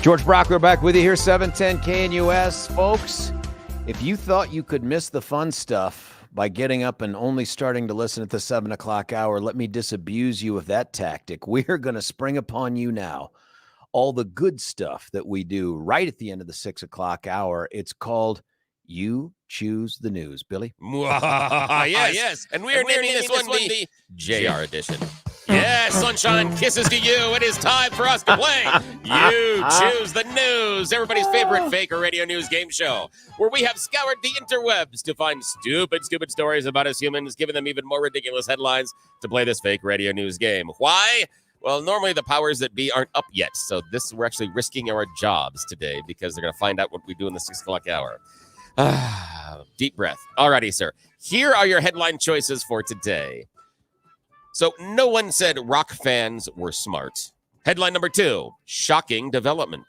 George Brauchler back with you here, 710 KNUS. Folks, if you thought you could miss the fun stuff by getting up and only starting to listen at the 7 o'clock hour, let me disabuse you of that tactic. We're going to spring upon you now all the good stuff that we do right at the end of the 6 o'clock hour. It's called You Choose the News. Billy? Yes. And we're naming this one the JR edition. Yes, sunshine, kisses to you. It is time for us to play You Choose the News, everybody's favorite fake or radio news game show, where we have scoured the interwebs to find stupid stories about us humans, giving them even more ridiculous headlines to play this fake radio news game. Why? Well, normally the powers that be aren't up yet, so we're actually risking our jobs today because they're going to find out what we do in the 6 o'clock hour. Deep breath. Alrighty, sir. Here are your headline choices for today. So no one said rock fans were smart. Headline number 2, shocking development.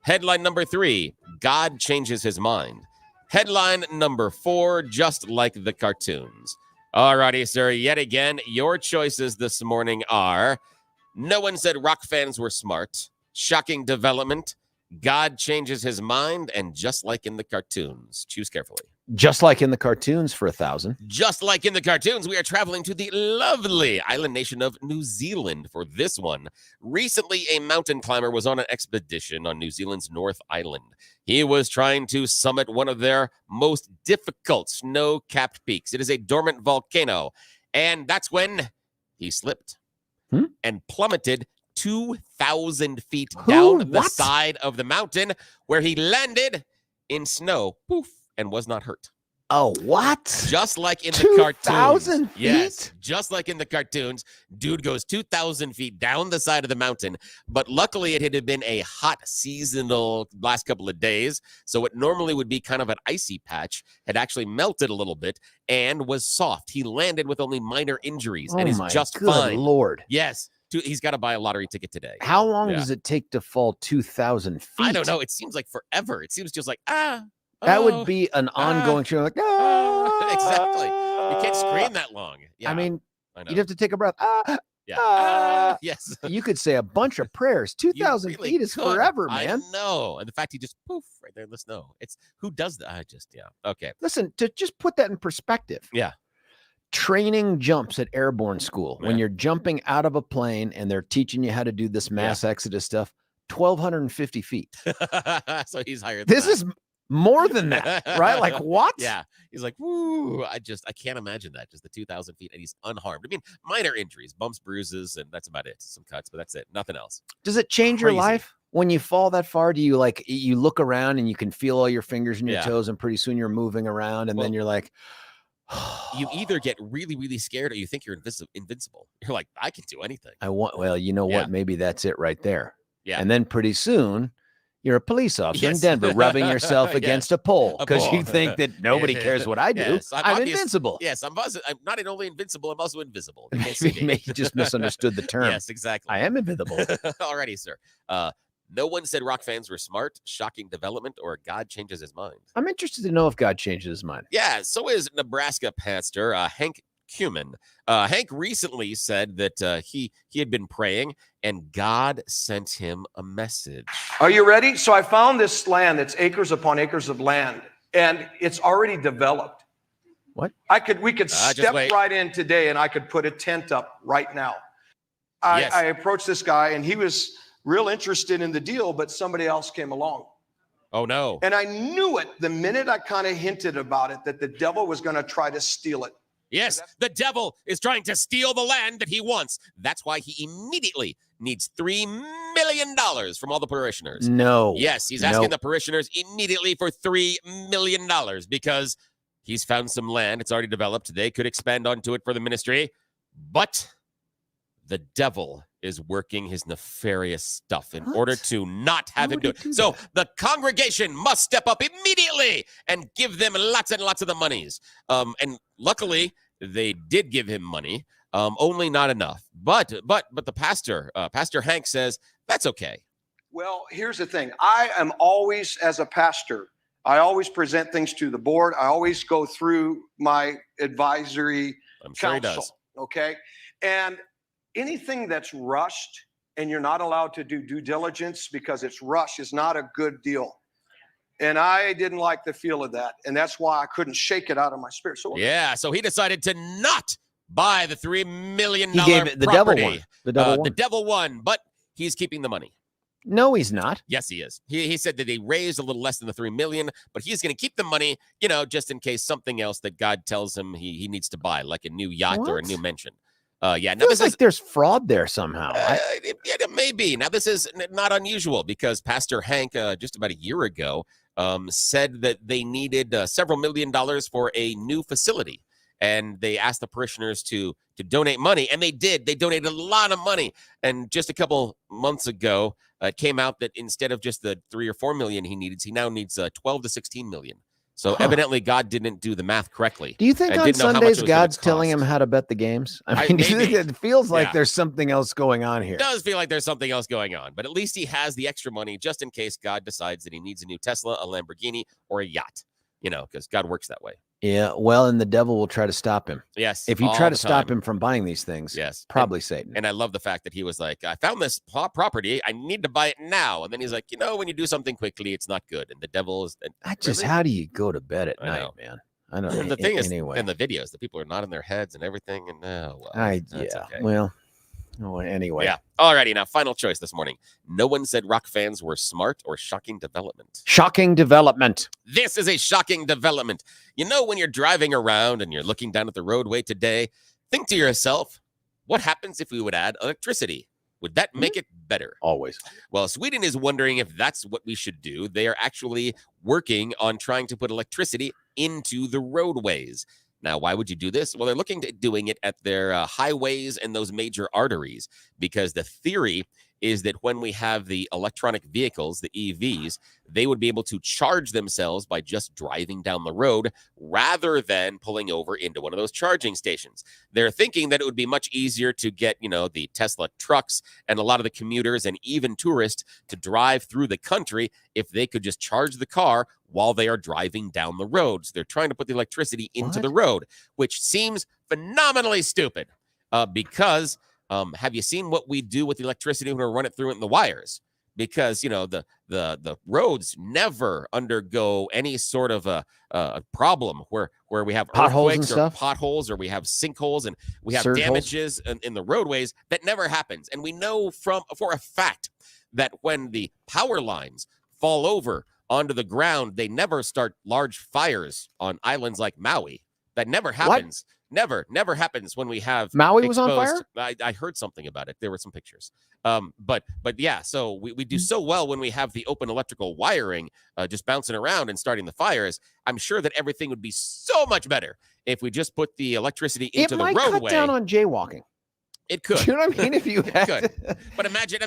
Headline number 3, God changes his mind. Headline number 4, just like the cartoons. Alrighty, sir. Yet again, your choices this morning are no one said rock fans were smart. Shocking development. God changes his mind, and just like in the cartoons. Choose carefully. Just like in the cartoons for 1,000. Just like in the cartoons, we are traveling to the lovely island nation of New Zealand for this one. Recently, a mountain climber was on an expedition on New Zealand's North Island. He was trying to summit one of their most difficult snow-capped peaks. It is a dormant volcano, and that's when he slipped and plummeted 2,000 feet down the side of the mountain, where he landed in snow, poof, and was not hurt. Oh, what? Just like in the cartoons. 2,000 feet? Yes, just like in the cartoons. Dude goes 2,000 feet down the side of the mountain, but luckily it had been a hot seasonal last couple of days, so what normally would be kind of an icy patch had actually melted a little bit and was soft. He landed with only minor injuries and is just fine. Lord. Yes. He's got to buy a lottery ticket today. How long does it take to fall 2,000 feet? I don't know. It seems like forever. It seems just like, that would be an ongoing show. Like, exactly. You can't scream that long. Yeah. I mean, I know. you'd have to take a breath. Yes. You could say a bunch of prayers. 2,000 really feet is could. forever, man. I know. And the fact he just poof right there in the snow. It's who does that? Okay. Listen, to just put that in perspective. Yeah. Training jumps at airborne school, when you're jumping out of a plane and they're teaching you how to do this mass exodus stuff, 1,250 feet. So he's higher than this that. is more than that, right? Like, what? Yeah. He's like, woo. I can't imagine that. Just the 2,000 feet, and he's unharmed. I mean, minor injuries, bumps, bruises, and that's about it. Some cuts, but that's it. Nothing else. Does it change your life? When you fall that far, do you you look around and you can feel all your fingers and your toes, and pretty soon you're moving around, and then you're like, you either get really, really scared, or you think you're invincible. You're like, I can do anything. Well, you know what? Maybe that's it right there. Yeah. And then pretty soon you're a police officer in Denver, rubbing yourself against a pole because you think that nobody cares what I do. Yes, I'm invincible. Yes, I'm not only invincible, I'm also invisible. Maybe you just misunderstood the term. Yes, exactly. I am invisible. Alrighty, sir. No one said rock fans were smart, shocking development, or God changes his mind. I'm interested to know if God changes his mind. Yeah, so is Nebraska pastor Hank Cumin. Hank recently said that he had been praying and God sent him a message. Are you ready? So I found this land that's acres upon acres of land, and it's already developed. What? We could step right in today, and I could put a tent up right now. I approached this guy, and he was real interested in the deal, but somebody else came along. Oh, no. And I knew it the minute I kind of hinted about it, that the devil was going to try to steal it. Yes, the devil is trying to steal the land that he wants. That's why he immediately needs $3 million from all the parishioners. No. Yes, he's asking the parishioners immediately for $3 million because he's found some land. It's already developed. They could expand onto it for the ministry. But the devil is working his nefarious stuff in order to not have him do it. So the congregation must step up immediately and give them lots and lots of the monies. And luckily, they did give him money, only not enough. But the pastor, Pastor Hank, says that's okay. Well, here's the thing. I am always, as a pastor, I always present things to the board. I always go through my advisory I'm sure council. he does. Okay, and anything that's rushed and you're not allowed to do due diligence because it's rush is not a good deal. And I didn't like the feel of that. And that's why I couldn't shake it out of my spirit. So so he decided to not buy the $3 million He gave it the property. devil one. The devil one. The devil won, but he's keeping the money. No, he's not. Yes, he is. He said that they raised a little less than the $3 million, but he's going to keep the money, just in case something else that God tells him he needs to buy, like a new yacht or a new mansion. Now Feels like there's fraud there somehow. It may be. Now, this is not unusual because Pastor Hank, just about a year ago, said that they needed several $1 million for a new facility. And they asked the parishioners to donate money, and they did. They donated a lot of money. And just a couple months ago, it came out that instead of just the $3 or $4 million he now needs 12 to 16 million. So evidently God didn't do the math correctly. Do you think on Sundays God's telling him how to bet the games? I mean, do you think it feels like there's something else going on here? It does feel like there's something else going on, but at least he has the extra money just in case God decides that he needs a new Tesla, a Lamborghini, or a yacht, because God works that way. Yeah, well, and the devil will try to stop him. Yes. If you try to stop him from buying these things, probably Satan. And I love the fact that he was like, I found this property. I need to buy it now. And then he's like, when you do something quickly, it's not good. And the devil is... how do you go to bed at night, man? I don't know. The thing is, anyway. in the videos, the people are nodding their heads and everything. And, anyway. Yeah. Alrighty, now, final choice this morning. No one said rock fans were smart or shocking development. Shocking development. This is a shocking development. When you're driving around and you're looking down at the roadway today, think to yourself, what happens if we would add electricity? Would that make it better? Always. Well, Sweden is wondering if that's what we should do. They are actually working on trying to put electricity into the roadways. Now, why would you do this? Well, they're looking at doing it at their highways and those major arteries, because the theory is that when we have the electronic vehicles, the EVs, they would be able to charge themselves by just driving down the road rather than pulling over into one of those charging stations. They're thinking that it would be much easier to get, the Tesla trucks and a lot of the commuters and even tourists to drive through the country if they could just charge the car while they are driving down the road. So they're trying to put the electricity into the road, which seems phenomenally stupid because... have you seen what we do with the electricity when we run it through it in the wires? Because, the roads never undergo any sort of a problem where we have potholes or potholes, or we have sinkholes and we have damages in the roadways. That never happens. And we know for a fact that when the power lines fall over onto the ground, they never start large fires on islands like Maui. That never happens. What? Never happens when we have Maui was on fire. I heard something about it. There were some pictures. But yeah, so we do so well when we have the open electrical wiring just bouncing around and starting the fires. I'm sure that everything would be so much better if we just put the electricity into the roadway. It might cut down on jaywalking. It could. You know what I mean? If you could. But imagine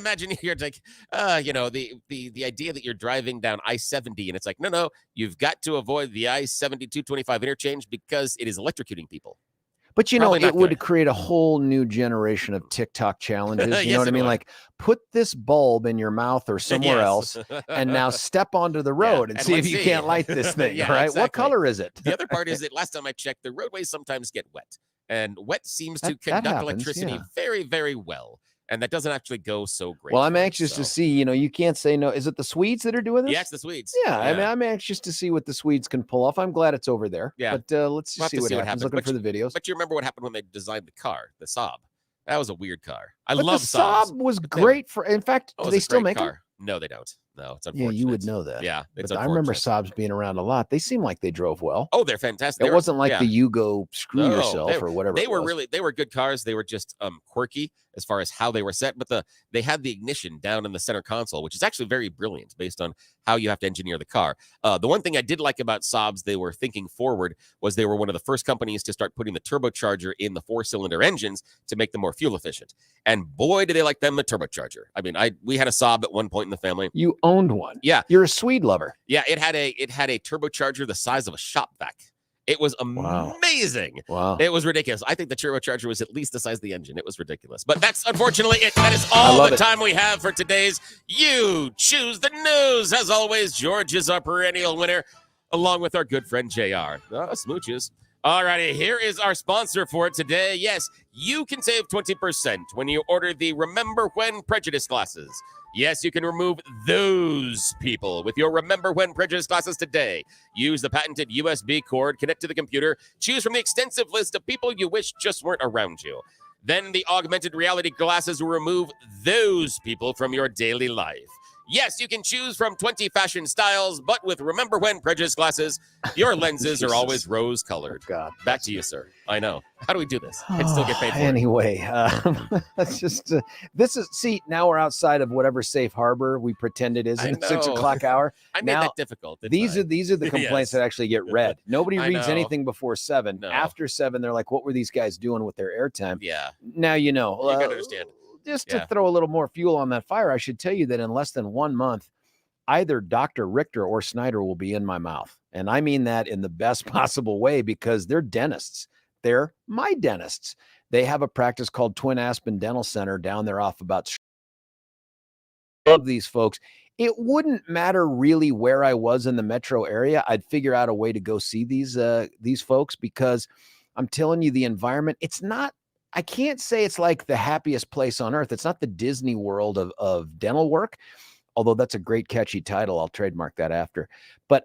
you're like, the idea that you're driving down I-70 and it's like, no, you've got to avoid the I-70-225 interchange because it is electrocuting people. But, it would create a whole new generation of TikTok challenges. You know what I mean? Like, put this bulb in your mouth or somewhere else and now step onto the road and see if you can't light this thing, right? Exactly. What color is it? The other part is that last time I checked, the roadways sometimes get wet. And wet seems to conduct electricity very, very well. And that doesn't actually go so great. Well, I'm anxious to see, you can't say no. Is it the Swedes that are doing this? Yeah, it's the Swedes. Yeah, I mean, I'm anxious to see what the Swedes can pull off. I'm glad it's over there. Yeah. But let's just see what happens. Looking for the videos. But you remember what happened when they designed the car, the Saab? That was a weird car. I love the Saab was great for, in fact, do they still make them? No, they don't. No, it's unfortunate. Yeah, you would know that. Yeah, it's I remember Saabs being around a lot. They seem like they drove well. Oh, they're fantastic. It wasn't like the Yugo screw yourself or whatever. They were good cars. They were just quirky as far as how they were set, but they had the ignition down in the center console, which is actually very brilliant based on how you have to engineer the car. The one thing I did like about Saabs, they were thinking forward, was they were one of the first companies to start putting the turbocharger in the 4-cylinder engines to make them more fuel efficient. And boy, did they like them the turbocharger. I mean, we had a Saab at one point in the family. You owned one. Yeah. You're a Swede lover. Yeah, it had a turbocharger the size of a shop vac. It was amazing. Wow. It was ridiculous. I think the turbocharger was at least the size of the engine. It was ridiculous. But that's unfortunately it. That is all the time we have for today's You Choose the News. As always, George is our perennial winner, along with our good friend JR. Smooches. Alrighty, here is our sponsor for today. Yes, you can save 20% when you order the Remember When Prejudice glasses. Yes, you can remove those people with your Remember When Prejudice glasses today. Use the patented USB cord, connect to the computer, choose from the extensive list of people you wish just weren't around you. Then the augmented reality glasses will remove those people from your daily life. Yes, you can choose from 20 fashion styles, but with Remember When Prejudice glasses, your lenses are always rose-colored. Oh, God. Back to you, sir. I know. How do we do this and still get paid for it? Anyway, that's just, now we're outside of whatever safe harbor we pretend it is in the 6 o'clock hour. I made that difficult. These are the complaints that actually get read. Nobody reads anything before 7. No. After 7, they're like, what were these guys doing with their airtime? Yeah. Now you know. You can understand. Just to throw a little more fuel on that fire, I should tell you that in less than 1 month, either Dr. Richter or Snyder will be in my mouth. And I mean that in the best possible way because they're dentists. They're my dentists. They have a practice called Twin Aspen Dental Center down there off about. Love these folks. It wouldn't matter really where I was in the metro area. I'd figure out a way to go see these folks because I'm telling you, the environment, it's not, I can't say it's like the happiest place on earth. It's not the Disney World of dental work, although that's a great catchy title. I'll trademark that after. But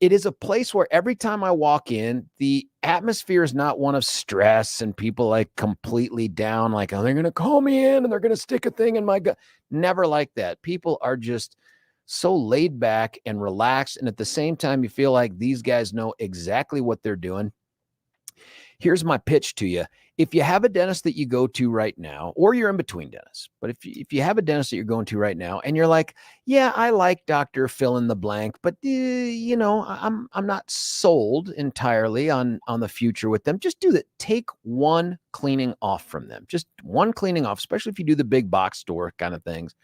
it is a place where every time I walk in, the atmosphere is not one of stress and people like completely down, like, oh, they're going to call me in and they're going to stick a thing in my gut. Never like that. People are just so laid back and relaxed. And at the same time, you feel like these guys know exactly what they're doing. Here's my pitch to you. If you have a dentist that you go to right now, or you're in between dentists, but if you have a dentist that you're going to right now and you're like, yeah, I like Dr. fill in the blank, but I'm not sold entirely on the future with them. Just do that. Take one cleaning off from them. Just one cleaning off, especially if you do the big box store kind of things.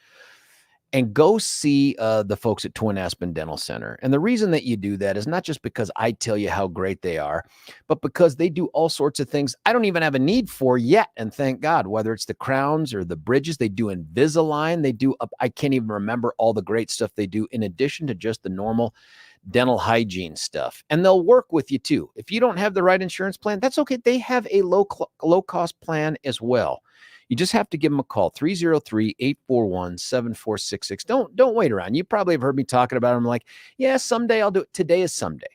And go see the folks at Twin Aspen Dental Center. And the reason that you do that is not just because I tell you how great they are, but because they do all sorts of things I don't even have a need for yet. And thank God, whether it's the crowns or the bridges, they do Invisalign. They do, I can't even remember all the great stuff they do in addition to just the normal dental hygiene stuff. And they'll work with you too. If you don't have the right insurance plan, that's okay. They have a low cost plan as well. You just have to give them a call, 303-841-7466. Don't wait around. You probably have heard me talking about them like, yeah, someday I'll do it. Today is someday.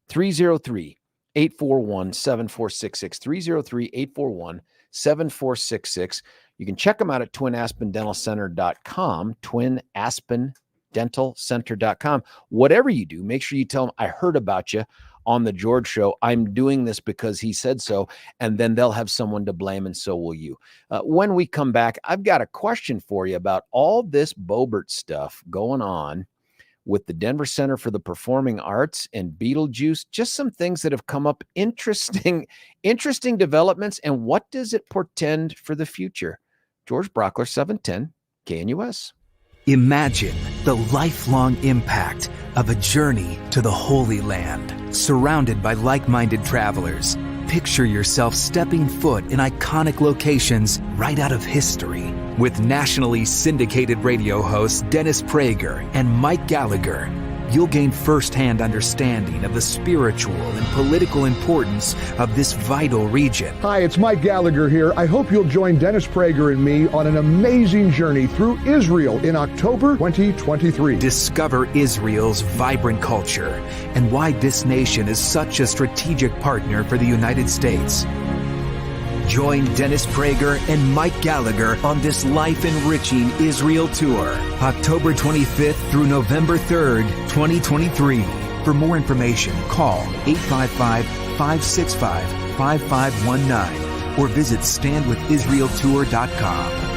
303-841-7466, 303-841-7466. You can check them out at twinaspendentalcenter.com, twinaspendentalcenter.com. Whatever you do, make sure you tell them I heard about you on the George Show. I'm doing this because he said so, and then they'll have someone to blame, and so will you. When we come back, I've got a question for you about all this Bobert stuff going on with the Denver Center for the Performing Arts and Beetlejuice, just some things that have come up, interesting developments, and what does it portend for the future? George Brauchler, 710 KNUS. Imagine the lifelong impact of a journey to the Holy Land, surrounded by like-minded travelers. Picture yourself stepping foot in iconic locations right out of history. With nationally syndicated radio hosts Dennis Prager and Mike Gallagher, you'll gain firsthand understanding of the spiritual and political importance of this vital region. Hi, it's Mike Gallagher here. I hope you'll join Dennis Prager and me on an amazing journey through Israel in October 2023. Discover Israel's vibrant culture and why this nation is such a strategic partner for the United States. Join Dennis Prager and Mike Gallagher on this life-enriching Israel tour, October 25th through November 3rd, 2023. For more information, call 855-565-5519 or visit standwithisraeltour.com.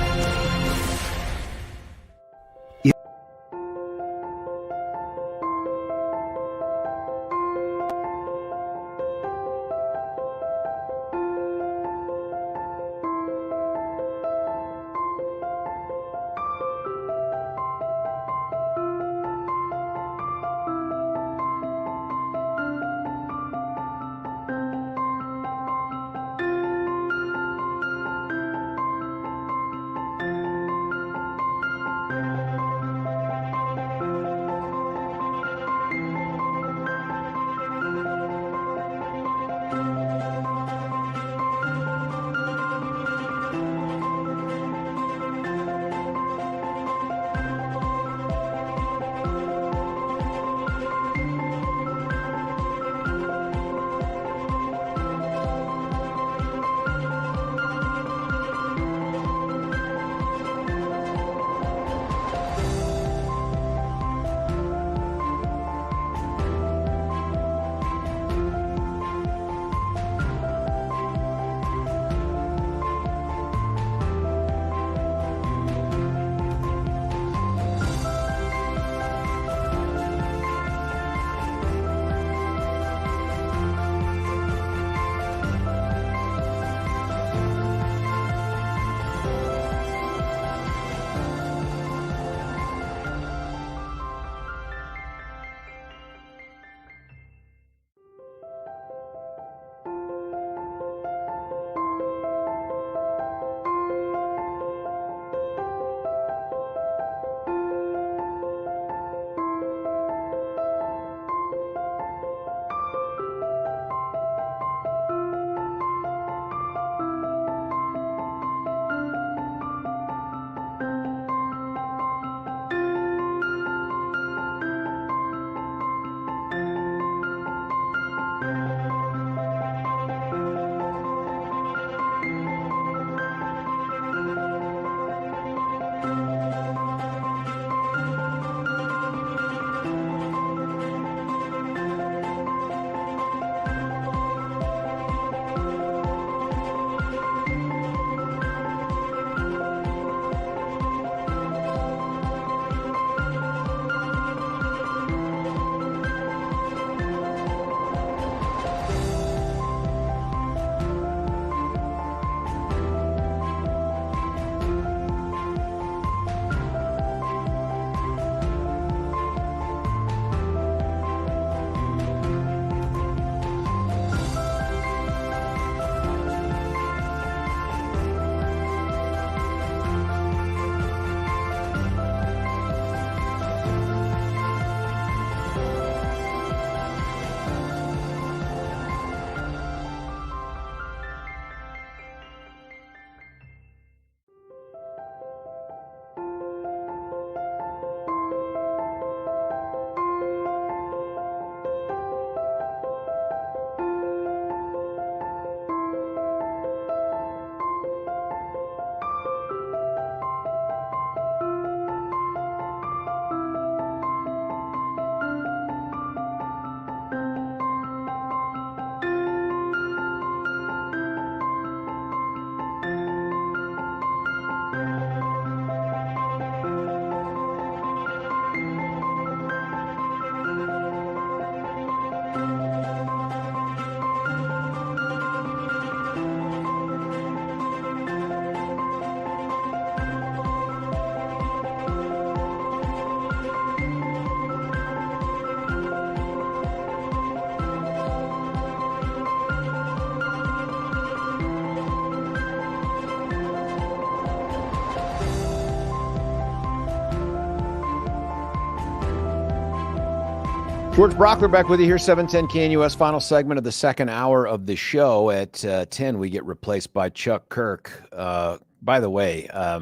George Brauchler back with you here, 710 KNUS, final segment of the second hour of the show. At 10, we get replaced by Chuck Kirk. By the way, I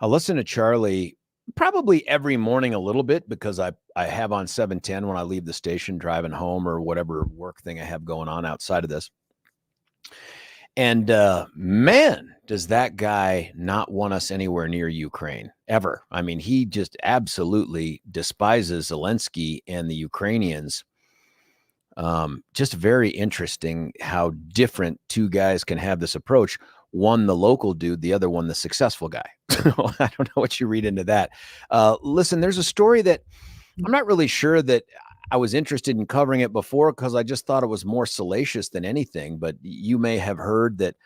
listen to Charlie probably every morning a little bit because I have on 710 when I leave the station driving home or whatever work thing I have going on outside of this. And man, does that guy not want us anywhere near Ukraine ever. I mean, he just absolutely despises Zelensky and the Ukrainians. Just very interesting how different two guys can have this approach. One, the local dude, the other one, the successful guy. I don't know what you read into that. Listen, there's a story that I'm not really sure that I was interested in covering it before because I just thought it was more salacious than anything. But you may have heard that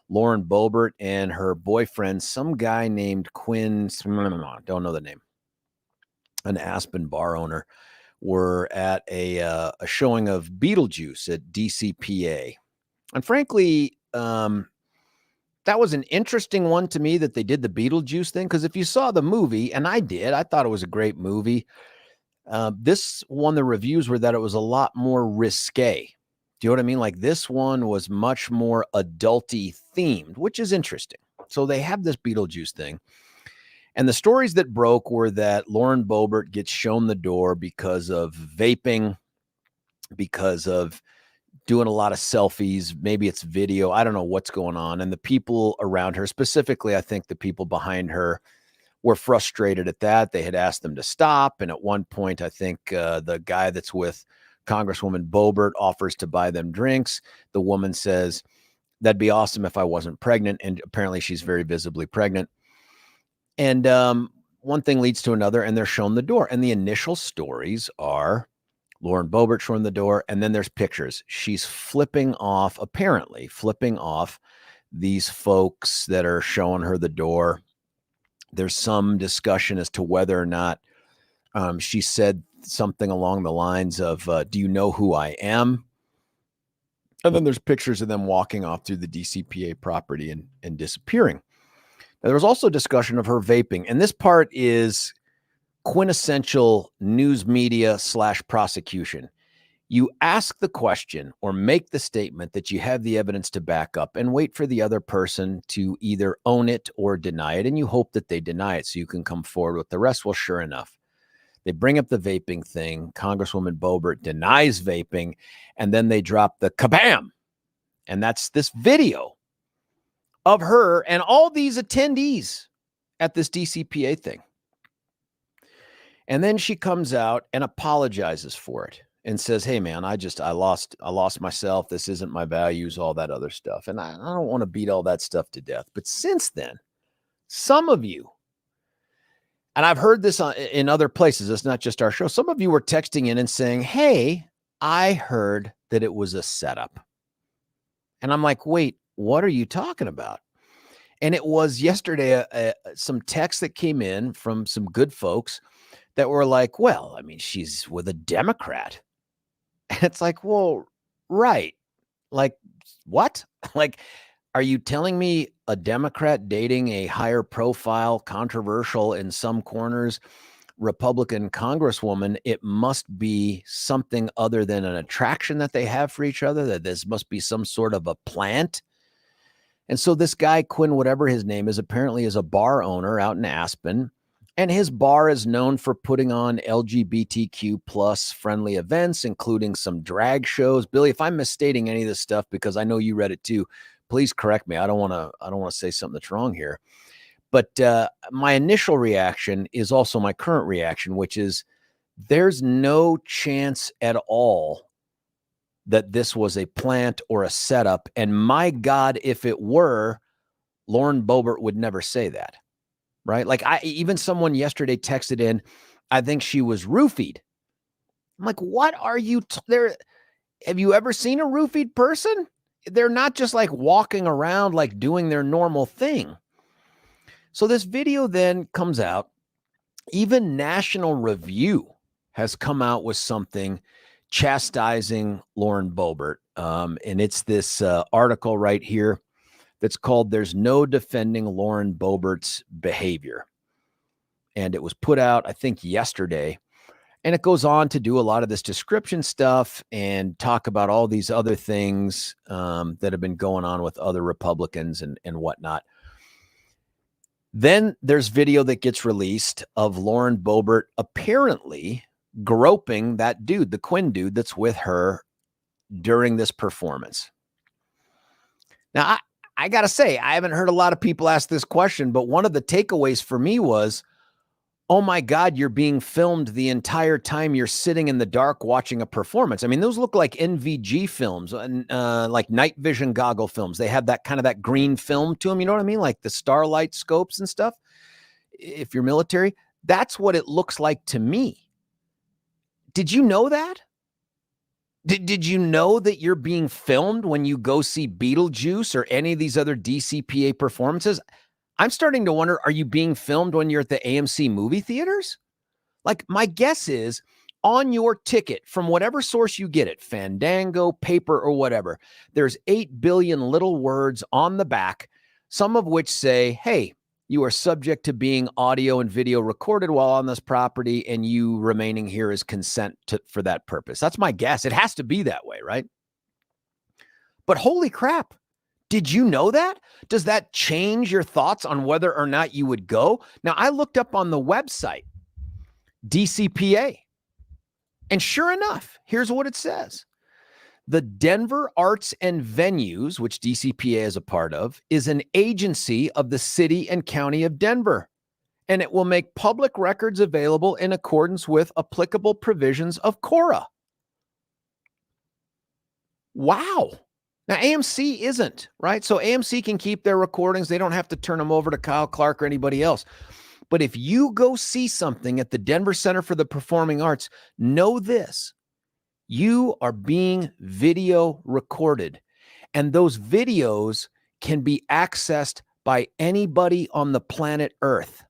Lauren Bobert and her boyfriend, some guy named Quinn, don't know the name, an Aspen bar owner, were at a showing of Beetlejuice at DCPA. And frankly, that was an interesting one to me that they did the Beetlejuice thing. Because if you saw the movie, and I did, I thought it was a great movie. This one, the reviews were that it was a lot more risque. Do you know what I mean? Like this one was much more adulty themed, which is interesting. So they have this Beetlejuice thing. And the stories that broke were that Lauren Bobert gets shown the door because of vaping, because of doing a lot of selfies. Maybe it's video. I don't know what's going on. And the people around her, specifically, I think the people behind her, were frustrated at that. They had asked them to stop. And at one point, I think the guy that's with Congresswoman Bobert offers to buy them drinks. The woman says, that'd be awesome if I wasn't pregnant. And apparently she's very visibly pregnant. And one thing leads to another, and they're shown the door. And the initial stories are Lauren Bobert showing the door. And then there's pictures. She's apparently flipping off these folks that are showing her the door. There's some discussion as to whether or not she said something along the lines of, do you know who I am? And then there's pictures of them walking off through the DCPA property and disappearing. Now, there was also discussion of her vaping. And this part is quintessential news media / prosecution. You ask the question or make the statement that you have the evidence to back up and wait for the other person to either own it or deny it. And you hope that they deny it so you can come forward with the rest. Well, sure enough, they bring up the vaping thing. Congresswoman Bobert denies vaping, and then they drop the kabam. And that's this video of her and all these attendees at this DCPA thing. And then she comes out and apologizes for it and says, hey man, I lost myself. This isn't my values, all that other stuff. And I don't want to beat all that stuff to death. But since then, some of you, and I've heard this in other places, it's not just our show. Some of you were texting in and saying, hey, I heard that it was a setup. And I'm like, wait, what are you talking about? And it was yesterday, some text that came in from some good folks that were like, well, I mean, she's with a Democrat. And it's like, well, right. Like, what? Like, are you telling me a Democrat dating a higher profile, controversial in some corners Republican congresswoman, it must be something other than an attraction that they have for each other, that this must be some sort of a plant? And so this guy, Quinn, whatever his name is, apparently is a bar owner out in Aspen. And his bar is known for putting on LGBTQ plus friendly events, including some drag shows. Billy, if I'm misstating any of this stuff, because I know you read it too, please correct me. I don't want to say something that's wrong here. But my initial reaction is also my current reaction, which is there's no chance at all that this was a plant or a setup. And my God, if it were, Lauren Bobert would never say that. Right? Like even someone yesterday texted in, I think she was roofied. I'm like, what are you there? Have you ever seen a roofied person? They're not just like walking around, like doing their normal thing. So this video then comes out. Even National Review has come out with something chastising Lauren Bobert. And it's this article right here that's called "There's No Defending Lauren Bobert's Behavior." And it was put out, I think, yesterday. And it goes on to do a lot of this description stuff and talk about all these other things that have been going on with other Republicans and whatnot. Then there's video that gets released of Lauren Bobert apparently groping that dude, the Quinn dude that's with her during this performance. Now, I got to say, I haven't heard a lot of people ask this question, but one of the takeaways for me was, oh my God, you're being filmed the entire time you're sitting in the dark watching a performance. I mean, those look like NVG films and like night vision goggle films. They have that kind of that green film to them. You know what I mean? Like the starlight scopes and stuff. If you're military, that's what it looks like to me. Did you know that? Did you know that you're being filmed when you go see Beetlejuice or any of these other DCPA performances? I'm starting to wonder, are you being filmed when you're at the AMC movie theaters? Like, my guess is on your ticket from whatever source you get it, Fandango, paper, or whatever, there's 8 billion little words on the back, some of which say, hey, you are subject to being audio and video recorded while on this property, and you remaining here is consent for that purpose. That's my guess. It has to be that way, right? But holy crap. Did you know that? Does that change your thoughts on whether or not you would go? Now, I looked up on the website, DCPA, and sure enough, here's what it says. The Denver Arts and Venues, which DCPA is a part of, is an agency of the city and county of Denver, and it will make public records available in accordance with applicable provisions of CORA. Wow. Now, AMC isn't, right? So AMC can keep their recordings. They don't have to turn them over to Kyle Clark or anybody else. But if you go see something at the Denver Center for the Performing Arts, know this. You are being video recorded, and those videos can be accessed by anybody on the planet Earth.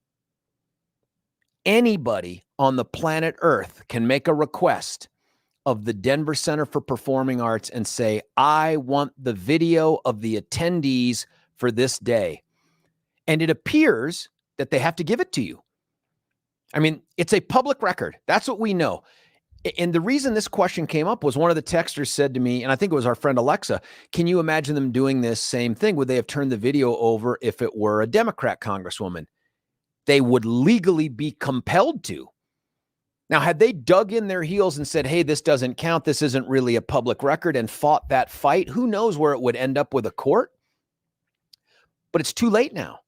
Anybody on the planet Earth can make a request of the Denver Center for Performing Arts and say, I want the video of the attendees for this day. And it appears that they have to give it to you. I mean, it's a public record. That's what we know. And the reason this question came up was one of the texters said to me, and I think it was our friend Alexa, can you imagine them doing this same thing? Would they have turned the video over if it were a Democrat congresswoman? They would legally be compelled to. Now, had they dug in their heels and said, hey, this doesn't count, this isn't really a public record, and fought that fight, who knows where it would end up with a court? But it's too late now.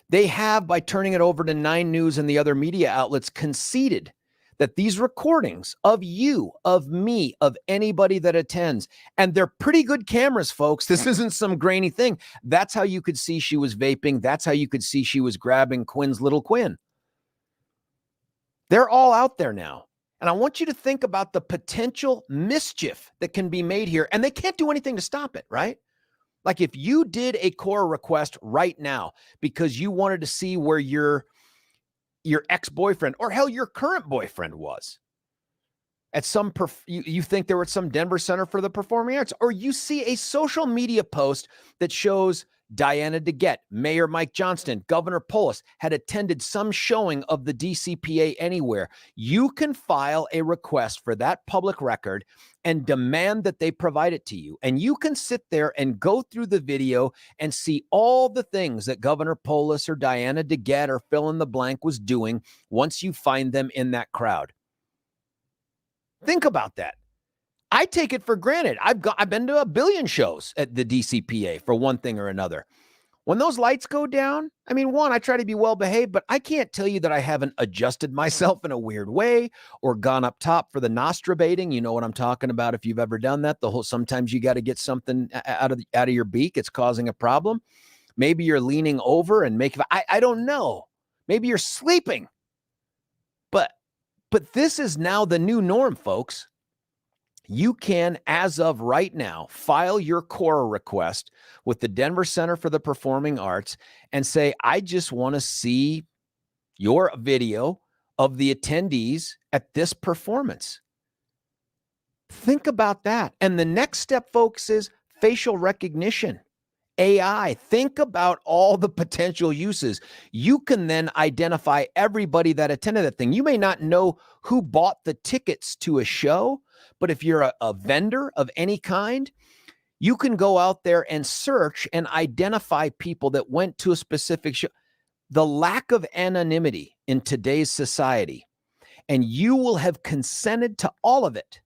They have, by turning it over to 9 News and the other media outlets, conceded that these recordings of you, of me, of anybody that attends, and they're pretty good cameras, folks. This isn't some grainy thing. That's how you could see she was vaping. That's how you could see she was grabbing Quinn's little Quinn. They're all out there now. And I want you to think about the potential mischief that can be made here. And they can't do anything to stop it, right? Like if you did a core request right now because you wanted to see where your ex-boyfriend or hell, your current boyfriend was at some, you think there was some Denver Center for the Performing Arts, or you see a social media post that shows Diana DeGette, Mayor Mike Johnston, Governor Polis had attended some showing of the DCPA anywhere. You can file a request for that public record and demand that they provide it to you. And you can sit there and go through the video and see all the things that Governor Polis or Diana DeGette or fill in the blank was doing once you find them in that crowd. Think about that. I take it for granted. I've been to a billion shows at the DCPA for one thing or another. When those lights go down, I mean, one, I try to be well behaved, but I can't tell you that I haven't adjusted myself in a weird way or gone up top for the nostrabating. You know what I'm talking about if you've ever done that. Sometimes you got to get something out of your beak. It's causing a problem. Maybe you're leaning over and I don't know. Maybe you're sleeping. But But this is now the new norm, folks. You can, as of right now, file your CORA request with the Denver Center for the Performing Arts and say, I just want to see your video of the attendees at this performance. Think about that. And the next step, folks, is facial recognition, AI. Think about all the potential uses. You can then identify everybody that attended that thing. You may not know who bought the tickets to a show, but if you're a vendor of any kind, you can go out there and search and identify people that went to a specific show. The lack of anonymity in today's society, and you will have consented to all of it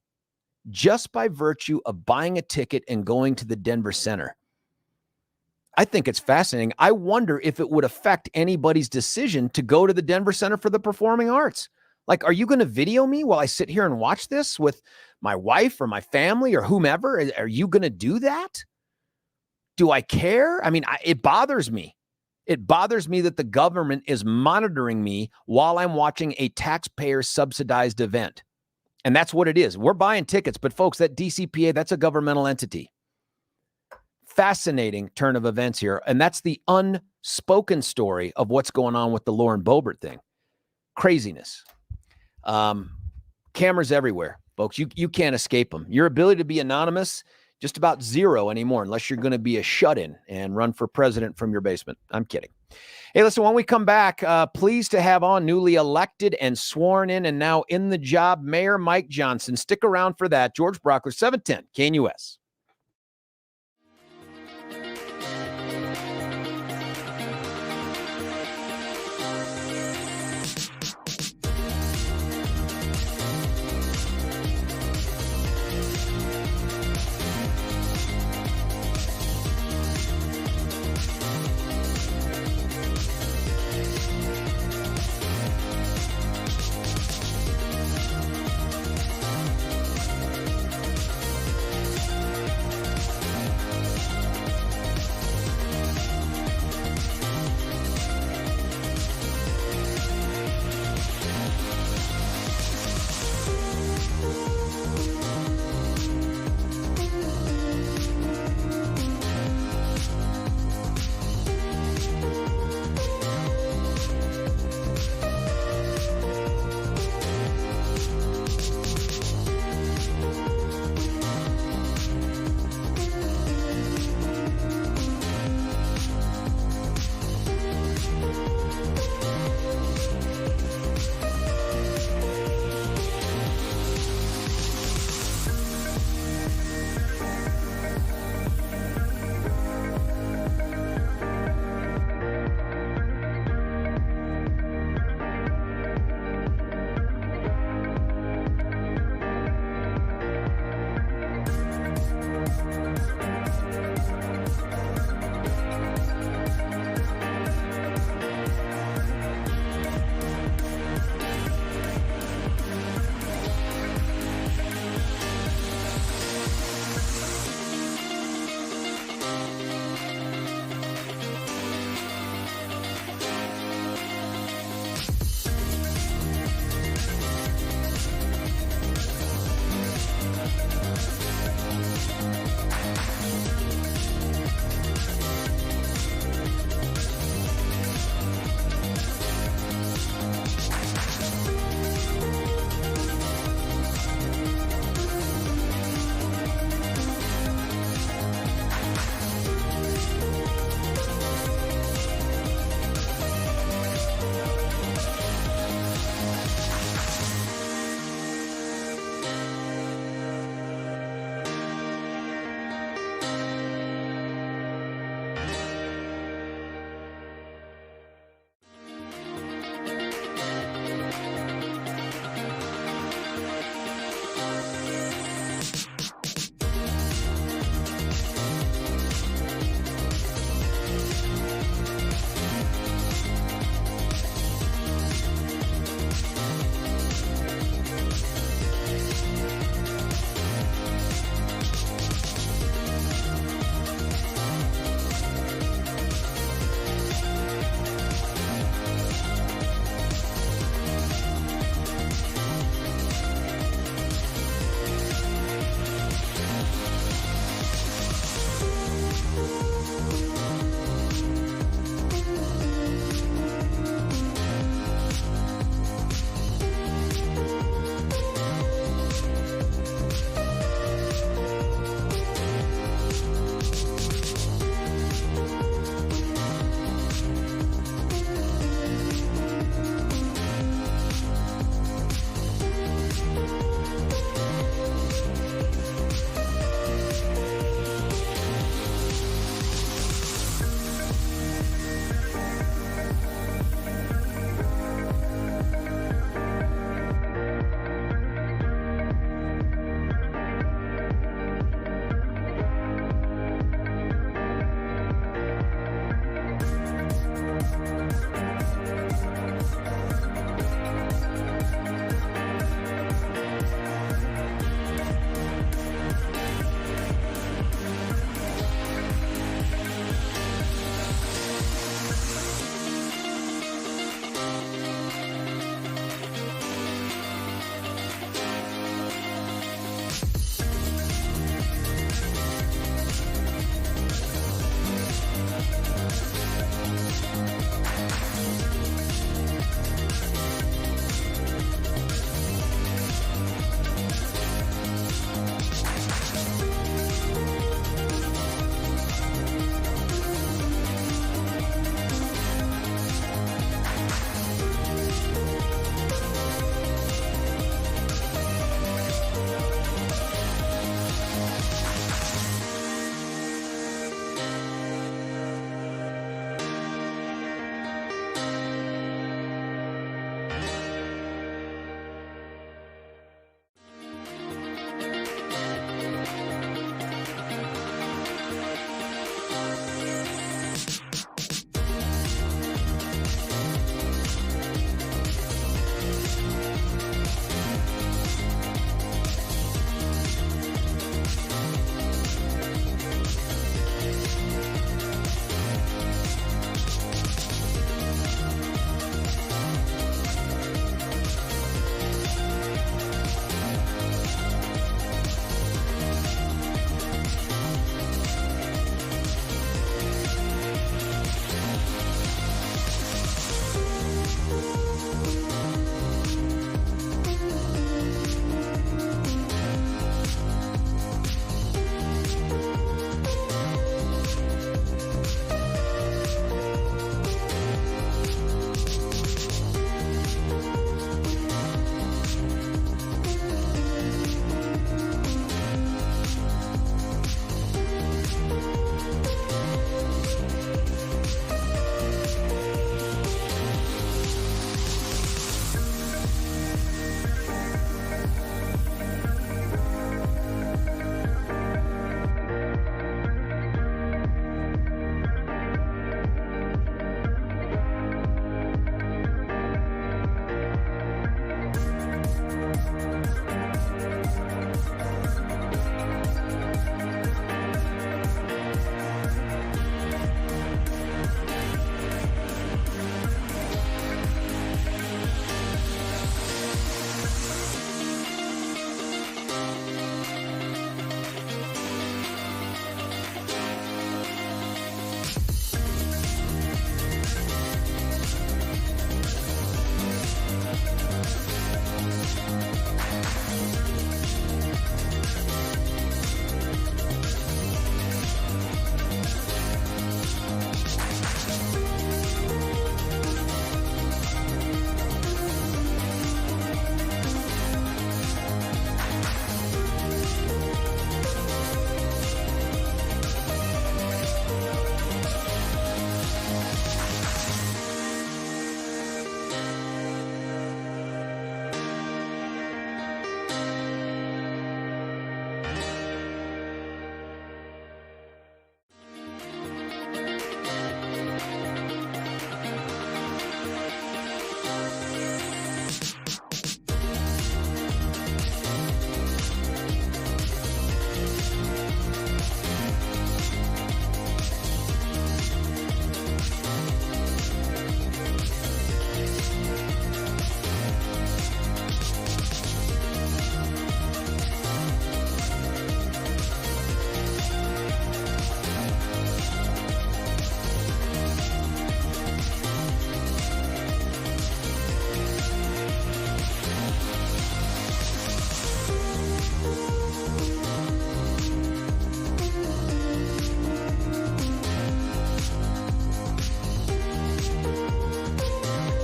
just by virtue of buying a ticket and going to the Denver Center. I think it's fascinating. I wonder if it would affect anybody's decision to go to the Denver Center for the Performing Arts. Like, are you going to video me while I sit here and watch this with my wife or my family or whomever? Are you going to do that? Do I care? I mean, it bothers me. It bothers me that the government is monitoring me while I'm watching a taxpayer subsidized event. And that's what it is. We're buying tickets, but folks, that DCPA, that's a governmental entity. Fascinating turn of events here. And that's the unspoken story of what's going on with the Lauren Bobert thing. Craziness. Cameras everywhere, folks. You can't escape them. Your ability to be anonymous, just about zero anymore, unless you're going to be a shut-in and run for president from your basement. I'm kidding. Hey, listen, when we come back, pleased to have on newly elected and sworn in and now in the job, Mayor Mike Johnston. Stick around for that. George Brauchler, 710 KNUS.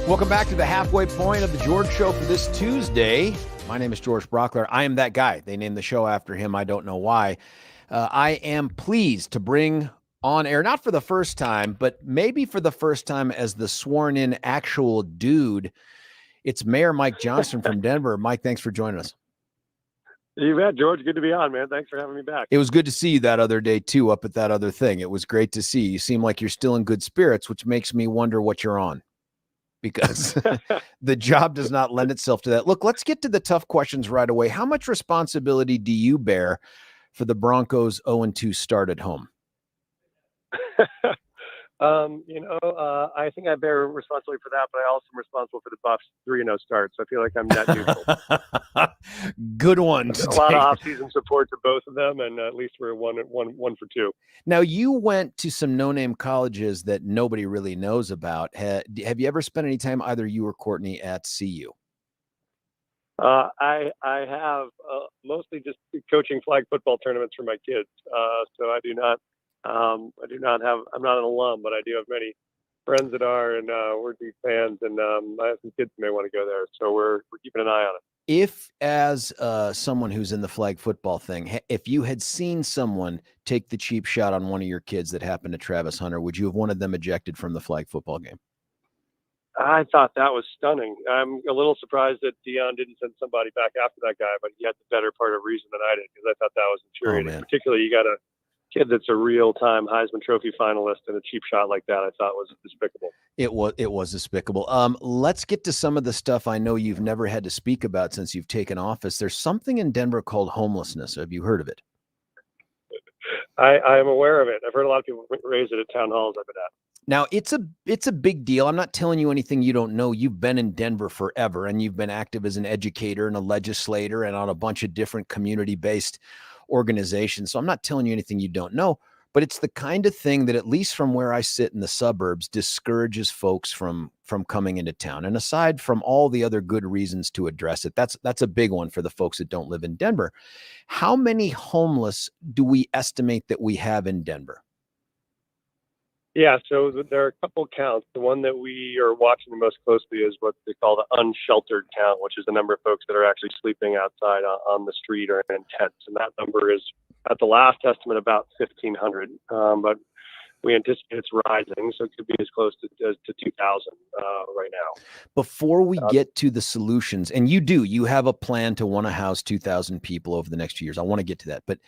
Welcome back to the halfway point of the George Show for this Tuesday. My name is George Brauchler. I am that guy. They named the show after him. I don't know why. I am pleased to bring on air, not for the first time, but maybe for the first time as the sworn-in actual dude. It's Mayor Mike Johnston from Denver. Mike, thanks for joining us. You bet, George. Good to be on, man. Thanks for having me back. It was good to see you that other day, too, up at that other thing. It was great to see you. You seem like you're still in good spirits, which makes me wonder what you're on, because the job does not lend itself to that. Look, let's get to the tough questions right away. How much responsibility do you bear for the Broncos' 0-2 start at home? I think I bear responsibility for that, but I also am responsible for the Buffs 3-0 start. So I feel like I'm net neutral. Good one. A lot of off-season support to both of them, and at least we're one for two. Now, you went to some no-name colleges that nobody really knows about. Have you ever spent any time, either you or Courtney, at CU? I have mostly just coaching flag football tournaments for my kids. So I do not I'm not an alum, but I do have many friends that are, and we're deep fans, and I have some kids who may want to go there. So we're keeping an eye on it. If, as someone who's in the flag football thing, if you had seen someone take the cheap shot on one of your kids that happened to Travis Hunter, would you have wanted them ejected from the flag football game? I thought that was stunning. I'm a little surprised that Deion didn't send somebody back after that guy, but he had the better part of reason than I did, because I thought that was infuriating. Particularly, you got a kid that's a real-time Heisman Trophy finalist, and a cheap shot like that I thought was despicable. It was despicable. Let's get to some of the stuff I know you've never had to speak about since you've taken office. There's something in Denver called homelessness. Have you heard of it? I am aware of it. I've heard a lot of people raise it at town halls I've been at. Now, it's a big deal. I'm not telling you anything you don't know. You've been in Denver forever, and you've been active as an educator and a legislator and on a bunch of different community-based organizations. So I'm not telling you anything you don't know, but it's the kind of thing that, at least from where I sit in the suburbs, discourages folks from coming into town. And aside from all the other good reasons to address it, that's a big one for the folks that don't live in Denver. How many homeless do we estimate that we have in Denver? Yeah, so there are a couple counts. The one that we are watching the most closely is what they call the unsheltered count, which is the number of folks that are actually sleeping outside on the street or in tents. And that number is, at the last estimate, about 1,500. But we anticipate it's rising, so it could be as close to 2,000 right now. Before we get to the solutions, and you have a plan to want to house 2,000 people over the next few years. I want to get to that. But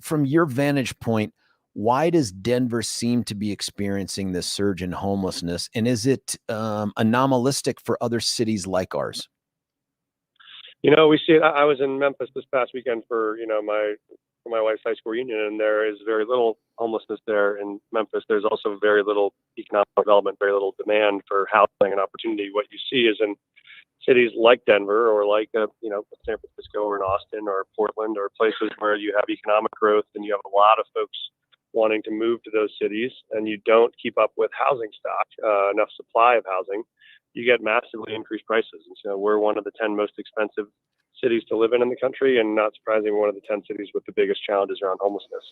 from your vantage point, why does Denver seem to be experiencing this surge in homelessness? And is it anomalistic for other cities like ours? We see it. I was in Memphis this past weekend for my wife's high school reunion, and there is very little homelessness there in Memphis. There's also very little economic development, very little demand for housing and opportunity. What you see is in cities like Denver or like San Francisco or in Austin or Portland, or places where you have economic growth and you have a lot of folks wanting to move to those cities, and you don't keep up with housing stock, enough supply of housing, you get massively increased prices. And so we're one of the 10 most expensive cities to live in the country, and not surprisingly, one of the 10 cities with the biggest challenges around homelessness.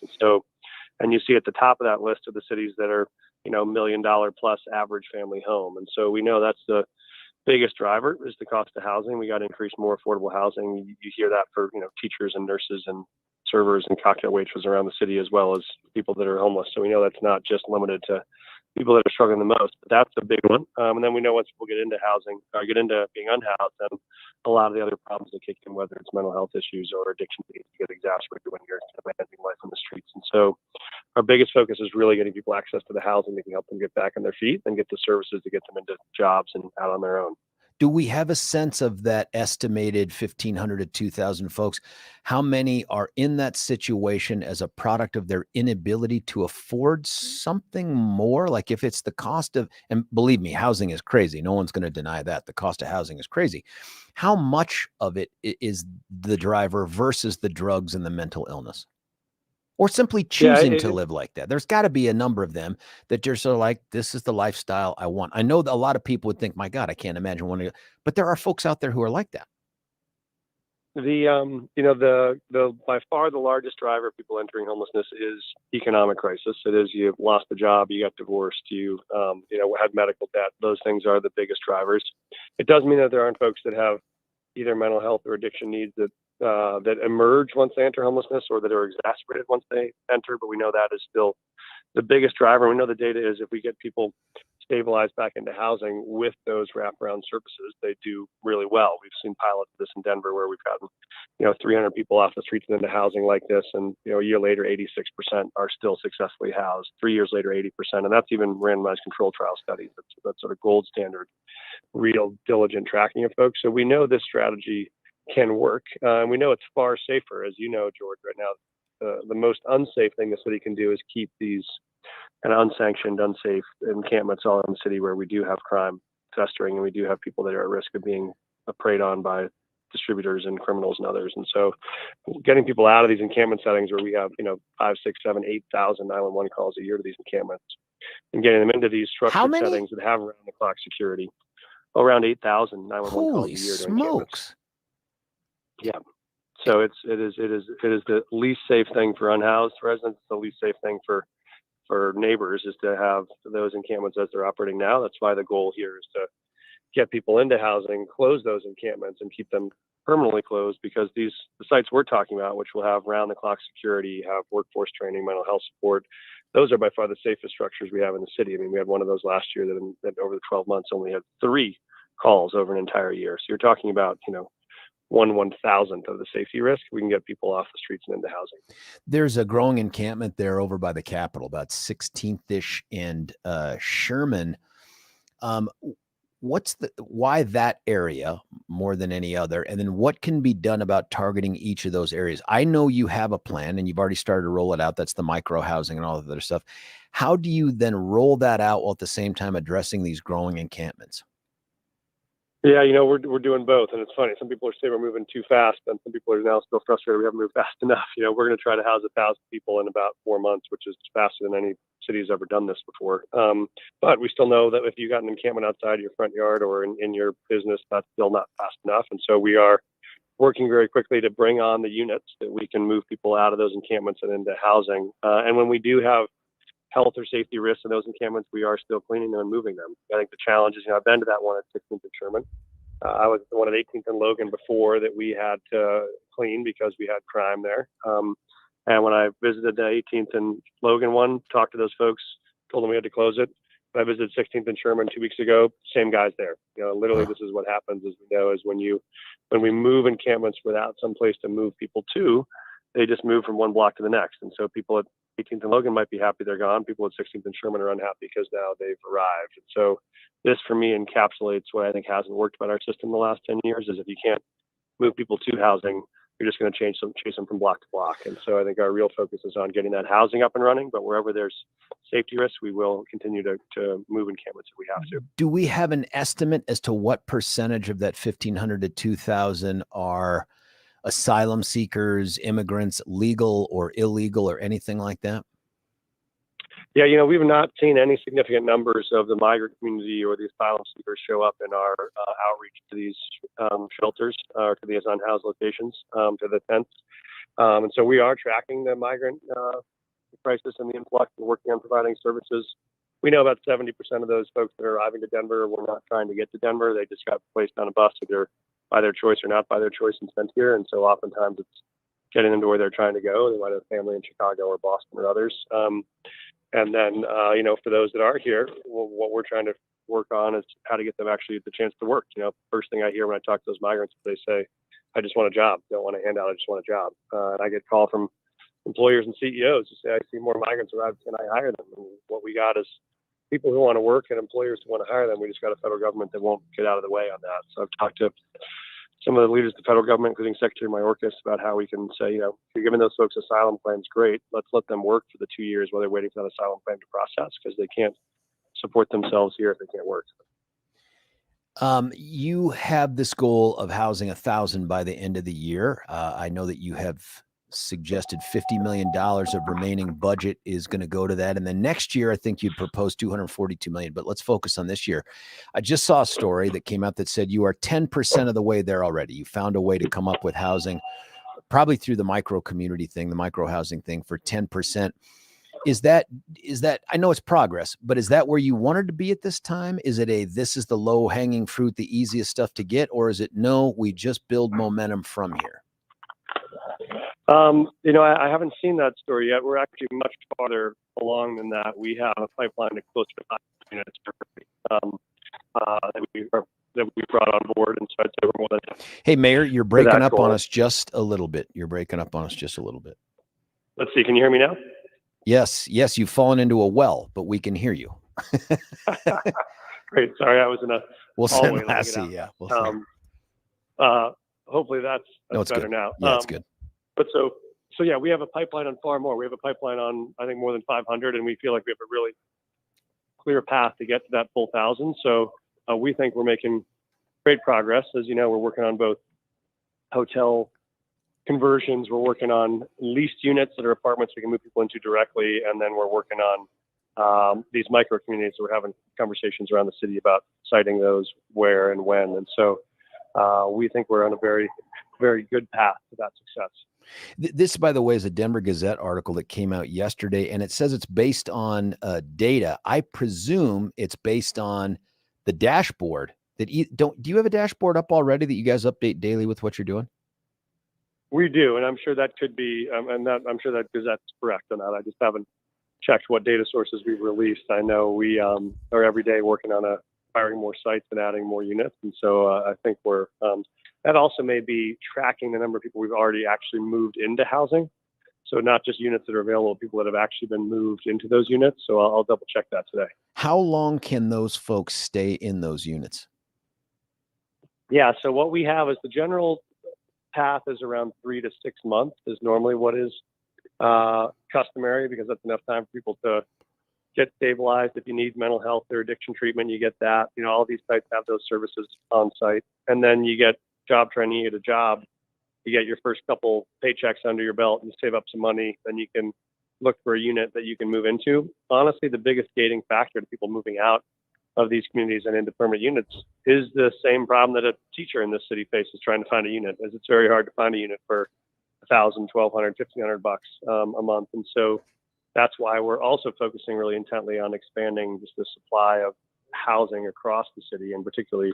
And you see at the top of that list of the cities that are, $1 million plus average family home. And so we know that's the biggest driver is the cost of housing. We got to increase more affordable housing. You hear that for, teachers and nurses and servers and cocktail waitresses around the city, as well as people that are homeless. So we know that's not just limited to people that are struggling the most, but that's a big one. And then we know once people get into housing or get into being unhoused, then a lot of the other problems that kick in, whether it's mental health issues or addiction, get exacerbated when you're managing life on the streets. And so our biggest focus is really getting people access to the housing that can help them get back on their feet and get the services to get them into jobs and out on their own. Do we have a sense of that estimated 1,500 to 2,000 folks? How many are in that situation as a product of their inability to afford something more? Like if it's the cost of, and believe me, housing is crazy. No one's going to deny that. The cost of housing is crazy. How much of it is the driver versus the drugs and the mental illness? Or simply choosing to live like that? There's got to be a number of them that you're sort of like, this is the lifestyle I want. I know that a lot of people would think, my God, I can't imagine wanting to, but there are folks out there who are like that. The by far the largest driver of people entering homelessness is economic crisis. It is you've lost a job, you got divorced, you had medical debt. Those things are the biggest drivers. It does mean that there aren't folks that have either mental health or addiction needs that emerge once they enter homelessness or that are exacerbated once they enter. But we know that is still the biggest driver. We know the data is if we get people stabilized back into housing with those wraparound services, they do really well. We've seen pilots of this in Denver where we've gotten, 300 people off the streets and into housing like this. And, a year later, 86% are still successfully housed. 3 years later, 80%. And that's even randomized controlled trial studies. That's sort of gold standard, real diligent tracking of folks. So we know this strategy can work. And we know it's far safer, as you know, George, right now. The most unsafe thing the city can do is keep these kind of unsanctioned, unsafe encampments all in the city where we do have crime festering and we do have people that are at risk of being preyed on by distributors and criminals and others. And so getting people out of these encampment settings where we have, 5, 6, 7, 8,000 911 calls a year to these encampments and getting them into these structured settings that have around the clock security, around 8,000 911 calls a year to encampments. Yeah. So it is the least safe thing for unhoused residents. It's the least safe thing for neighbors is to have those encampments as they're operating now. That's why the goal here is to get people into housing, close those encampments, and keep them permanently closed, because the sites we're talking about, which will have round-the-clock security, have workforce training, mental health support, those are by far the safest structures we have in the city. I mean, we had one of those last year that over the 12 months only had 3 calls over an entire year. So you're talking about, 1/1000th of the safety risk. We can get people off the streets and into housing. There's a growing encampment there over by the Capitol, about 16th-ish and Sherman. Why that area more than any other? And then what can be done about targeting each of those areas? I know you have a plan and you've already started to roll it out. That's the micro housing and all of the other stuff. How do you then roll that out while at the same time addressing these growing encampments? Yeah, we're doing both, and it's funny. Some people are saying we're moving too fast, and some people are now still frustrated we haven't moved fast enough. We're going to try to house 1,000 people in about 4 months, which is faster than any city has ever done this before. But we still know that if you got an encampment outside your front yard or in your business, that's still not fast enough. And so we are working very quickly to bring on the units that we can move people out of those encampments and into housing. And when we do have health or safety risks in those encampments, we are still cleaning them and moving them. I think the challenge is, I've been to that one at 16th and Sherman. I was at the one at 18th and Logan before that we had to clean because we had crime there. And when I visited the 18th and Logan one, talked to those folks, told them we had to close it. When I visited 16th and Sherman 2 weeks ago, same guys there. Literally, this is what happens, as we know, is when we move encampments without some place to move people to, they just move from one block to the next. And so people at 18th and Logan might be happy they're gone. People at 16th and Sherman are unhappy because now they've arrived. And so this, for me, encapsulates what I think hasn't worked about our system the last 10 years, is if you can't move people to housing, you're just going to chase them from block to block. And so I think our real focus is on getting that housing up and running. But wherever there's safety risks, we will continue to move encampments if we have to. Do we have an estimate as to what percentage of that 1,500 to 2,000 are asylum seekers, immigrants, legal or illegal, or anything like that? Yeah, we've not seen any significant numbers of the migrant community or the asylum seekers show up in our outreach to these shelters or to these unhoused locations, to the tents. And so we are tracking the migrant crisis and the influx and working on providing services. We know about 70% of those folks that are arriving to Denver were not trying to get to Denver. They just got placed on a bus, either by their choice or not by their choice, and sent here. And so oftentimes it's getting them to where they're trying to go. They might have family in Chicago or Boston or others. And then, for those that are here, what we're trying to work on is how to get them actually the chance to work. First thing I hear when I talk to those migrants, they say, I just want a job. Don't want a handout. I just want a job. And I get call from employers and CEOs who say, I see more migrants arrive. Can I hire them? And what we got is people who want to work and employers who want to hire them. We just got a federal government that won't get out of the way on that. So I've talked to some of the leaders of the federal government, including Secretary Mayorkas, about how we can say, if you're giving those folks asylum claims, great. Let's let them work for the 2 years while they're waiting for that asylum claim to process, because they can't support themselves here if they can't work. You have this goal of housing 1,000 by the end of the year. I know that you have suggested $50 million of remaining budget is going to go to that. And then next year, I think you'd propose $242 million, but let's focus on this year. I just saw a story that came out that said you are 10% of the way there already. You found a way to come up with housing, probably through the micro community thing, the micro housing thing, for 10%. Is that, I know it's progress, but is that where you wanted to be at this time? Is it this is the low hanging fruit, the easiest stuff to get, or is it, no, we just build momentum from here? I haven't seen that story yet. We're actually much farther along than that. We have a pipeline of close to 5 units that we brought on board, and so I'd say we're more than. Hey, Mayor, you're breaking up on us just a little bit. Let's see. Can you hear me now? Yes, you've fallen into a well, but we can hear you. Great. Sorry, I was in a. We'll send Lassie. Yeah. Hopefully that's better good now. Yeah, it's good. But so yeah, we have a pipeline on far more. We have a pipeline on, I think, more than 500, and we feel like we have a really clear path to get to that full 1,000. So we think we're making great progress. As you know, we're working on both hotel conversions. We're working on leased units that are apartments we can move people into directly, and then we're working on these micro communities. We're having conversations around the city about siting those where and when. And so we think we're on a very, very good path to that success. This, by the way, is a Denver Gazette article that came out yesterday, and it says it's based on data. I presume it's based on the dashboard. Do you have a dashboard up already that you guys update daily with what you're doing? We do, and I'm sure that could be, I'm sure that Gazette's correct on that. I just haven't checked what data sources we've released. I know we are every day working on acquiring more sites and adding more units, and so I think we're. That also may be tracking the number of people we've already actually moved into housing. So not just units that are available, people that have actually been moved into those units. So I'll double check that today. How long can those folks stay in those units? Yeah, so what we have is the general path is around 3 to 6 months is normally what is customary, because that's enough time for people to get stabilized. If you need mental health or addiction treatment, you get that. All these sites have those services on site. And then you get job training at a job, you get your first couple paychecks under your belt, and you save up some money, then you can look for a unit that you can move into. Honestly, the biggest gating factor to people moving out of these communities and into permanent units is the same problem that a teacher in this city faces trying to find a unit, as it's very hard to find a unit for $1,000, $1,200, $1,500 a month. And so that's why we're also focusing really intently on expanding just the supply of housing across the city, and particularly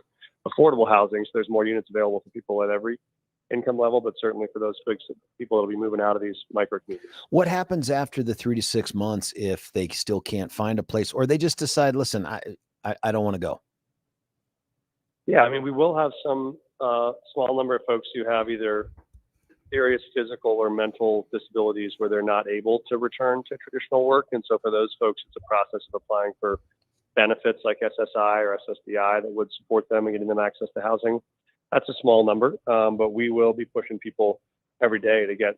affordable housing, so there's more units available for people at every income level, but certainly for those people that'll be moving out of these micro communities. What happens after the 3 to 6 months if they still can't find a place, or they just decide, listen, I don't want to go? Yeah, I mean, we will have some small number of folks who have either serious physical or mental disabilities where they're not able to return to traditional work. And so for those folks, it's a process of applying for benefits like SSI or SSDI that would support them and getting them access to housing. That's a small number, but we will be pushing people every day to get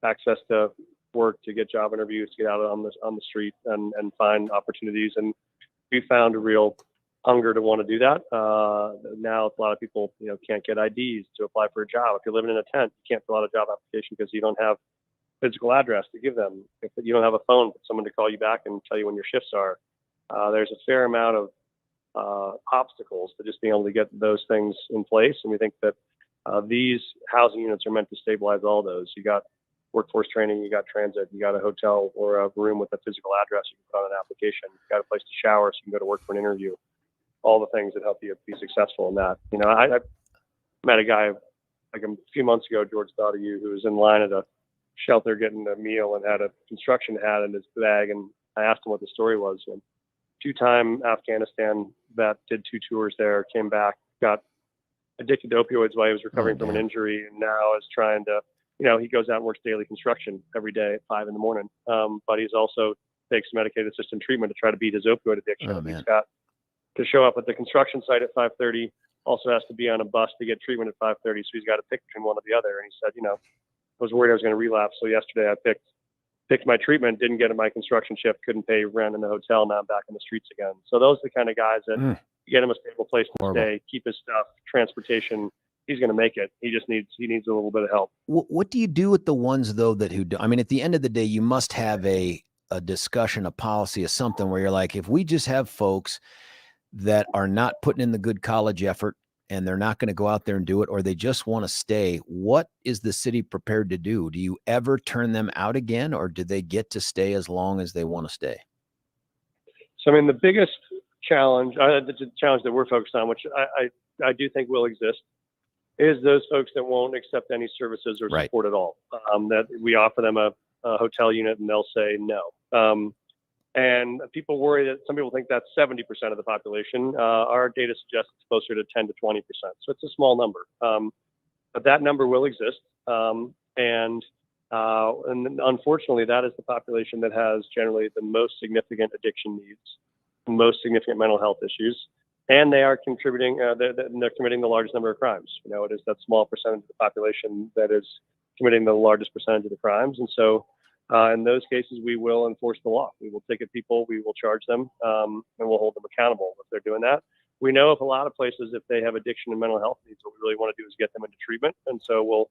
access to work, to get job interviews, to get out on the street and find opportunities. And we found a real hunger to want to do that. Now a lot of people, can't get IDs to apply for a job. If you're living in a tent, you can't fill out a job application because you don't have physical address to give them. If you don't have a phone for someone to call you back and tell you when your shifts are. There's a fair amount of obstacles to just being able to get those things in place. And we think that these housing units are meant to stabilize all those. You got workforce training, you got transit, you got a hotel or a room with a physical address you can put on an application, you got a place to shower so you can go to work for an interview, all the things that help you be successful in that. I met a guy like a few months ago, George, thought of you, who was in line at a shelter getting a meal and had a construction hat in his bag. And I asked him what the story was. And two-time Afghanistan vet, did 2 tours there, came back, got addicted to opioids while he was recovering from an injury, and now is trying to, he goes out and works daily construction every day at 5 a.m. But he's also takes medicated assisted treatment to try to beat his opioid addiction. He's got to show up at the construction site at 5:30, also has to be on a bus to get treatment at 5:30, so he's got to pick between one or the other. And he said, I was worried I was going to relapse, so yesterday I picked my treatment, didn't get in my construction shift, couldn't pay rent in the hotel, now I'm back in the streets again. So those are the kind of guys that get him a stable place to stay, keep his stuff, transportation, he's going to make it. He needs a little bit of help. What do you do with the ones though who do? I mean, at the end of the day, you must have a discussion, a policy, or something where you're like, if we just have folks that are not putting in the good college effort and they're not going to go out there and do it, or they just want to stay, what is the city prepared to do? Do you ever turn them out again, or do they get to stay as long as they want to stay? So, I mean, the biggest challenge, the challenge that we're focused on, which I do think will exist, is those folks that won't accept any services or support at all. That we offer them a hotel unit and they'll say no. And people worry that some people think that's 70% of the population. Our data suggests it's closer to 10 to 20%. So it's a small number, but that number will exist. And unfortunately, that is the population that has generally the most significant addiction needs, the most significant mental health issues, and they are contributing. They're committing the largest number of crimes. It is that small percentage of the population that is committing the largest percentage of the crimes, and so. In those cases, we will enforce the law. We will ticket people, we will charge them, and we'll hold them accountable if they're doing that. We know of a lot of places, if they have addiction and mental health needs, what we really want to do is get them into treatment. And so we'll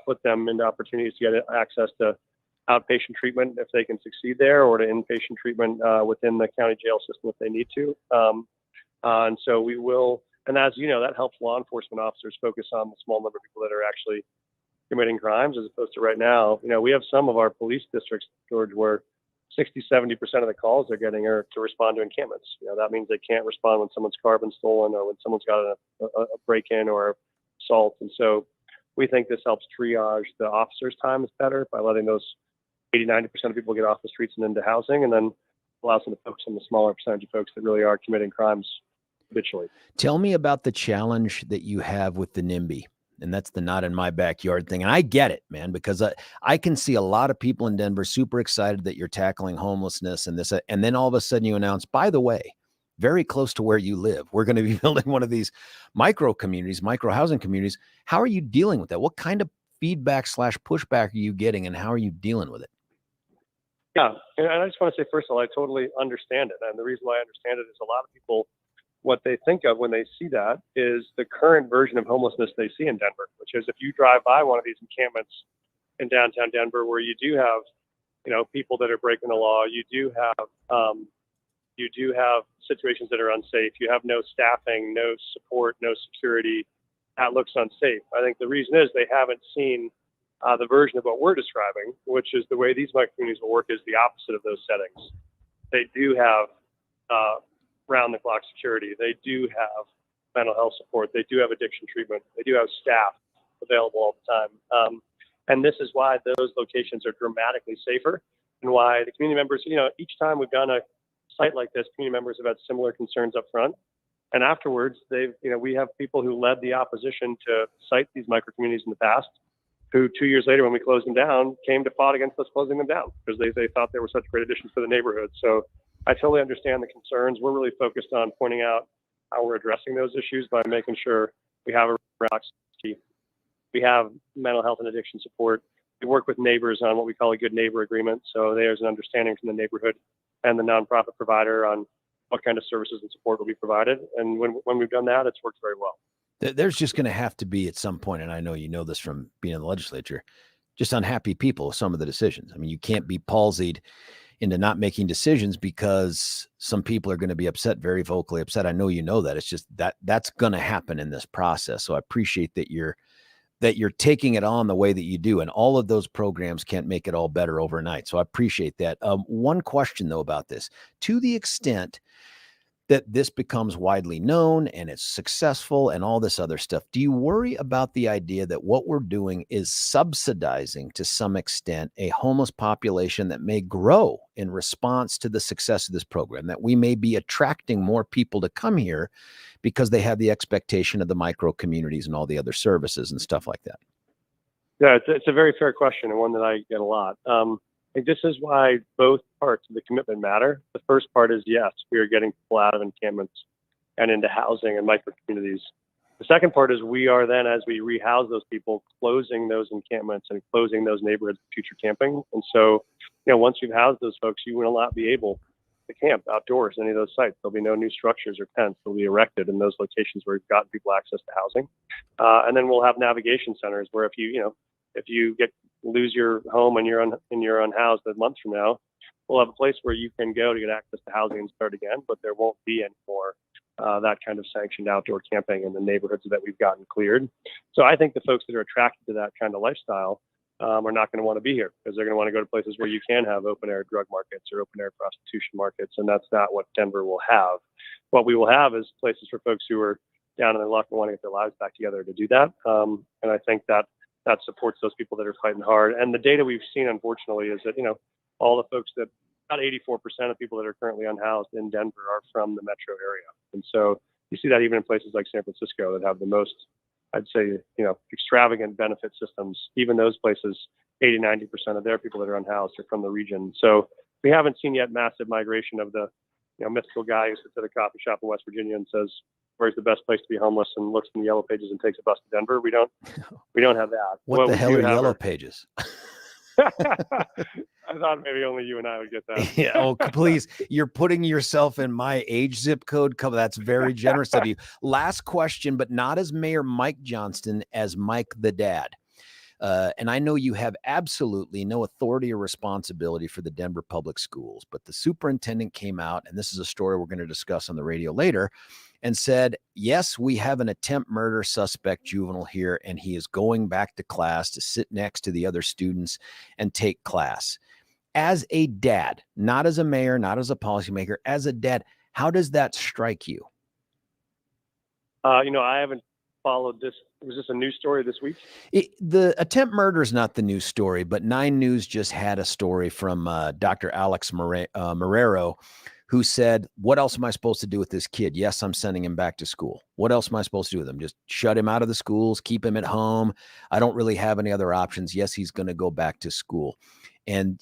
put them into opportunities to get access to outpatient treatment if they can succeed there, or to inpatient treatment within the county jail system if they need to. And so we will, and as you know, that helps law enforcement officers focus on the small number of people that are actually committing crimes, as opposed to right now. We have some of our police districts, George, where 60-70% of the calls they're getting are to respond to encampments. That means they can't respond when someone's car been stolen, or when someone's got a break-in or assault. And so we think this helps triage the officers' time is better by letting those 80-90% of people get off the streets and into housing, and then allows them to focus on the smaller percentage of folks that really are committing crimes habitually. Tell me about the challenge that you have with the NIMBY. And that's the not in my backyard thing. And I get it, man, because I can see a lot of people in Denver super excited that you're tackling homelessness and this. And then all of a sudden you announce, by the way, very close to where you live, we're going to be building one of these micro housing communities. How are you dealing with that? What kind of feedback / pushback are you getting, and how are you dealing with it? Yeah. And I just want to say, first of all, I totally understand it. And the reason why I understand it is a lot of people, what they think of when they see that is the current version of homelessness they see in Denver, which is if you drive by one of these encampments in downtown Denver, where you do have, people that are breaking the law, you do have situations that are unsafe. You have no staffing, no support, no security. That looks unsafe. I think the reason is they haven't seen the version of what we're describing, which is the way these micro-communities will work is the opposite of those settings. They do have round-the-clock security. They do have mental health support. They do have addiction treatment. They do have staff available all the time. And this is why those locations are dramatically safer, and why the community members, each time we've done a site like this, community members have had similar concerns up front. And afterwards, we have people who led the opposition to site these micro-communities in the past, who 2 years later, when we closed them down, came to fight against us closing them down because they thought they were such great additions to the neighborhood. So I totally understand the concerns. We're really focused on pointing out how we're addressing those issues by making sure we have we have mental health and addiction support. We work with neighbors on what we call a good neighbor agreement. So there's an understanding from the neighborhood and the nonprofit provider on what kind of services and support will be provided. And when we've done that, it's worked very well. There's just going to have to be at some point, and I know you know this from being in the legislature, just unhappy people with some of the decisions. I mean, you can't be palsied into not making decisions because some people are going to be upset, very vocally upset. I know you know that. It's just that's going to happen in this process. So I appreciate that you're taking it on the way that you do, and all of those programs can't make it all better overnight. So I appreciate that. One question though about this, to the extent that this becomes widely known and it's successful and all this other stuff, do you worry about the idea that what we're doing is subsidizing to some extent a homeless population that may grow in response to the success of this program, that we may be attracting more people to come here because they have the expectation of the micro communities and all the other services and stuff like that? Yeah, it's a very fair question, and one that I get a lot. I think this is why both parts of the commitment matter. The first part is, yes, we are getting people out of encampments and into housing and micro communities. The second part is we are then, as we rehouse those people, closing those encampments and closing those neighborhoods for future camping. And so, once you've housed those folks, you will not be able the camp outdoors, any of those sites. There'll be no new structures or tents that will be erected in those locations where we've gotten people access to housing. And then we'll have navigation centers where if you lose your home and you're unhoused a month from now, we'll have a place where you can go to get access to housing and start again, but there won't be any more that kind of sanctioned outdoor camping in the neighborhoods that we've gotten cleared. So I think the folks that are attracted to that kind of lifestyle are not going to want to be here because they're going to want to go to places where you can have open air drug markets or open air prostitution markets. And that's not what Denver will have. What we will have is places for folks who are down in their luck and want to get their lives back together to do that. And I think that supports those people that are fighting hard. And the data we've seen, unfortunately, is that, all the folks that about 84% of people that are currently unhoused in Denver are from the metro area. And so you see that even in places like San Francisco that have the most, I'd say, extravagant benefit systems. Even those places, 80-90% of their people that are unhoused are from the region. So we haven't seen yet massive migration of the mythical guy who sits at a coffee shop in West Virginia and says, "Where's the best place to be homeless?" and looks in the yellow pages and takes a bus to Denver. We don't have that. What the hell are yellow pages? I thought maybe only you and I would get that. Yeah. Oh, please. You're putting yourself in my age zip code. That's very generous of you. Last question, but not as Mayor Mike Johnston, as Mike the dad. And I know you have absolutely no authority or responsibility for the Denver public schools, but the superintendent came out, and this is a story we're going to discuss on the radio later, and said, yes, we have an attempt murder suspect juvenile here, and he is going back to class to sit next to the other students and take class. As a dad, not as a mayor, not as a policymaker, as a dad, how does that strike you? I haven't followed this. Was this a news story this week? The attempt murder is not the news story, but 9 News just had a story from Dr. Alex Marrero, who said, what else am I supposed to do with this kid? Yes, I'm sending him back to school. What else am I supposed to do with him? Just shut him out of the schools, keep him at home. I don't really have any other options. Yes, he's going to go back to school. And,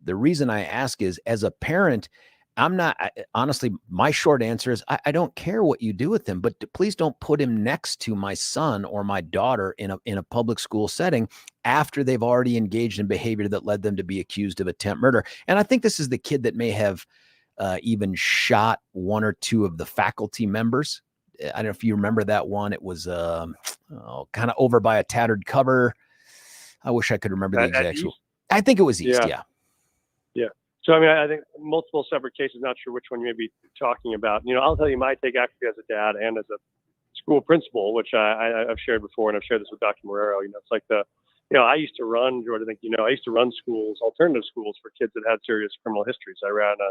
the reason I ask is, as a parent, honestly, my short answer is I don't care what you do with him, but please don't put him next to my son or my daughter in a public school setting after they've already engaged in behavior that led them to be accused of attempt murder. And I think this is the kid that may have even shot 1 or 2 of the faculty members. I don't know if you remember that one. It was kind of over by a tattered cover. I wish I could remember the exact school. I think it was East. Yeah. So, I think multiple separate cases, not sure which one you may be talking about. I'll tell you my take actually as a dad and as a school principal, which I've shared before, and I've shared this with Dr. Marrero. It's like I used to run, George, I used to run schools, alternative schools for kids that had serious criminal histories. I ran a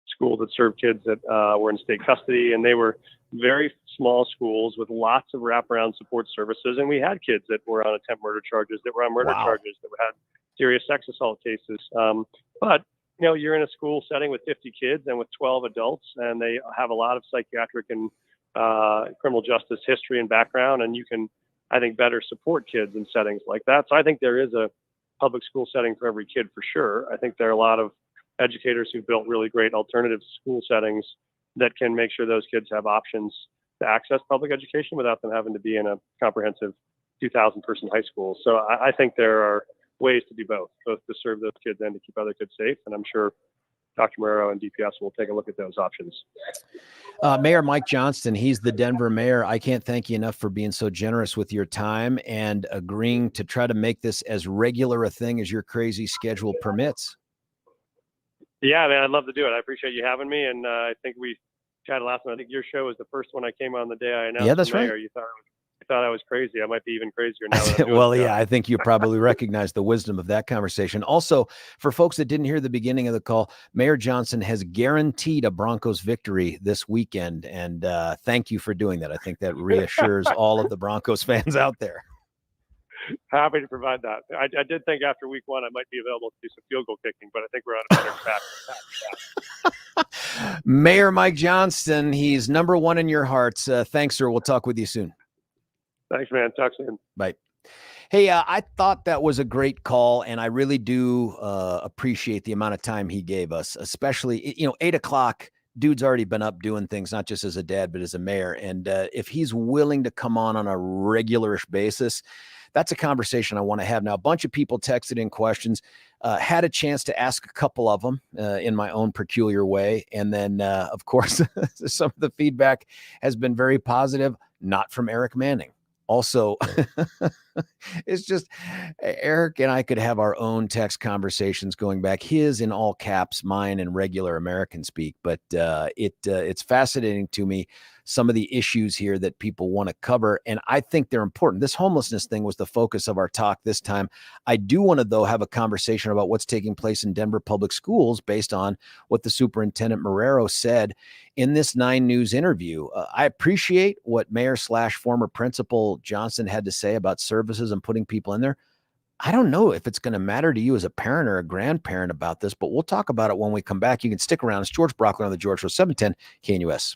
school that served kids that were in state custody, and they were very small schools with lots of wraparound support services. And we had kids that were on attempt murder charges, that were on murder charges, that had serious sex assault cases. But you're in a school setting with 50 kids and with 12 adults, and they have a lot of psychiatric and criminal justice history and background, and you can, I think, better support kids in settings like that. So I think there is a public school setting for every kid for sure. I think there are a lot of educators who've built really great alternative school settings that can make sure those kids have options to access public education without them having to be in a comprehensive 2,000 person high school. So I think there are ways to do both to serve those kids and to keep other kids safe. And I'm sure Dr. Marrero and DPS will take a look at those options. Mayor Mike Johnston, he's the Denver mayor. I can't thank you enough for being so generous with your time and agreeing to try to make this as regular a thing as your crazy schedule permits. Yeah, man, I'd love to do it. I appreciate you having me. And I think we chatted last night. I think your show was the first one I came on the day I announced. Yeah, that's mayor. right. You thought I was crazy. I might be even crazier now. Well, yeah, I think you probably recognize the wisdom of that conversation. Also, for folks that didn't hear the beginning of the call, Mayor Johnston has guaranteed a Broncos victory this weekend. And thank you for doing that. I think that reassures all of the Broncos fans out there. Happy to provide that. I did think after week 1, I might be available to do some field goal kicking, but I think we're on a better track. Mayor Mike Johnston, he's number 1 in your hearts. Thanks, sir. We'll talk with you soon. Thanks, man. Talk soon. Bye. Hey, I thought that was a great call, and I really do appreciate the amount of time he gave us, especially, 8 o'clock. Dude's already been up doing things, not just as a dad, but as a mayor. And if he's willing to come on a regularish basis, that's a conversation I want to have. Now, a bunch of people texted in questions, had a chance to ask a couple of them in my own peculiar way. And then, of course, some of the feedback has been very positive, not from Eric Manning. Also, it's just Eric and I could have our own text conversations going back, his in all caps, mine in regular American speak. But it's fascinating to me, some of the issues here that people want to cover. And I think they're important. This homelessness thing was the focus of our talk this time. I do want to, though, have a conversation about what's taking place in Denver public schools based on what the superintendent Marrero said in this 9 News interview. I appreciate what Mayor/former principal Johnston had to say about services and putting people in there. I don't know if it's going to matter to you as a parent or a grandparent about this, but we'll talk about it when we come back. You can stick around. It's George Brauchler on the George Show, 710 KNUS.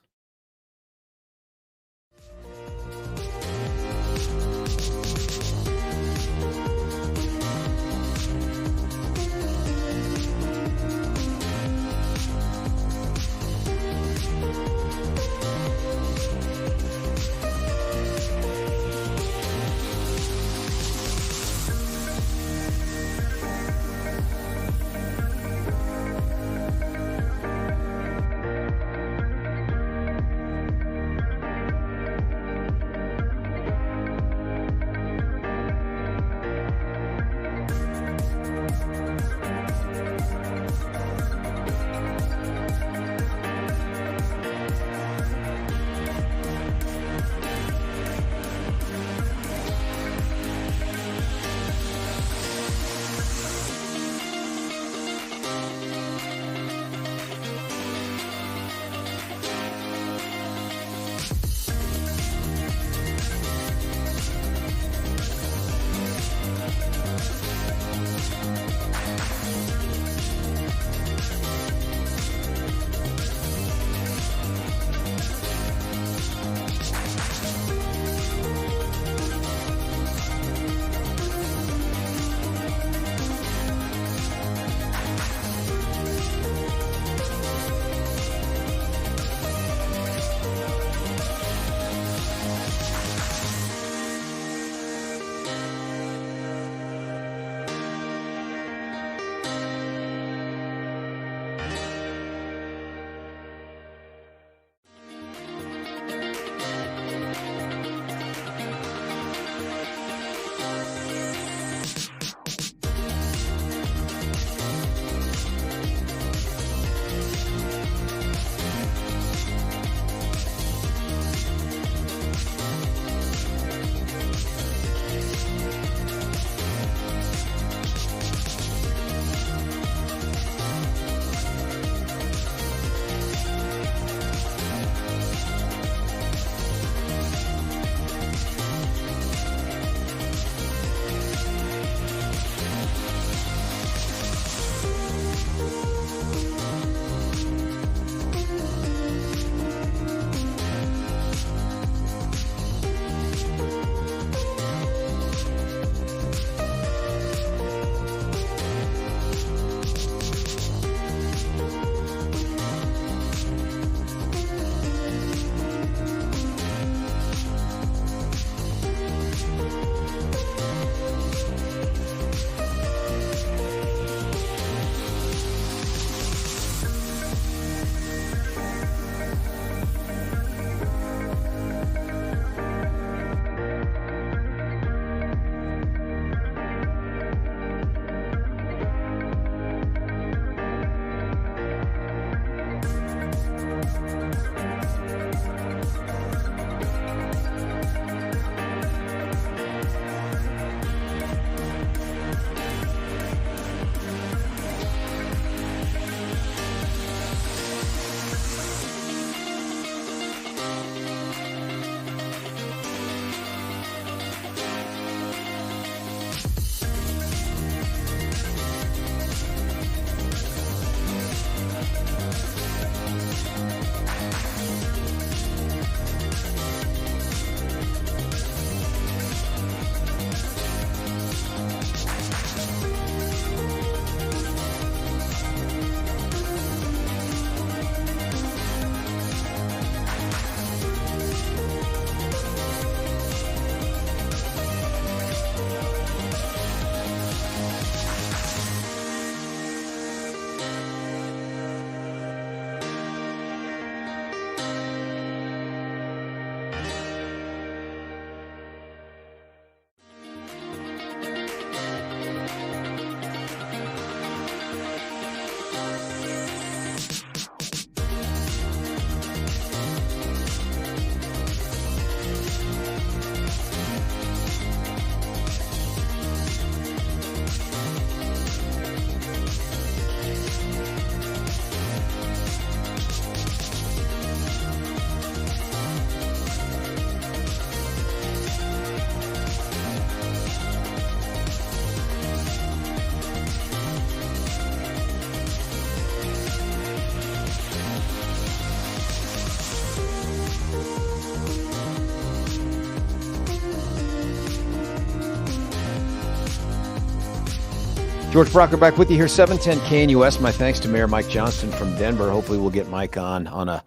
George Brauchler back with you here, 710 KNUS. My thanks to Mayor Mike Johnston from Denver. Hopefully we'll get Mike on a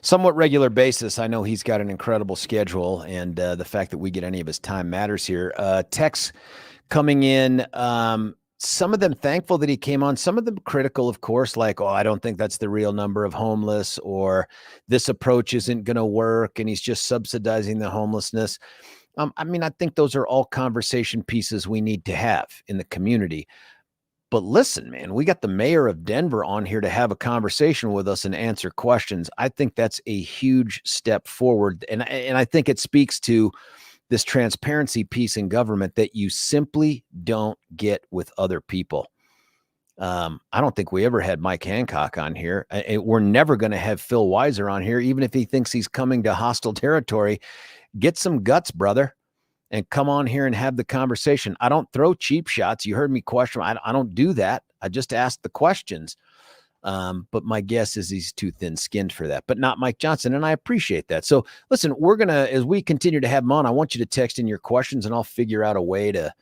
somewhat regular basis. I know he's got an incredible schedule, and the fact that we get any of his time matters here. Texts coming in, some of them thankful that he came on, some of them critical, of course, like, oh, I don't think that's the real number of homeless, or this approach isn't going to work, and he's just subsidizing the homelessness. I mean, I think those are all conversation pieces we need to have in the community. But listen, man, we got the mayor of Denver on here to have a conversation with us and answer questions. I think that's a huge step forward. And I think it speaks to this transparency piece in government that you simply don't get with other people. I don't think we ever had Mike Hancock on here. We're never going to have Phil Weiser on here, even if he thinks he's coming to hostile territory. Get some guts, brother, and come on here and have the conversation. I don't throw cheap shots. You heard me question. I don't do that. I just ask the questions. But my guess is he's too thin-skinned for that, but not Mike Johnston, and I appreciate that. So listen, we're going to, as we continue to have him on, I want you to text in your questions, and I'll figure out a way to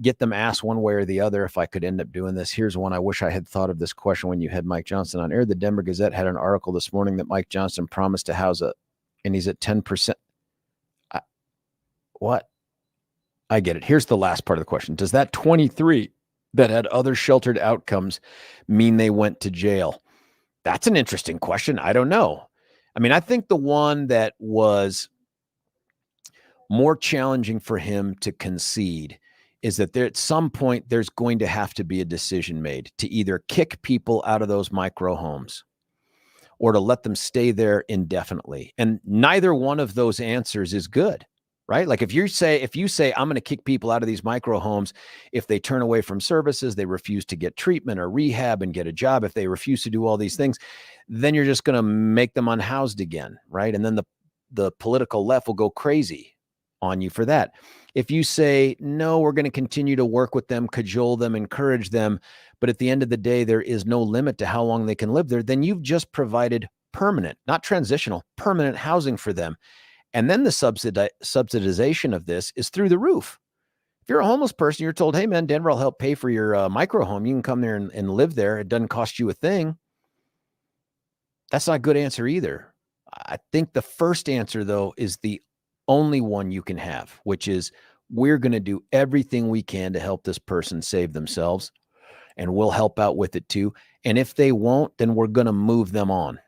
get them asked one way or the other if I could end up doing this. Here's one. I wish I had thought of this question when you had Mike Johnston on air. The Denver Gazette had an article this morning that Mike Johnston promised to house and he's at 10%. What? I get it. Here's the last part of the question. Does that 23 that had other sheltered outcomes mean they went to jail? That's an interesting question. I don't know. I mean, I think the one that was more challenging for him to concede is that there, at some point, there's going to have to be a decision made to either kick people out of those micro homes or to let them stay there indefinitely. And neither one of those answers is good. Right? Like if you say, I'm going to kick people out of these micro homes, if they turn away from services, they refuse to get treatment or rehab and get a job, if they refuse to do all these things, then you're just going to make them unhoused again. Right? And then the political left will go crazy on you for that. If you say, no, we're going to continue to work with them, cajole them, encourage them, but at the end of the day, there is no limit to how long they can live there, then you've just provided permanent, not transitional, permanent housing for them. And then the subsidization of this is through the roof. If you're a homeless person, you're told, hey, man, Denver will help pay for your micro home. You can come there and live there. It doesn't cost you a thing. That's not a good answer either. I think the first answer, though, is the only one you can have, which is we're going to do everything we can to help this person save themselves, and we'll help out with it too. And if they won't, then we're going to move them on.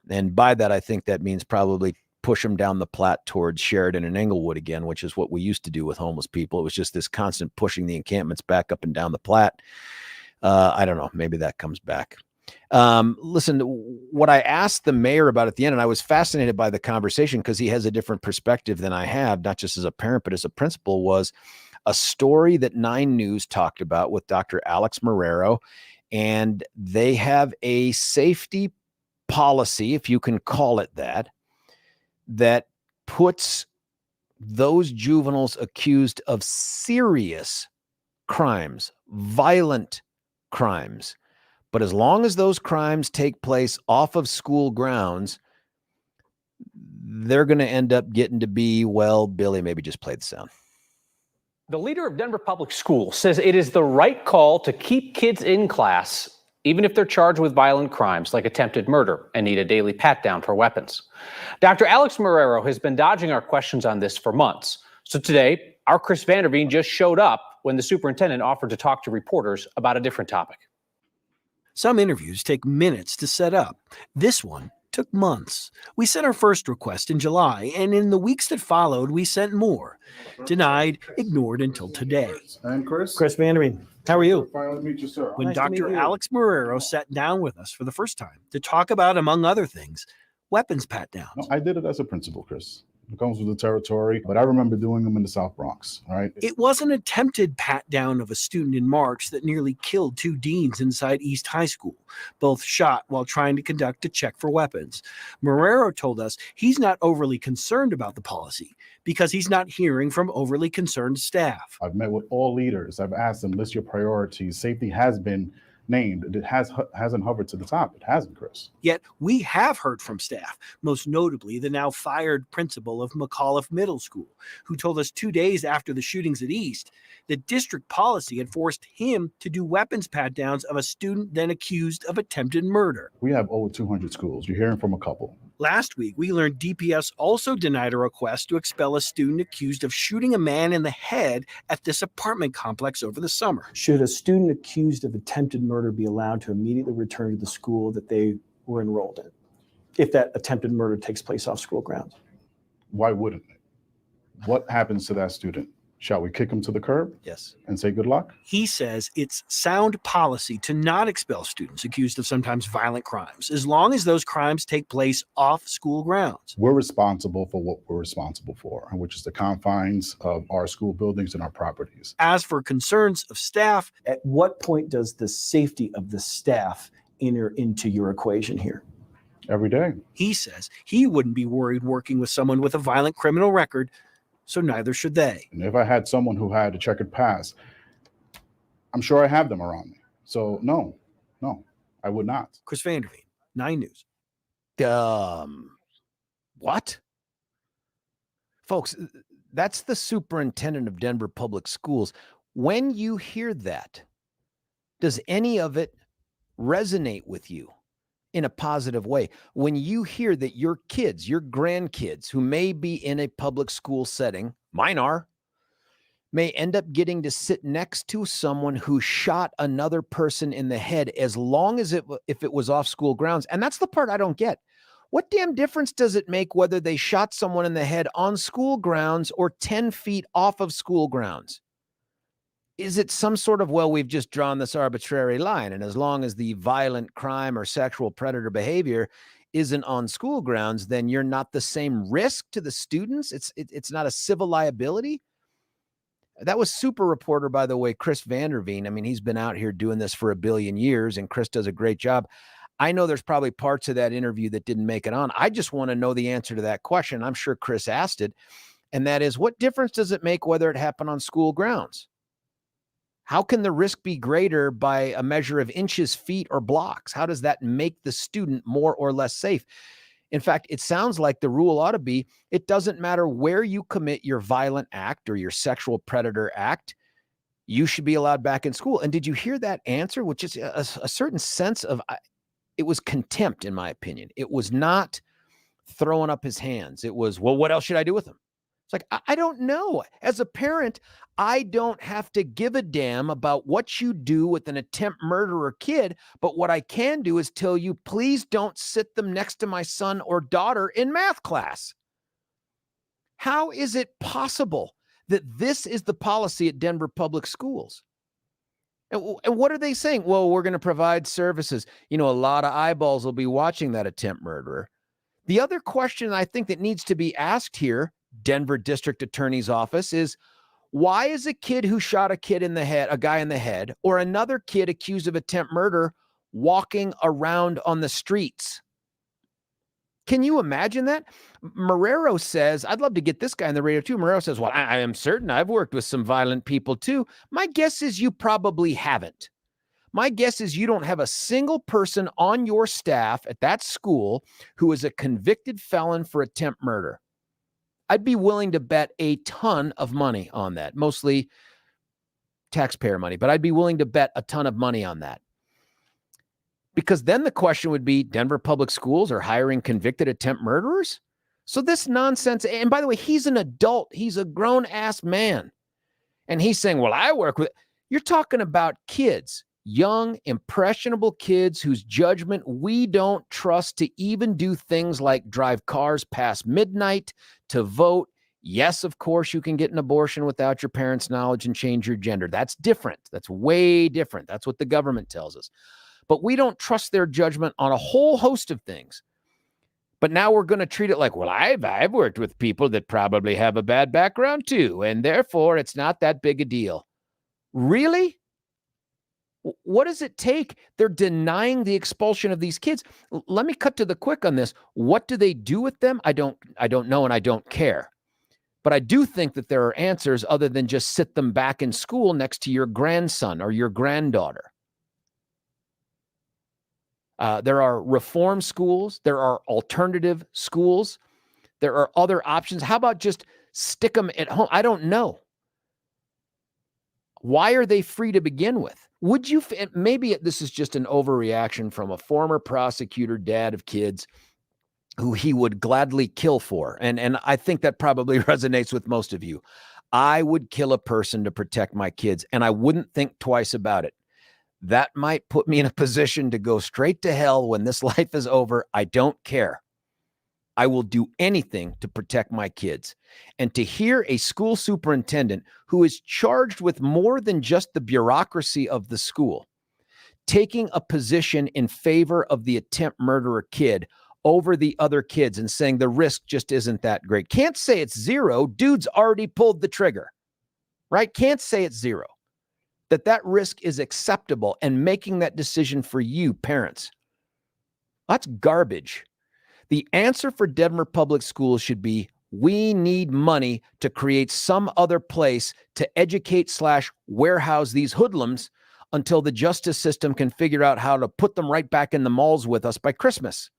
And by that, I think that means probably push them down the Platte towards Sheridan and Englewood again, which is what we used to do with homeless people. It was just this constant pushing the encampments back up and down the Platte. I don't know. Maybe that comes back. Listen, what I asked the mayor about at the end, and I was fascinated by the conversation because he has a different perspective than I have, not just as a parent, but as a principal, was a story that 9 News talked about with Dr. Alex Marrero. And they have a safety policy, if you can call it that, that puts those juveniles accused of serious crimes, violent crimes. But as long as those crimes take place off of school grounds, they're going to end up getting to be, well, Billy, maybe just play the sound. The leader of Denver Public Schools says it is the right call to keep kids in class even if they're charged with violent crimes like attempted murder and need a daily pat-down for weapons. Dr. Alex Marrero has been dodging our questions on this for months. So today, our Chris Vanderveen just showed up when the superintendent offered to talk to reporters about a different topic. Some interviews take minutes to set up. This one took months. We sent our first request in July, and in the weeks that followed, we sent more. Denied, ignored until today. I'm Chris. Chris Vanderveen, how are you? Fine to meet you, sir. When Nice Dr. Alex Marrero sat down with us for the first time to talk about, among other things, weapons pat-downs. No, I did it as a principal, Chris. It comes with the territory, but I remember doing them in the South Bronx, all right? It was an attempted pat-down of a student in March that nearly killed 2 deans inside East High School, both shot while trying to conduct a check for weapons. Marrero told us he's not overly concerned about the policy because he's not hearing from overly concerned staff. I've met with all leaders. I've asked them, list your priorities. Safety has been named, it hasn't hovered to the top. It hasn't, Chris. Yet we have heard from staff, most notably the now fired principal of McAuliffe Middle School, who told us 2 days after the shootings at East that district policy had forced him to do weapons pat-downs of a student then accused of attempted murder. We have over 200 schools. You're hearing from a couple. Last week, we learned DPS also denied a request to expel a student accused of shooting a man in the head at this apartment complex over the summer. Should a student accused of attempted murder be allowed to immediately return to the school that they were enrolled in, if that attempted murder takes place off school grounds? Why wouldn't it? What happens to that student? Shall we kick him to the curb? Yes. And say good luck? He says it's sound policy to not expel students accused of sometimes violent crimes, as long as those crimes take place off school grounds. We're responsible for what we're responsible for, which is the confines of our school buildings and our properties. As for concerns of staff, at what point does the safety of the staff enter into your equation here? Every day. He says he wouldn't be worried working with someone with a violent criminal record, so neither should they. And if I had someone who had a checkered past, I'm sure I have them around me. So no, I would not. Chris Vanderveen, 9 News. What? Folks, that's the superintendent of Denver Public Schools. When you hear that, does any of it resonate with you in a positive way? When you hear that your kids, your grandkids who may be in a public school setting, mine are, may end up getting to sit next to someone who shot another person in the head, as long as if it was off school grounds. And that's the part I don't get. What damn difference does it make whether they shot someone in the head on school grounds or 10 feet off of school grounds? Is it some sort of, well, we've just drawn this arbitrary line, and as long as the violent crime or sexual predator behavior isn't on school grounds, then you're not the same risk to the students? It's not a civil liability? That was super reporter, by the way, Chris Vanderveen. I mean, he's been out here doing this for a billion years, and Chris does a great job. I know there's probably parts of that interview that didn't make it on. I just want to know the answer to that question. I'm sure Chris asked it, and that is, what difference does it make whether it happened on school grounds? How can the risk be greater by a measure of inches, feet, or blocks? How does that make the student more or less safe? In fact, it sounds like the rule ought to be, it doesn't matter where you commit your violent act or your sexual predator act, you should be allowed back in school. And did you hear that answer? Which is a certain sense of, it was contempt, in my opinion. It was not throwing up his hands. It was, well, what else should I do with him? It's like, I don't know. As a parent, I don't have to give a damn about what you do with an attempt murderer kid, but what I can do is tell you, please don't sit them next to my son or daughter in math class. How is it possible that this is the policy at Denver Public Schools? And what are they saying? Well, we're going to provide services. You know, a lot of eyeballs will be watching that attempt murderer. The other question I think that needs to be asked here, Denver District Attorney's Office, is why is a kid who shot a kid in the head, a guy in the head, or another kid accused of attempt murder walking around on the streets? Can you imagine that? Marrero says, I'd love to get this guy on the radio too. Marrero says, well, I am certain I've worked with some violent people too. My guess is you probably haven't. My guess is you don't have a single person on your staff at that school who is a convicted felon for attempt murder. I'd be willing to bet a ton of money on that, mostly taxpayer money, but I'd be willing to bet a ton of money on that. Because then the question would be, Denver Public Schools are hiring convicted attempt murderers? So this nonsense, and by the way, he's an adult. He's a grown-ass man. And he's saying, well, I work with, you're talking about kids, young, impressionable kids whose judgment we don't trust to even do things like drive cars past midnight, to vote. Yes, of course, you can get an abortion without your parents' knowledge and change your gender. That's different. That's way different. That's what the government tells us. But we don't trust their judgment on a whole host of things. But now we're going to treat it like, well, I've worked with people that probably have a bad background too, and therefore it's not that big a deal. Really? What does it take? They're denying the expulsion of these kids. Let me cut to the quick on this. What do they do with them? I don't know, and I don't care. But I do think that there are answers other than just sit them back in school next to your grandson or your granddaughter. There are reform schools. There are alternative schools. There are other options. How about just stick them at home? I don't know. Why are they free to begin with? Would you, maybe this is just an overreaction from a former prosecutor, dad of kids, who he would gladly kill for. And I think that probably resonates with most of you. I would kill a person to protect my kids, and I wouldn't think twice about it. That might put me in a position to go straight to hell when this life is over. I don't care. I will do anything to protect my kids. And to hear a school superintendent who is charged with more than just the bureaucracy of the school, taking a position in favor of the attempt murderer kid over the other kids and saying the risk just isn't that great. Can't say it's zero. Dude's already pulled the trigger, right? Can't say it's zero. That risk is acceptable, and making that decision for you, parents, that's garbage. The answer for Denver Public Schools should be, we need money to create some other place to educate/warehouse these hoodlums until the justice system can figure out how to put them right back in the malls with us by Christmas.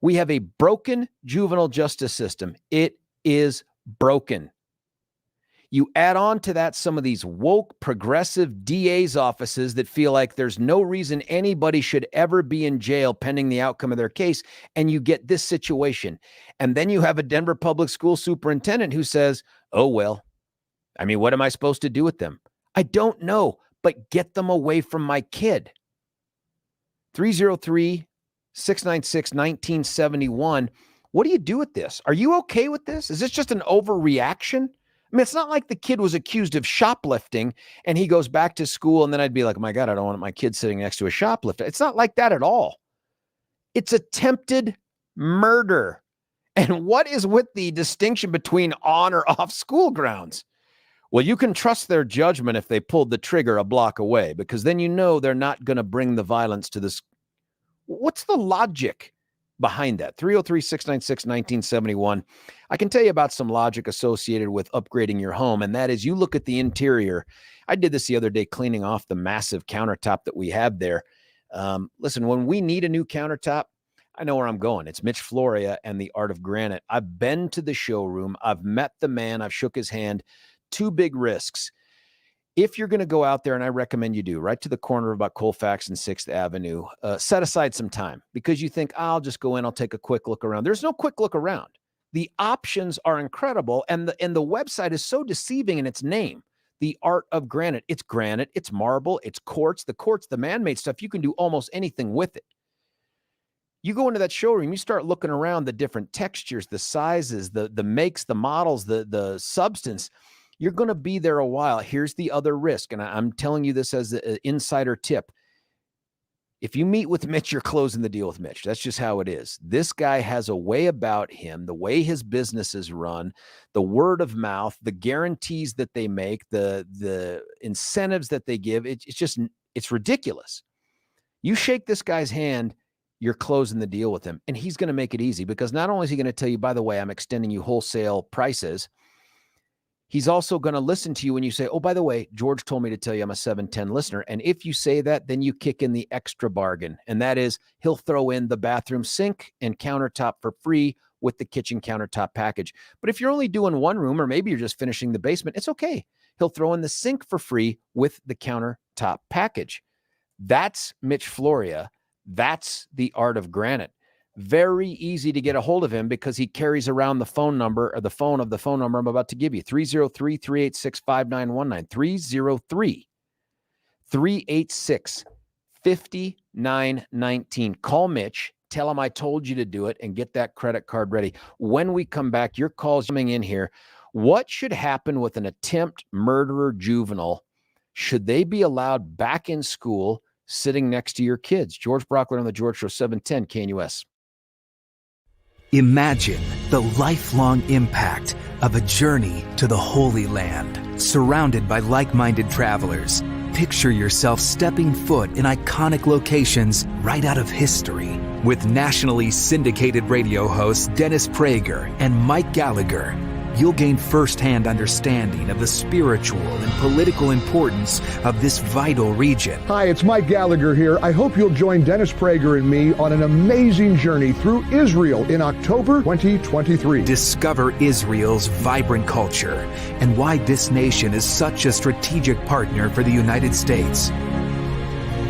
We have a broken juvenile justice system. It is broken. You add on to that some of these woke, progressive DA's offices that feel like there's no reason anybody should ever be in jail pending the outcome of their case, and you get this situation. And then you have a Denver public school superintendent who says, oh, well, I mean, what am I supposed to do with them? I don't know, but get them away from my kid. 303-696-1971. What do you do with this? Are you okay with this? Is this just an overreaction? I mean, it's not like the kid was accused of shoplifting and he goes back to school and then I'd be like, oh my God, I don't want my kid sitting next to a shoplifter. It's not like that at all. It's attempted murder. And what is with the distinction between on or off school grounds? Well, you can trust their judgment if they pulled the trigger a block away, because then you know they're not going to bring the violence to this. What's the logic behind that? 303-696-1971. I can tell you about some logic associated with upgrading your home, and that is you look at the interior. I did this the other day, cleaning off the massive countertop that we have there. Listen, when we need a new countertop, I know where I'm going. It's Mitch Floria and the Art of Granite. I've been to the showroom. I've met the man. I've shook his hand. Two big risks. If you're going to go out there, and I recommend you do, right to the corner of about Colfax and 6th Avenue, set aside some time, because you think, I'll just go in, I'll take a quick look around. There's no quick look around. The options are incredible, and the website is so deceiving in its name, the Art of Granite. It's granite, it's marble, it's quartz. The quartz, the man-made stuff, you can do almost anything with it. You go into that showroom, you start looking around the different textures, the sizes, the makes, the models, the substance. You're going to be there a while. Here's the other risk, and I'm telling you this as an insider tip. If you meet with Mitch, you're closing the deal with Mitch. That's just how it is. This guy has a way about him, the way his business is run, the word of mouth, the guarantees that they make, the incentives that they give. It's ridiculous. You shake this guy's hand, you're closing the deal with him, and he's going to make it easy, because not only is he going to tell you, by the way, I'm extending you wholesale prices, he's also going to listen to you when you say, oh, by the way, George told me to tell you I'm a 710 listener. And if you say that, then you kick in the extra bargain. And that is, he'll throw in the bathroom sink and countertop for free with the kitchen countertop package. But if you're only doing one room, or maybe you're just finishing the basement, it's okay. He'll throw in the sink for free with the countertop package. That's Mitch Floria. That's the Art of Granite. Very easy to get a hold of him, because he carries around the phone number, or the phone number I'm about to give you, 303-386-5919, 303-386-5919. Call Mitch, tell him I told you to do it, and get that credit card ready. When we come back, your call's coming in here. What should happen with an attempt murderer juvenile? Should they be allowed back in school sitting next to your kids? George Brauchler on the George Show, 710 KNUS. Imagine the lifelong impact of a journey to the Holy Land, surrounded by like-minded travelers. Picture yourself stepping foot in iconic locations right out of history, with nationally syndicated radio hosts Dennis Prager and Mike Gallagher. you'll gain firsthand understanding of the spiritual and political importance of this vital region. Hi, it's Mike Gallagher here. I hope you'll join Dennis Prager and me on an amazing journey through Israel in October 2023. Discover Israel's vibrant culture and why this nation is such a strategic partner for the United States.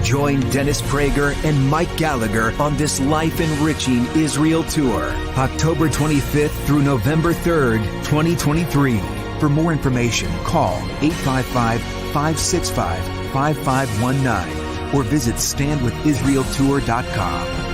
Join Dennis Prager and Mike Gallagher on this life-enriching Israel tour, October 25th through November 3rd, 2023. For more information, call 855-565-5519 or visit standwithisraeltour.com.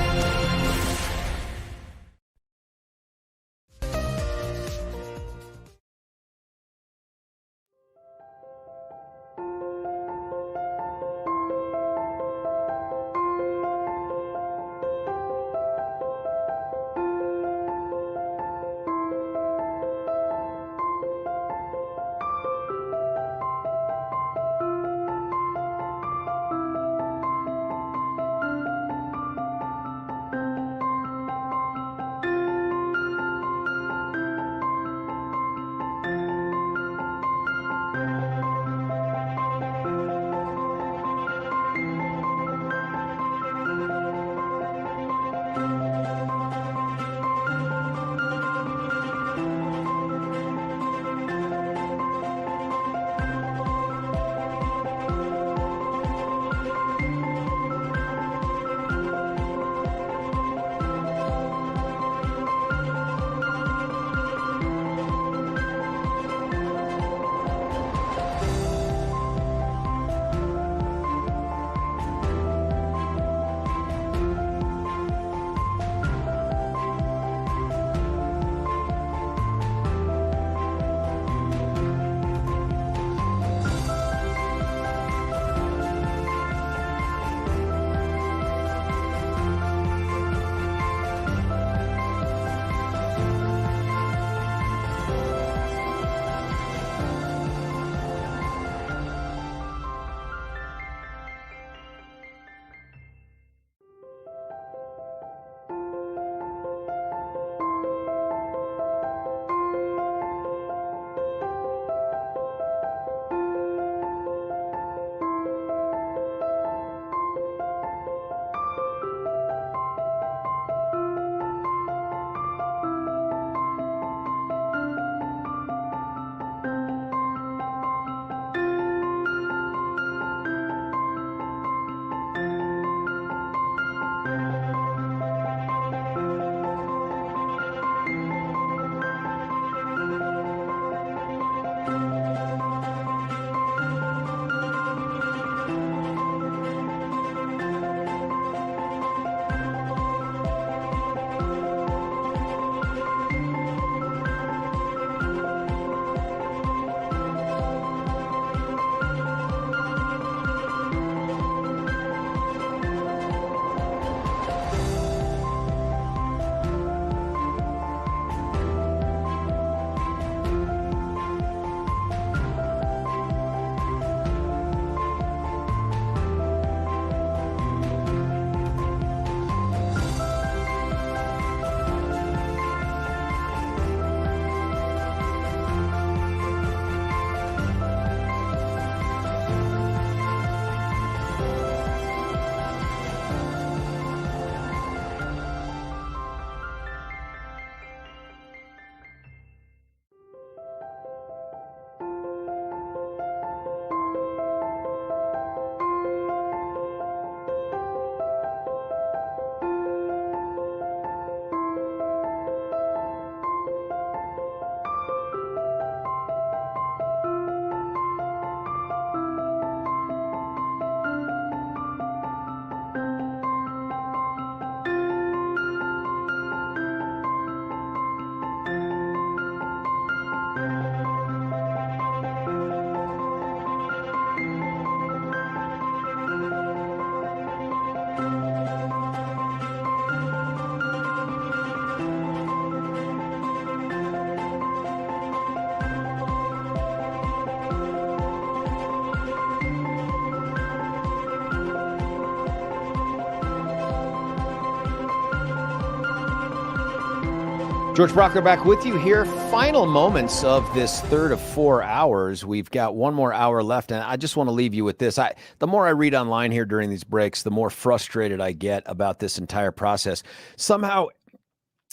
George Brauchler back with you here. Final moments of this third of 4 hours. We've got one more hour left, and I just want to leave you with this. The more I read online here during these breaks, the more frustrated I get about this entire process. Somehow,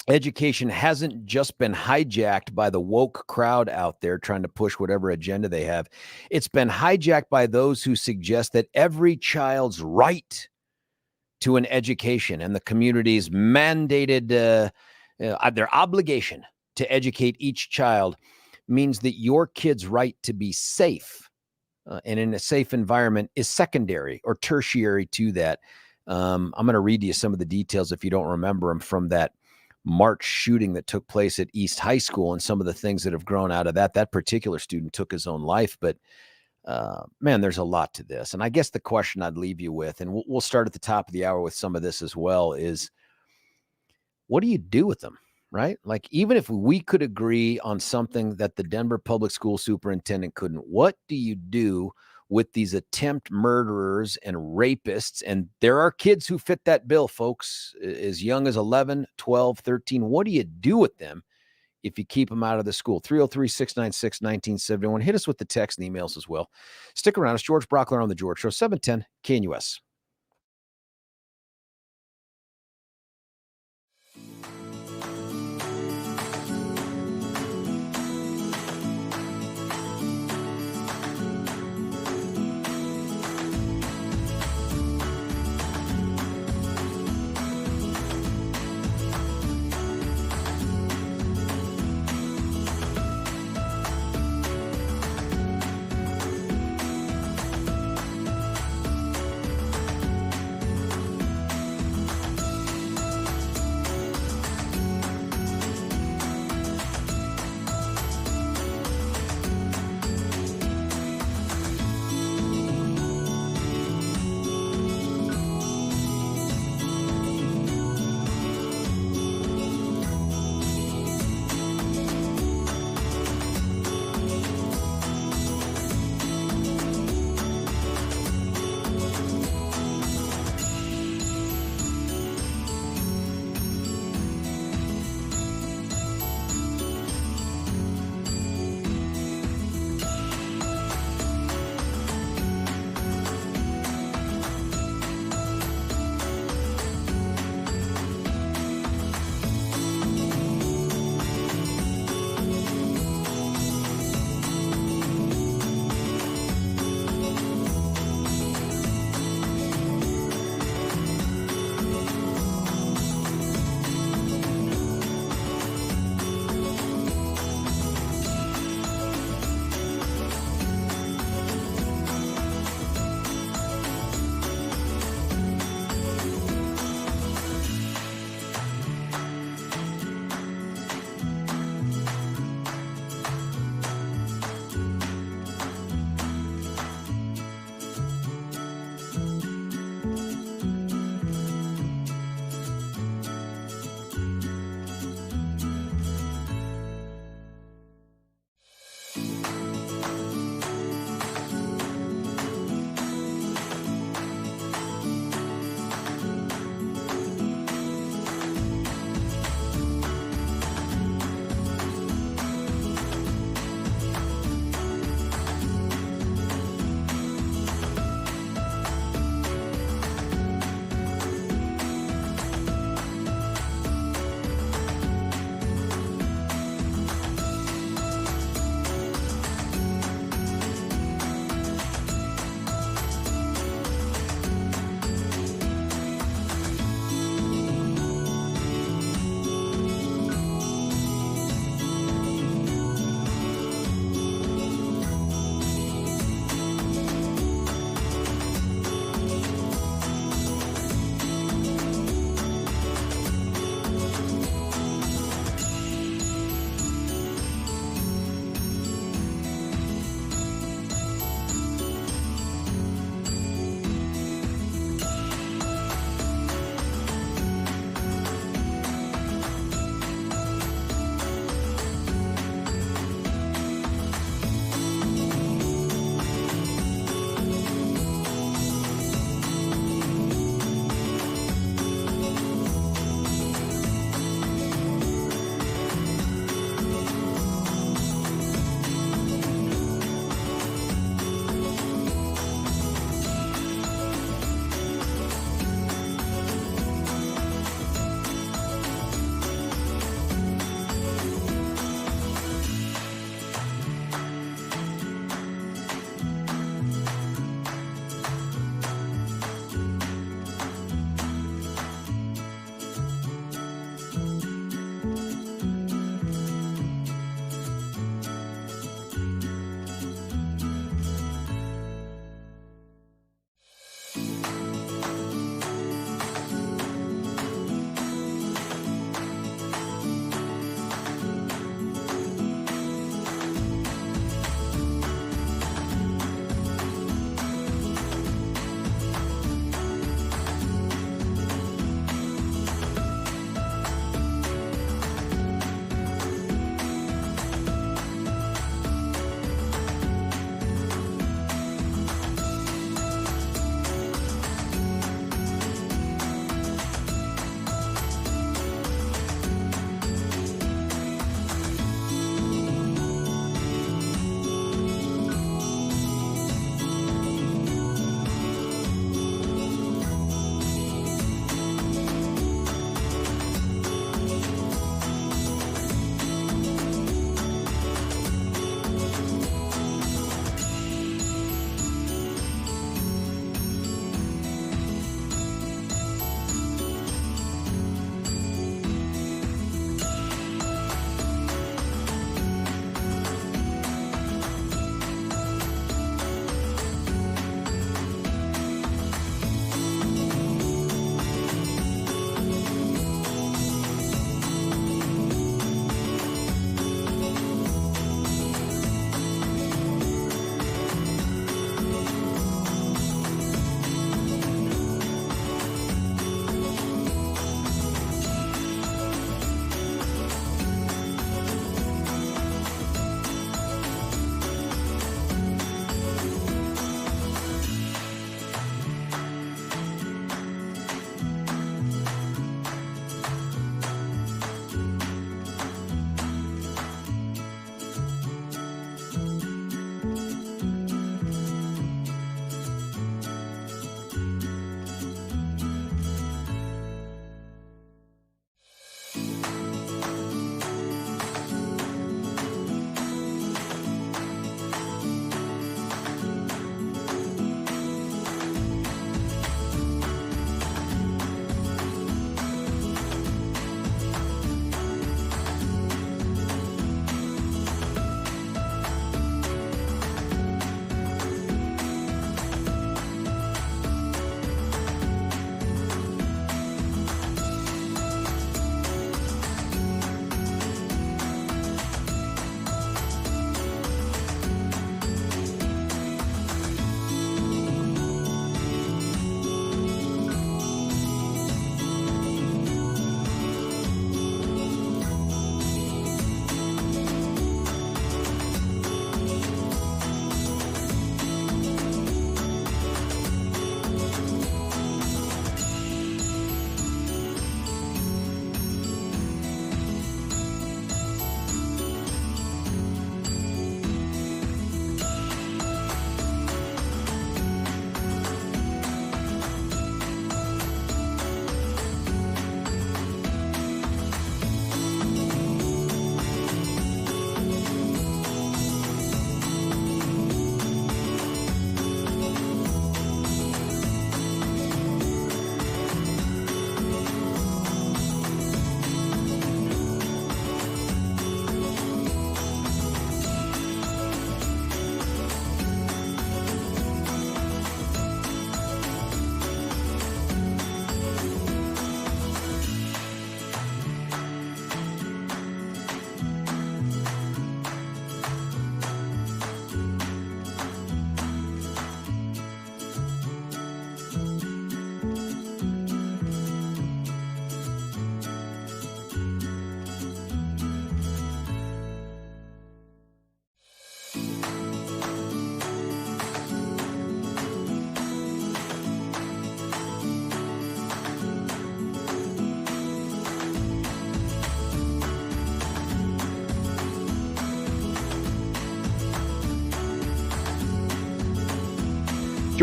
education hasn't just been hijacked by the woke crowd out there trying to push whatever agenda they have. It's been hijacked by those who suggest that every child's right to an education and the community's mandated their obligation to educate each child means that your kid's right to be safe and in a safe environment is secondary or tertiary to that. I'm going to read you some of the details if you don't remember them from that March shooting that took place at East High School and some of the things that have grown out of that. That particular student took his own life, but man, there's a lot to this. And I guess the question I'd leave you with, and we'll start at the top of the hour with some of this as well, is what do you do with them, right? Like, even if we could agree on something that the Denver public school superintendent couldn't, what do you do with these attempt murderers and rapists? And there are kids who fit that bill, folks, as young as 11, 12, 13. What do you do with them if you keep them out of the school? 303-696-1971. Hit us with the text and emails as well. Stick around. It's George Brauchler on The George Show, 710 KNUS.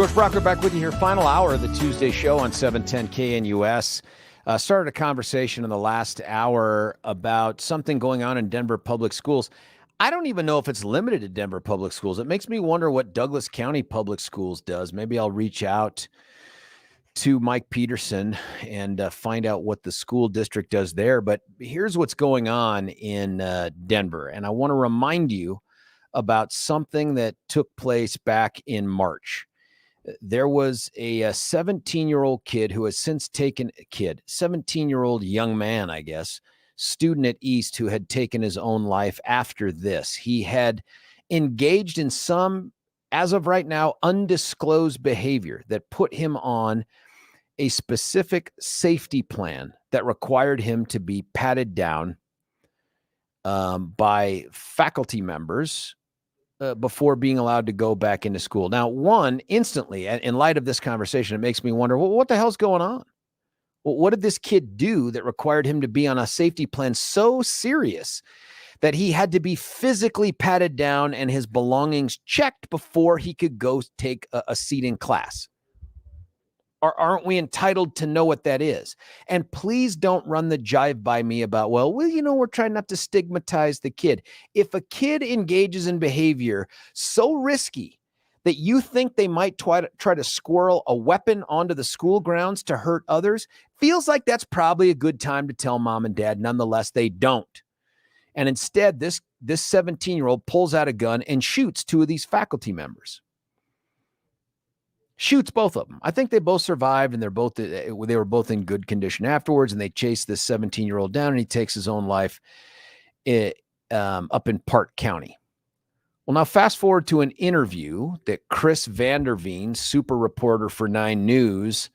George Brauchler back with you here. Final hour of the Tuesday show on 710 KNUS. Started a conversation in the last hour about something going on in Denver public schools. I don't even know if it's limited to Denver public schools. It makes me wonder what Douglas County Public Schools does. Maybe I'll reach out to Mike Peterson and find out what the school district does there. But here's what's going on in Denver. And I want to remind you about something that took place back in March. There was a 17-year-old kid who has since taken 17-year-old young man, I guess, student at East who had taken his own life after this. He had engaged in some, as of right now, undisclosed behavior that put him on a specific safety plan that required him to be patted down by faculty members before being allowed to go back into school. Now, instantly, in light of this conversation, it makes me wonder, well, what the hell's going on? Well, what did this kid do that required him to be on a safety plan so serious that he had to be physically patted down and his belongings checked before he could go take a seat in class? Or aren't we entitled to know what that is? And please don't run the jive by me about, well, we're trying not to stigmatize the kid. If a kid engages in behavior so risky that you think they might try to squirrel a weapon onto the school grounds to hurt others, feels like that's probably a good time to tell mom and dad. Nonetheless, they don't. And instead, this 17-year-old pulls out a gun and shoots two of these faculty members. Shoots both of them. I think they both survived, and they were both in good condition afterwards, and they chased this 17-year-old down, and he takes his own life up in Park County. Well, now fast forward to an interview that Chris Vanderveen, super reporter for 9 News,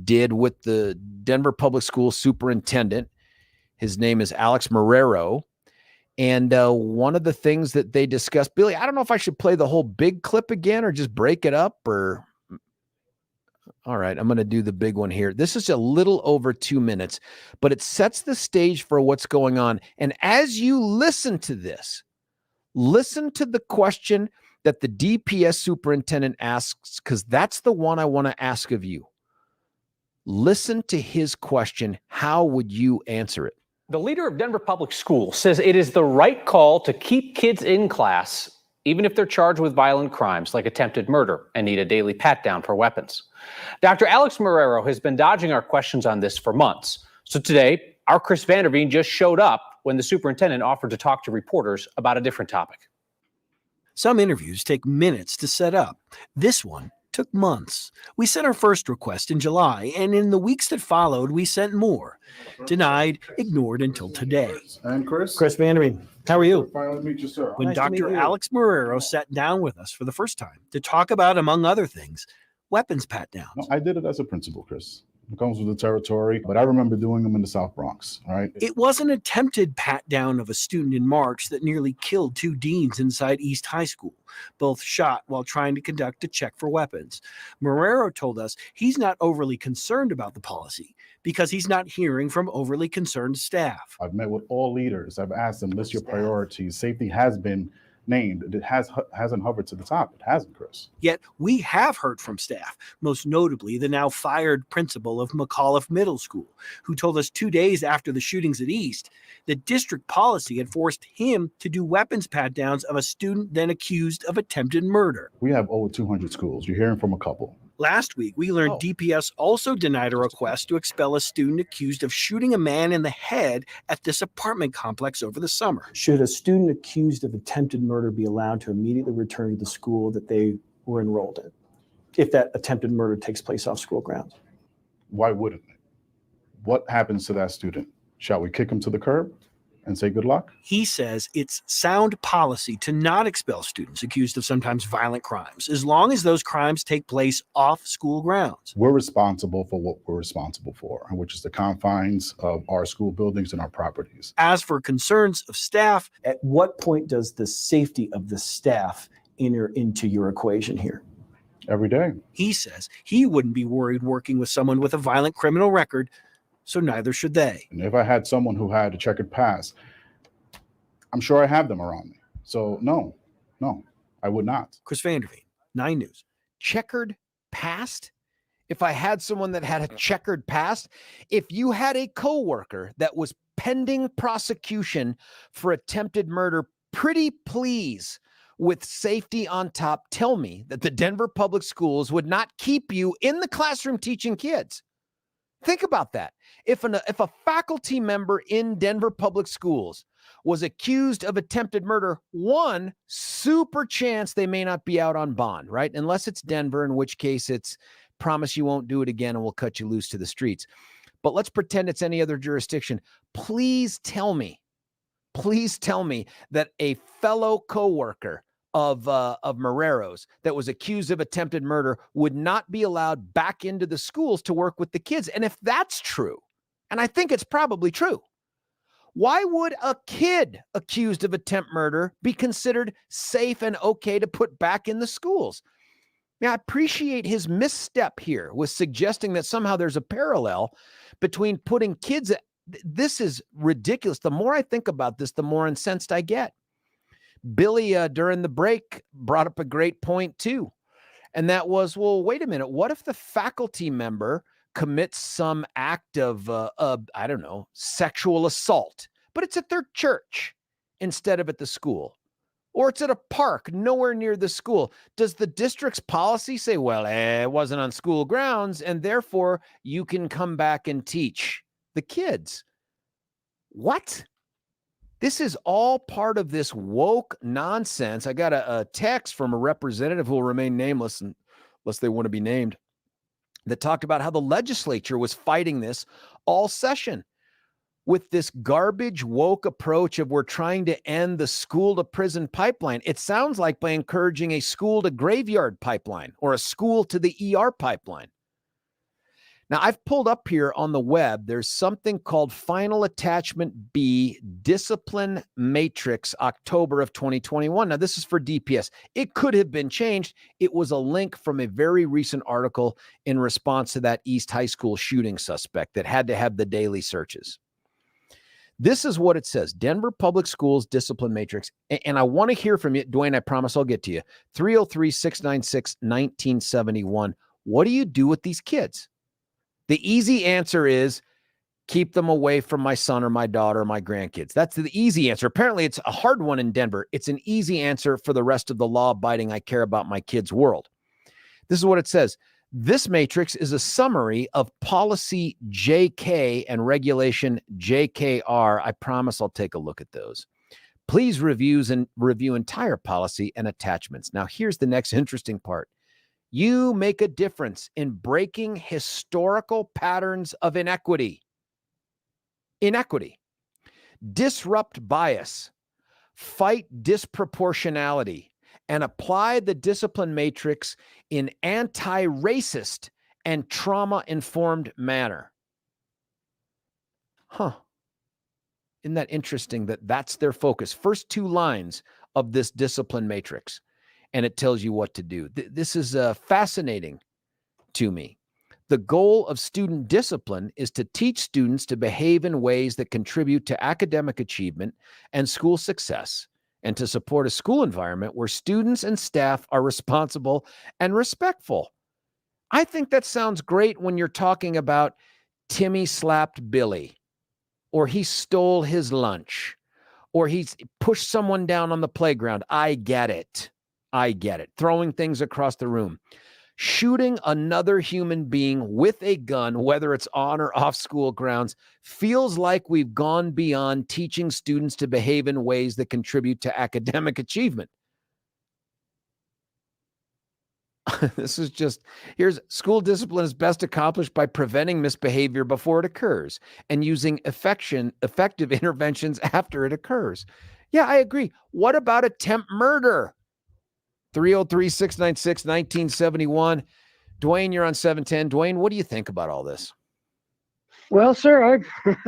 did with the Denver Public School superintendent. His name is Alex Marrero. And one of the things that they discussed, Billy, I don't know if I should play the whole big clip again or just break it up or. All right, I'm going to do the big one here. This is a little over 2 minutes, but it sets the stage for what's going on. And as you listen to this, listen to the question that the DPS superintendent asks, because that's the one I want to ask of you. Listen to his question. How would you answer it? The leader of Denver Public Schools says it is the right call to keep kids in class, even if they're charged with violent crimes like attempted murder and need a daily pat-down for weapons. Dr. Alex Marrero has been dodging our questions on this for months. So today, our Chris Vanderveen just showed up when the superintendent offered to talk to reporters about a different topic. Some interviews take minutes to set up. This one took months. We sent our first request in July, and in the weeks that followed, we sent more. Denied, ignored until today. And Chris Vanderveen, how are you? Finally meet you, sir. When Nice to meet Dr. you. Alex Marrero sat down with us for the first time to talk about, among other things, weapons pat-downs. No, I did it as a principal, Chris. It comes with the territory, but I remember doing them in the South Bronx, all right? It was an attempted pat-down of a student in March that nearly killed 2 deans inside East High School, both shot while trying to conduct a check for weapons. Marrero told us he's not overly concerned about the policy because he's not hearing from overly concerned staff. I've met with all leaders. I've asked them, list your priorities. Safety has been named. It hasn't hovered to the top. It hasn't, Chris. Yet we have heard from staff, most notably the now fired principal of McAuliffe Middle School, who told us 2 days after the shootings at East that district policy had forced him to do weapons pat-downs of a student then accused of attempted murder. We have over 200 schools. You're hearing from a couple. Last week, we learned DPS also denied a request to expel a student accused of shooting a man in the head at this apartment complex over the summer. Should a student accused of attempted murder be allowed to immediately return to the school that they were enrolled in, if that attempted murder takes place off school grounds? Why wouldn't it? What happens to that student? Shall we kick him to the curb and say good luck? He says it's sound policy to not expel students accused of sometimes violent crimes, as long as those crimes take place off school grounds. We're responsible for what we're responsible for, which is the confines of our school buildings and our properties. As for concerns of staff, At what point does the safety of the staff enter into your equation here? Every day. he says he wouldn't be worried working with someone with a violent criminal record, so neither should they. And if I had someone who had a checkered past, I'm sure I have them around me. So no, I would not. Chris Vanderveen, 9 News. checkered past, if I had someone that had a checkered past, if you had a coworker that was pending prosecution for attempted murder, pretty please, with safety on top, tell me that the Denver Public Schools would not keep you in the classroom teaching kids. Think about that. If a faculty member in Denver Public Schools was accused of attempted murder, one, super chance they may not be out on bond, right? Unless it's Denver, in which case it's promise you won't do it again and we'll cut you loose to the streets. But let's pretend it's any other jurisdiction. Please tell me that a fellow coworker of Marrero's that was accused of attempted murder would not be allowed back into the schools to work with the kids. And if that's true, and I think it's probably true, why would a kid accused of attempt murder be considered safe and okay to put back in the schools? Now, I appreciate his misstep here with suggesting that somehow there's a parallel between putting kids. This is ridiculous. The more I think about this, the more incensed I get. Billy, during the break, brought up a great point too. And that was, well, wait a minute. What if the faculty member commits some act of, I don't know, sexual assault, but it's at their church instead of at the school? Or it's at a park nowhere near the school. Does the district's policy say, well, it wasn't on school grounds, and therefore you can come back and teach the kids? What? This is all part of this woke nonsense. I got a text from a representative who will remain nameless unless they want to be named, that talked about how the legislature was fighting this all session with this garbage woke approach of we're trying to end the school to prison pipeline. It sounds like by encouraging a school to graveyard pipeline or a school to the ER pipeline. Now, I've pulled up here on the web, there's something called Final Attachment B Discipline Matrix, October of 2021. Now, this is for DPS. It could have been changed. It was a link from a very recent article in response to that East High School shooting suspect that had to have the daily searches. This is what it says, Denver Public Schools Discipline Matrix. And I want to hear from you, Dwayne, I promise I'll get to you. 303-696-1971. What do you do with these kids? The easy answer is keep them away from my son or my daughter or my grandkids. That's the easy answer. Apparently, it's a hard one in Denver. It's an easy answer for the rest of the law-abiding, I care about my kids world. This is what it says. This matrix is a summary of policy JK and regulation JKR. I promise I'll take a look at those. Please review entire policy and attachments. Now, here's the next interesting part. You make a difference in breaking historical patterns of inequity. Disrupt bias, fight disproportionality, and apply the discipline matrix in anti-racist and trauma-informed manner. Isn't that interesting that that's their focus? First two lines of this discipline matrix, and it tells you what to do. This is fascinating to me. The goal of student discipline is to teach students to behave in ways that contribute to academic achievement and school success, and to support a school environment where students and staff are responsible and respectful. I think that sounds great when you're talking about Timmy slapped Billy, or he stole his lunch, or he's pushed someone down on the playground. I get it. Throwing things across the room. Shooting another human being with a gun, whether it's on or off school grounds, feels like we've gone beyond teaching students to behave in ways that contribute to academic achievement. Here's school discipline is best accomplished by preventing misbehavior before it occurs and using effective interventions after it occurs. Yeah, I agree. What about attempt murder? 303-696-1971. Dwayne, you're on 710. Dwayne, what do you think about all this? Well, sir, I've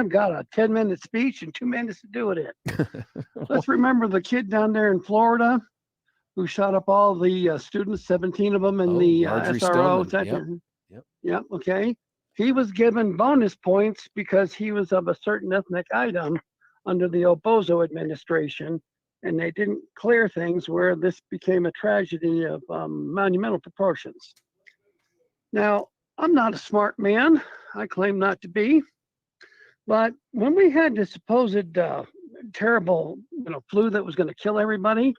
got a 10-minute speech and 2 minutes to do it in. Let's remember the kid down there in Florida who shot up all the students, 17 of them in the SRO. Yep. Okay. He was given bonus points because he was of a certain ethnic item under the Obozo administration. and they didn't clear things where this became a tragedy of monumental proportions. Now, I'm not a smart man. I claim not to be. But when we had this supposed terrible flu that was going to kill everybody,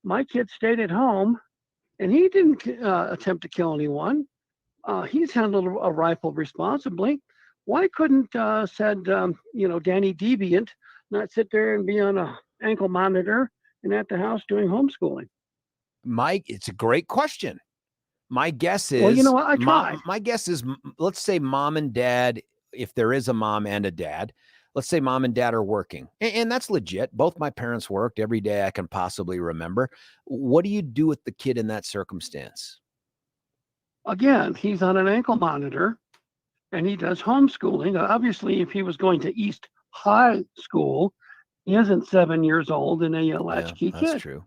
my kid stayed at home, and he didn't attempt to kill anyone. He's handled a rifle responsibly. Why couldn't said Danny Deviant not sit there and be on a ankle monitor and at the house doing homeschooling? Mike, it's a great question. My guess is, well, you know what? I tried. My guess is, let's say mom and dad, if there is a mom and a dad, let's say mom and dad are working, and that's legit. Both my parents worked every day I can possibly remember. What do you do with the kid in that circumstance? Again, he's on an ankle monitor and he does homeschooling. Obviously, if he was going to East High School, he isn't 7 years old and a latchkey kid. That's true.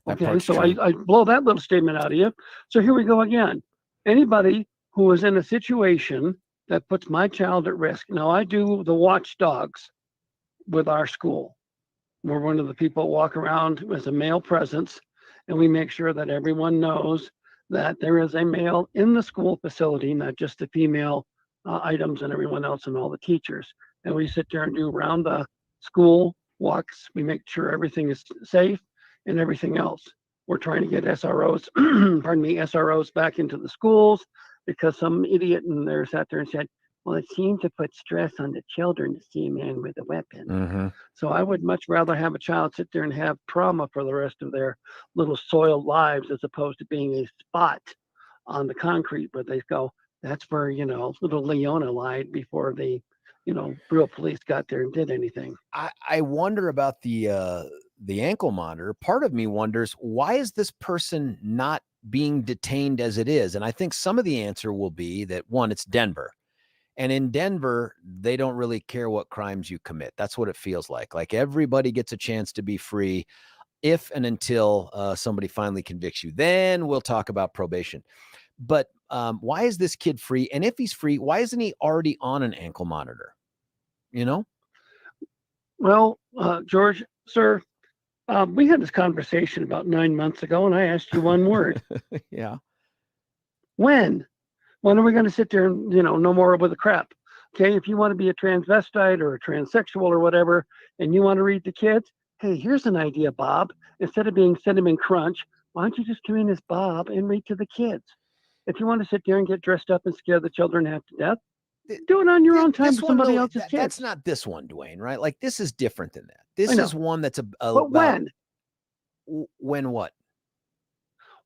Okay, so I blow that little statement out of you. So here we go again. Anybody who is in a situation that puts my child at risk. Now, I do the watchdogs with our school. We're one of the people who walk around with a male presence, and we make sure that everyone knows that there is a male in the school facility, not just the female items and everyone else and all the teachers. And we sit there and do round the school walks. We make sure everything is safe and everything else. We're trying to get SROs, SROs back into the schools, because some idiot in there sat there and said, well, it seemed to put stress on the children to see a man with a weapon. Mm-hmm. So I would much rather have a child sit there and have trauma for the rest of their little soiled lives, as opposed to being a spot on the concrete where they go, that's where, little Leona lied before the, real police got there and did anything. I wonder about the ankle monitor. Part of me wonders, why is this person not being detained as it is? And I think some of the answer will be that, one, it's Denver. And in Denver, they don't really care what crimes you commit. That's what it feels like. Like everybody gets a chance to be free if and until somebody finally convicts you. Then we'll talk about probation. But why is this kid free? And if he's free, why isn't he already on an ankle monitor? Well, George, sir, we had this conversation about 9 months ago, and I asked you one word. Yeah. When are we going to sit there and, no more with the crap? Okay, if you want to be a transvestite or a transsexual or whatever, and you want to read the kids, hey, here's an idea, Bob. Instead of being Cinnamon Crunch, why don't you just come in as Bob and read to the kids? If you want to sit there and get dressed up and scare the children half to death, do it on your own time with somebody else's kids. That's not this one, Dwayne, right? Like, this is different than that. This is one that's but when? When what?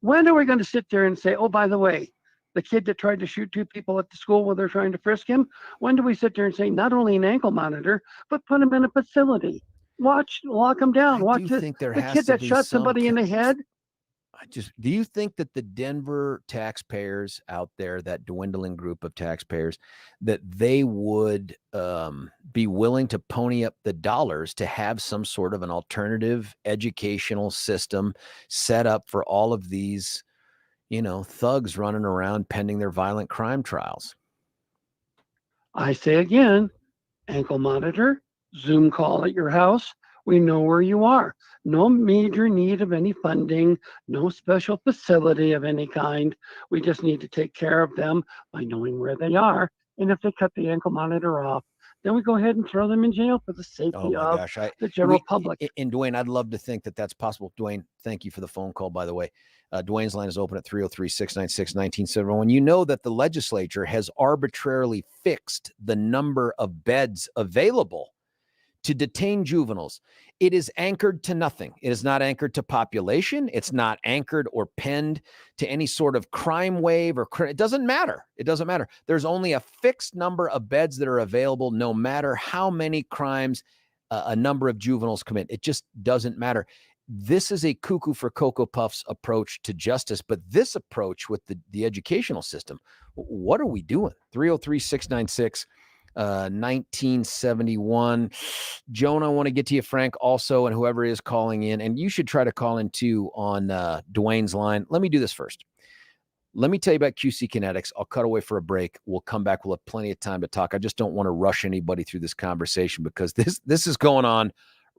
When are we going to sit there and say, oh, by the way, the kid that tried to shoot 2 people at the school while they're trying to frisk him? When do we sit there and say, not only an ankle monitor, but put him in a facility? Lock him down. Watch the kid that shot somebody in the head. Do you think that the Denver taxpayers out there, that dwindling group of taxpayers, that they would be willing to pony up the dollars to have some sort of an alternative educational system set up for all of these, thugs running around pending their violent crime trials? I say again, ankle monitor, Zoom call at your house. We know where you are. No major need of any funding, no special facility of any kind. We just need to take care of them by knowing where they are. And if they cut the ankle monitor off, then we go ahead and throw them in jail for the safety of the general public. And Dwayne, I'd love to think that that's possible. Dwayne, thank you for the phone call, by the way. Dwayne's line is open at 303-696-1971. You know that the legislature has arbitrarily fixed the number of beds available to detain juveniles. It is anchored to nothing. It is not anchored to population. It's not anchored or penned to any sort of crime wave it doesn't matter. It doesn't matter. There's only a fixed number of beds that are available, no matter how many crimes a number of juveniles commit. It just doesn't matter. This is a cuckoo for Cocoa Puffs approach to justice, but this approach with the educational system, what are we doing? 303-696 1971. Joan, I want to get to you, Frank, also, and whoever is calling in, and you should try to call in too on Dwayne's line. Let me do this first. Let me tell you about QC Kinetix. I'll cut away for a break. We'll come back. We'll have plenty of time to talk. I just don't want to rush anybody through this conversation because this is going on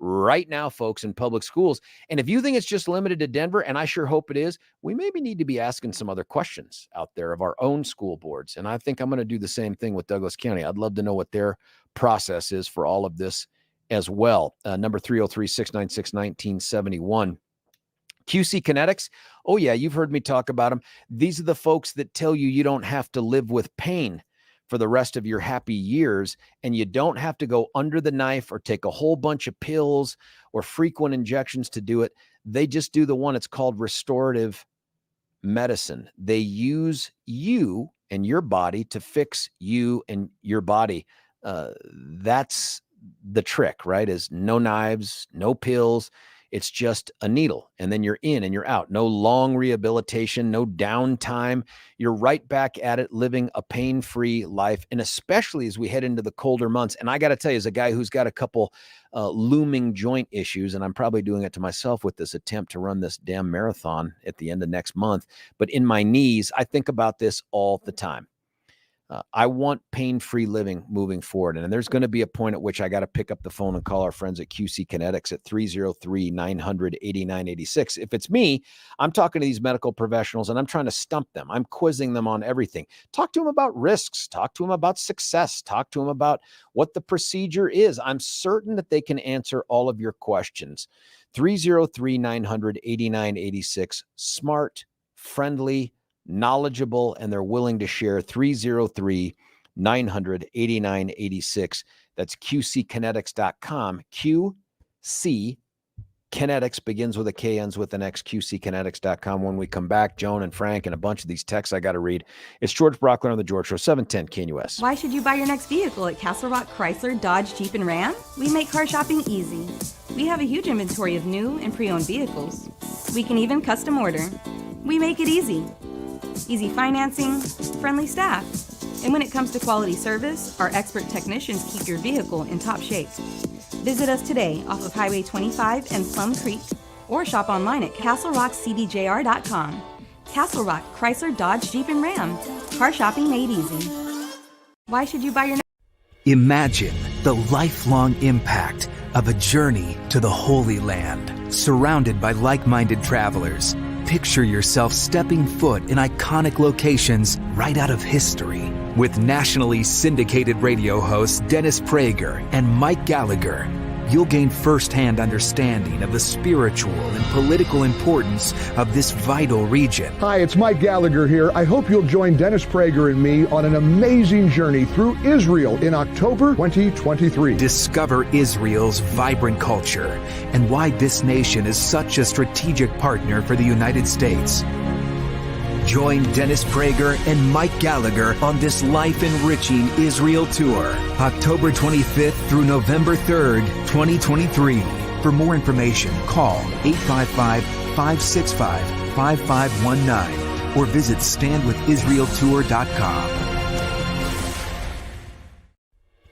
right now, folks, in public schools. And if you think it's just limited to Denver, and I sure hope it is, we maybe need to be asking some other questions out there of our own school boards. And I think I'm going to do the same thing with Douglas County. I'd love to know what their process is for all of this as well. Number 303-696-1971. QC Kinetix. Oh, yeah, you've heard me talk about them. These are the folks that tell you you don't have to live with pain for the rest of your happy years, and you don't have to go under the knife or take a whole bunch of pills or frequent injections to do it. They just do the one. It's called restorative medicine. They use you and your body to fix you and your body. That's the trick, right? Is no knives, no pills. It's just a needle, and then you're in and you're out. No long rehabilitation, no downtime. You're right back at it, living a pain-free life, and especially as we head into the colder months. And I got to tell you, as a guy who's got a couple looming joint issues, and I'm probably doing it to myself with this attempt to run this damn marathon at the end of next month, but in my knees, I think about this all the time. I want pain-free living moving forward. And there's going to be a point at which I got to pick up the phone and call our friends at QC Kinetix at 303-900-8986. If it's me, I'm talking to these medical professionals and I'm trying to stump them. I'm quizzing them on everything. Talk to them about risks. Talk to them about success. Talk to them about what the procedure is. I'm certain that they can answer all of your questions. 303-900-8986. Smart, friendly, knowledgeable, and they're willing to share. 303-900-8986. That's QCkinetics.com. QC Kinetix begins with a K, ends with an X. QCkinetics.com. When we come back, Joan and Frank and a bunch of these texts I got to read. It's George Brauchler on the George Show, 710 KNUS. Why should you buy your next vehicle at Castle Rock Chrysler, Dodge, Jeep, and Ram? We make car shopping easy. We have a huge inventory of new and pre-owned vehicles. We can even custom order. We make it easy. Easy financing, friendly staff. And when it comes to quality service, our expert technicians keep your vehicle in top shape. Visit us today off of Highway 25 and Plum Creek, or shop online at castlerockcdjr.com. Castle Rock Chrysler, Dodge, Jeep, and Ram. Car shopping made easy. Why should you buy your... Imagine the lifelong impact of a journey to the Holy Land, surrounded by like-minded travelers. Picture yourself stepping foot in iconic locations right out of history. With nationally syndicated radio hosts Dennis Prager and Mike Gallagher, you'll gain firsthand understanding of the spiritual and political importance of this vital region. Hi, it's Mike Gallagher here. I hope you'll join Dennis Prager and me on an amazing journey through Israel in October 2023. Discover Israel's vibrant culture and why this nation is such a strategic partner for the United States. Join Dennis Prager and Mike Gallagher on this life-enriching Israel tour, October 25th through November 3rd, 2023. For more information, call 855-565-5519 or visit standwithisraeltour.com.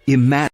Imagine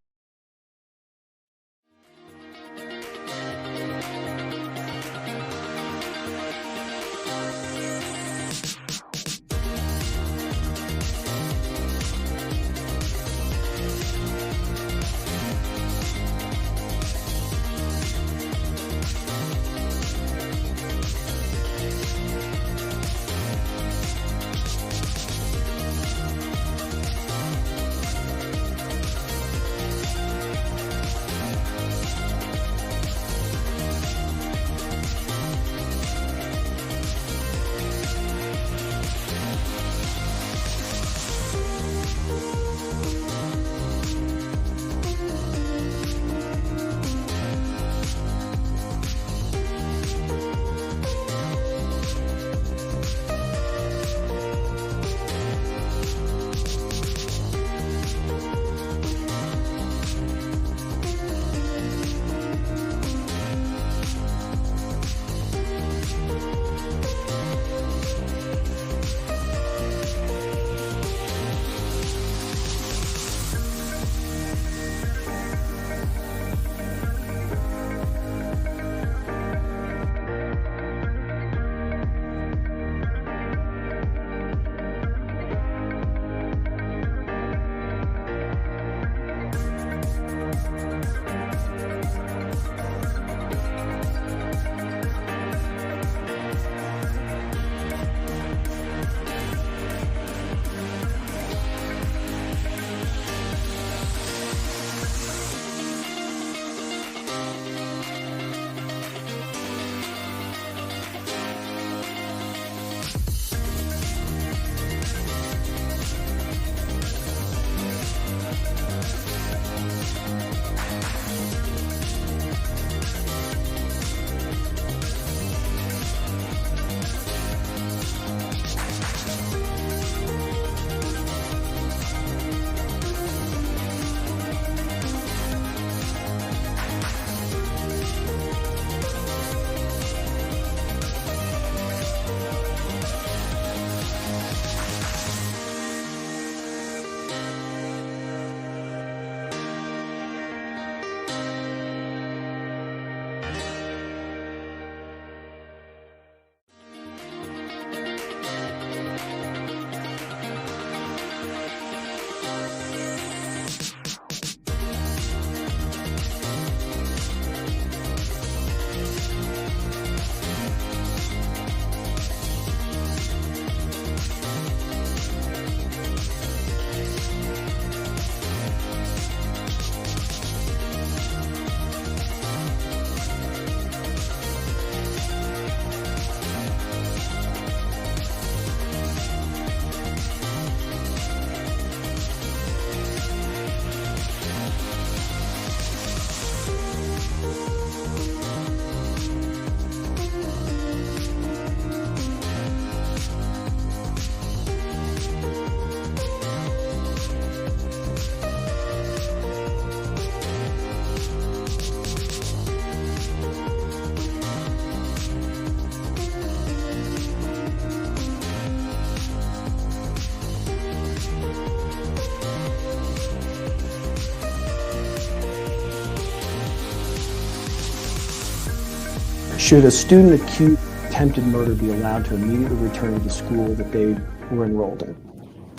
Should a student accused of attempted murder be allowed to immediately return to the school that they were enrolled in,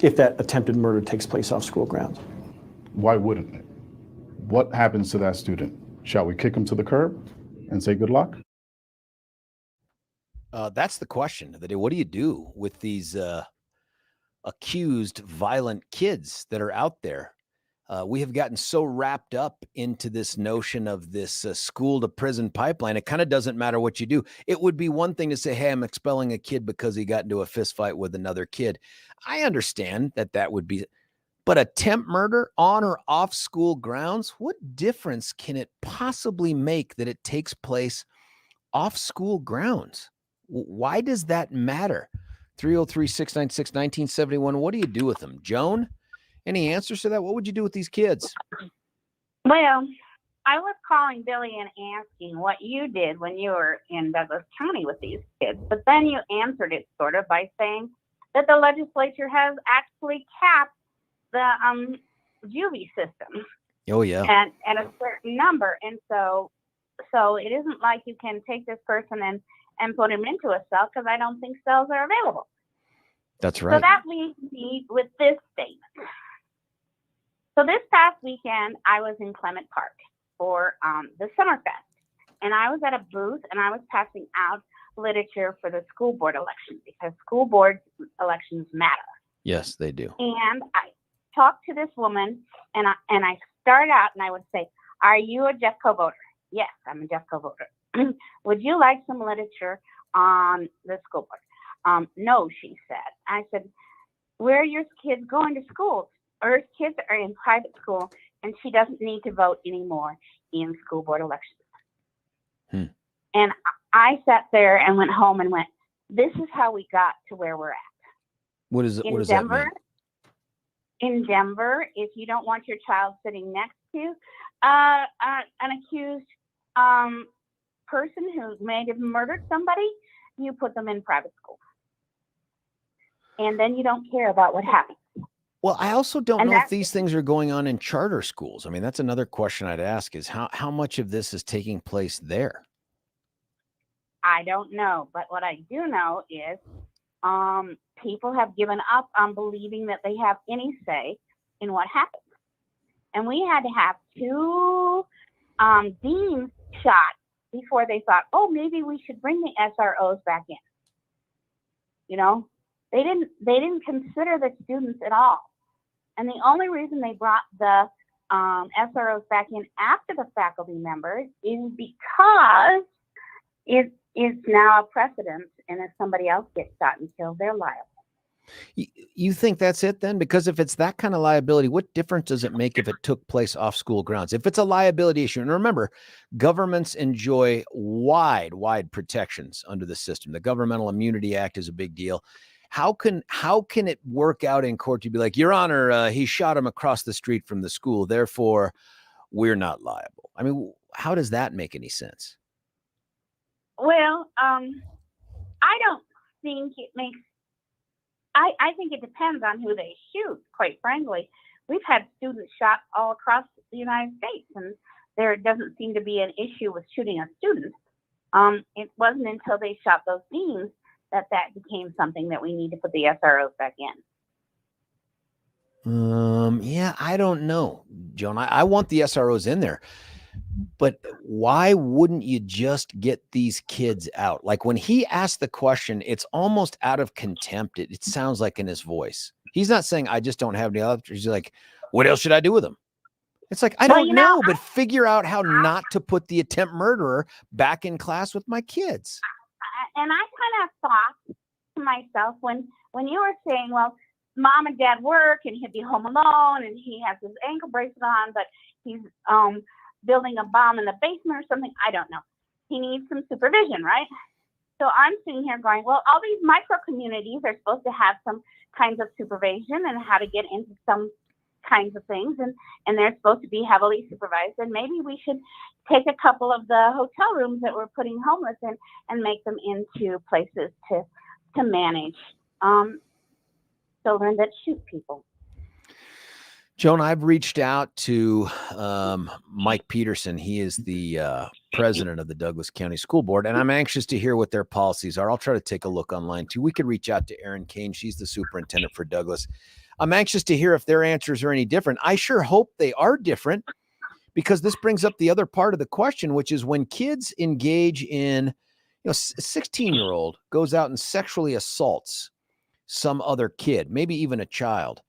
if that attempted murder takes place off school grounds? Why wouldn't it? What happens to that student? Shall we kick him to the curb and say good luck? That's the question of the day. What do you do with these accused violent kids that are out there? We have gotten so wrapped up into this notion of this school to prison pipeline. It kind of doesn't matter what you do. It would be one thing to say, hey, I'm expelling a kid because he got into a fist fight with another kid. I understand that would be, but attempt murder on or off school grounds, what difference can it possibly make that it takes place off school grounds? Why does that matter? 303-696-1971. What do you do with them? Joan? Any answers to that? What would you do with these kids? Well, I was calling Billy and asking what you did when you were in Douglas County with these kids, but then you answered it sort of by saying that the legislature has actually capped the juvie system. Oh yeah. At a certain number, and so it isn't like you can take this person and put him into a cell, because I don't think cells are available. That's right. So that leaves me with this statement. So this past weekend, I was in Clement Park for the Summerfest, and I was at a booth, and I was passing out literature for the school board election, because school board elections matter. Yes, they do. And I talked to this woman, and I start out, and I would say, "Are you a Jeffco voter?" "Yes, I'm a Jeffco voter." "Would you like some literature on the school board?" "No," she said. I said, "Where are your kids going to school?" Her kids are in private school, and she doesn't need to vote anymore in school board elections. And I sat there and went home and went, this is how we got to where we're at. What is it? What does Denver, that mean? In Denver, if you don't want your child sitting next to an accused person who may have murdered somebody, you put them in private school. And then you don't care about what happens. Well, I also don't know if these things are going on in charter schools. I mean, that's another question I'd ask, is how much of this is taking place there? I don't know. But what I do know is people have given up on believing that they have any say in what happens. And we had to have 2 deans shot before they thought, oh, maybe we should bring the SROs back in. You know, they didn't consider the students at all. And the only reason they brought the SROs back in after the faculty members is because it is now a precedent, and if somebody else gets shot and killed, they're liable. You think that's it then? Because if it's that kind of liability, what difference does it make if it took place off school grounds? If it's a liability issue, and remember, governments enjoy wide protections under the system. The Governmental Immunity Act is a big deal. How can it work out in court to be like, Your Honor, he shot him across the street from the school, therefore we're not liable? I mean, how does that make any sense? Well, I don't think it makes. I think it depends on who they shoot. Quite frankly, we've had students shot all across the United States, and there doesn't seem to be an issue with shooting a student. It wasn't until they shot those deans that became something that we need to put the SROs back in. Yeah, I don't know, Joan. I want the SROs in there, but why wouldn't you just get these kids out? Like when he asked the question, it's almost out of contempt. It sounds like in his voice. He's not saying, I just don't have any other. He's like, what else should I do with them? It's like, I don't know, but figure out how not to put the attempt murderer back in class with my kids. And I kind of thought to myself when you were saying, well, mom and dad work and he'd be home alone and he has his ankle bracelet on, but he's building a bomb in the basement or something. I don't know. He needs some supervision, right? So I'm sitting here going, well, all these micro communities are supposed to have some kinds of supervision and how to get into some kinds of things, and they're supposed to be heavily supervised, and maybe we should take a couple of the hotel rooms that we're putting homeless in and make them into places to manage children that shoot people. Joan, I've reached out to Mike Peterson. He is the president of the Douglas County School Board, and I'm anxious to hear what their policies are. I'll try to take a look online too. We could reach out to Erin Kane. She's the superintendent for Douglas. I'm anxious to hear if their answers are any different. I sure hope they are different, because this brings up the other part of the question, which is when kids engage in, a 16-year-old goes out and sexually assaults some other kid, maybe even a child.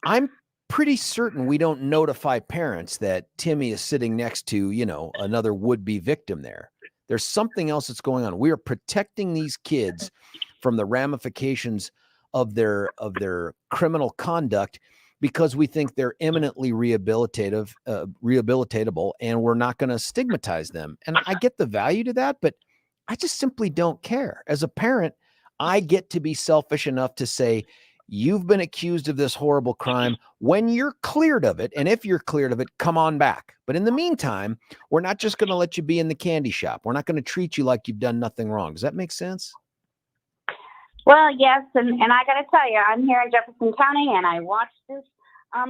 I'm pretty certain we don't notify parents that Timmy is sitting next to, another would-be victim there. There's something else that's going on. We are protecting these kids from the ramifications of their criminal conduct because we think they're eminently rehabilitatable, and we're not going to stigmatize them. And I get the value to that, but I just simply don't care. As a parent, I get to be selfish enough to say, you've been accused of this horrible crime. When you're cleared of it, and if you're cleared of it, come on back. But in the meantime, we're not just going to let you be in the candy shop. We're not going to treat you like you've done nothing wrong. Does that make sense? Well, yes, and I got to tell you, I'm here in Jefferson County, and I watched this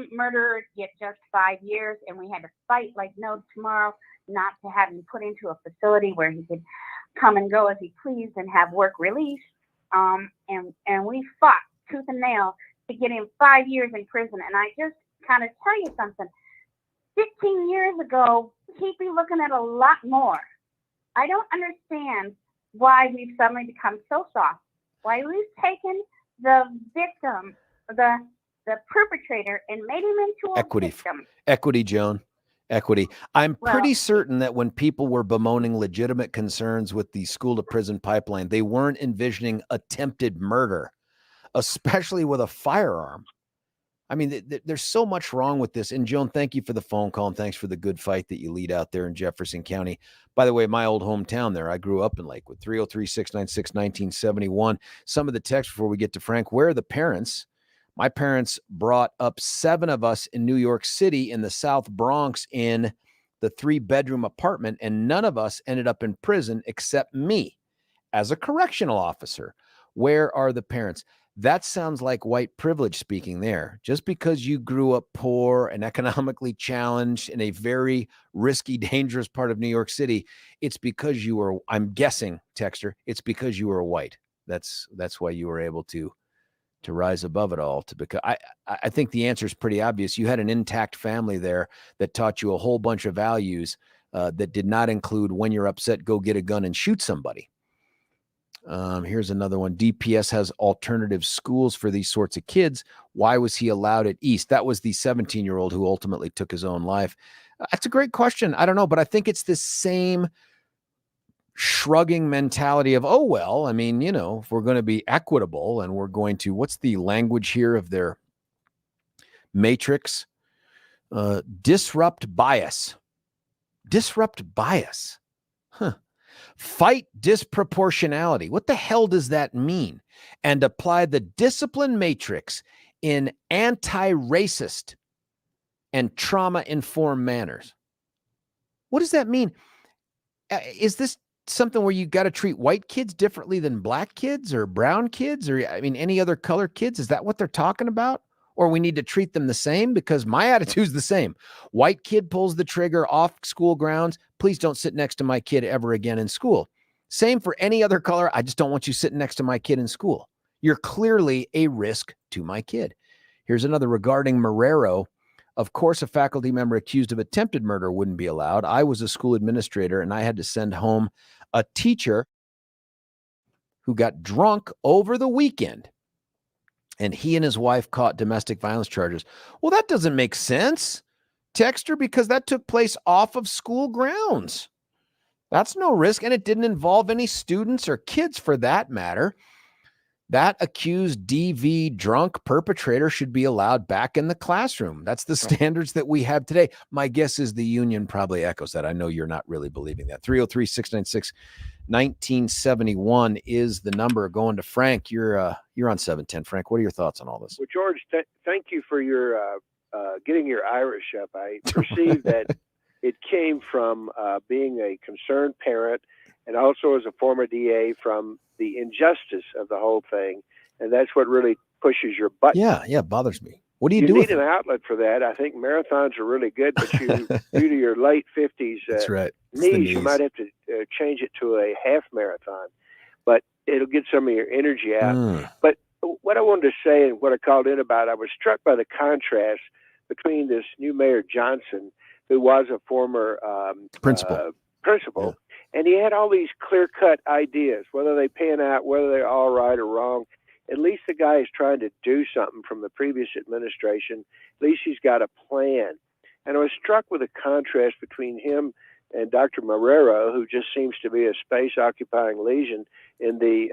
murderer get just 5 years, and we had to fight like no tomorrow not to have him put into a facility where he could come and go as he pleased and have work released. And we fought tooth and nail to get him 5 years in prison. And I just kind of tell you something. 15 years ago, he'd be looking at a lot more. I don't understand why we've suddenly become so soft. Why we've taken the victim, the perpetrator, and made him into a victim. Equity, Joan. Equity. I'm pretty certain that when people were bemoaning legitimate concerns with the school to prison pipeline, they weren't envisioning attempted murder, especially with a firearm. I mean, there's so much wrong with this. And Joan, thank you for the phone call, and thanks for the good fight that you lead out there in Jefferson County. By the way, my old hometown there, I grew up in Lakewood. 303-696-1971. Some of the text before we get to Frank. Where are the parents? My parents brought up 7 of us in New York City in the South Bronx in the 3-bedroom apartment, and none of us ended up in prison except me as a correctional officer. Where are the parents? That sounds like white privilege speaking there. Just because you grew up poor and economically challenged in a very risky, dangerous part of New York City, it's because you were, I'm guessing, Texter, it's because you were white. That's why you were able to rise above it all. Because I think the answer is pretty obvious. You had an intact family there that taught you a whole bunch of values that did not include, when you're upset, go get a gun and shoot somebody. Here's another one. DPS has alternative schools for these sorts of kids. Why was he allowed at East? That was the 17-year-old who ultimately took his own life. That's a great question. I don't know, but I think it's this same shrugging mentality of, oh, well, I mean, if we're going to be equitable and we're going to, what's the language here of their matrix? Disrupt bias. Disrupt bias. Fight disproportionality. What the hell does that mean? And apply the discipline matrix in anti-racist and trauma-informed manners. What does that mean? Is this something where you got to treat white kids differently than black kids or brown kids or, any other color kids? Is that what they're talking about? Or we need to treat them the same? Because my attitude's the same. White kid pulls the trigger off school grounds. Please don't sit next to my kid ever again in school. Same for any other color. I just don't want you sitting next to my kid in school. You're clearly a risk to my kid. Here's another regarding Marrero. Of course, a faculty member accused of attempted murder wouldn't be allowed. I was a school administrator, and I had to send home a teacher who got drunk over the weekend, and he and his wife caught domestic violence charges. Well, that doesn't make sense, Texter, because that took place off of school grounds. That's no risk, and it didn't involve any students or kids for that matter. That accused DV drunk perpetrator should be allowed back in the classroom. That's the standards that we have today. My guess is the union probably echoes that. I know you're not really believing that. 303-696-1971 is the number. Going to Frank. You're on 710. Frank, what are your thoughts on all this? Well, George, thank you for your getting your Irish up. I perceive that it came from being a concerned parent and also as a former DA from the injustice of the whole thing. And that's what really pushes your button. Yeah, it bothers me. What do you You do need with an it? outlet for that. I think marathons are really good, but due to your late 50s That's right. It's the knees, you might have to change it to a half marathon. But it'll get some of your energy out. But what I wanted to say and what I called in about, I was struck by the contrast between this new Mayor Johnston, who was a former Principal. Principal, and he had all these clear-cut ideas, whether they pan out, whether they're all right or wrong. At least the guy is trying to do something from the previous administration. At least he's got a plan. And I was struck with the contrast between him and Dr. Marrero, who just seems to be a space-occupying legion in the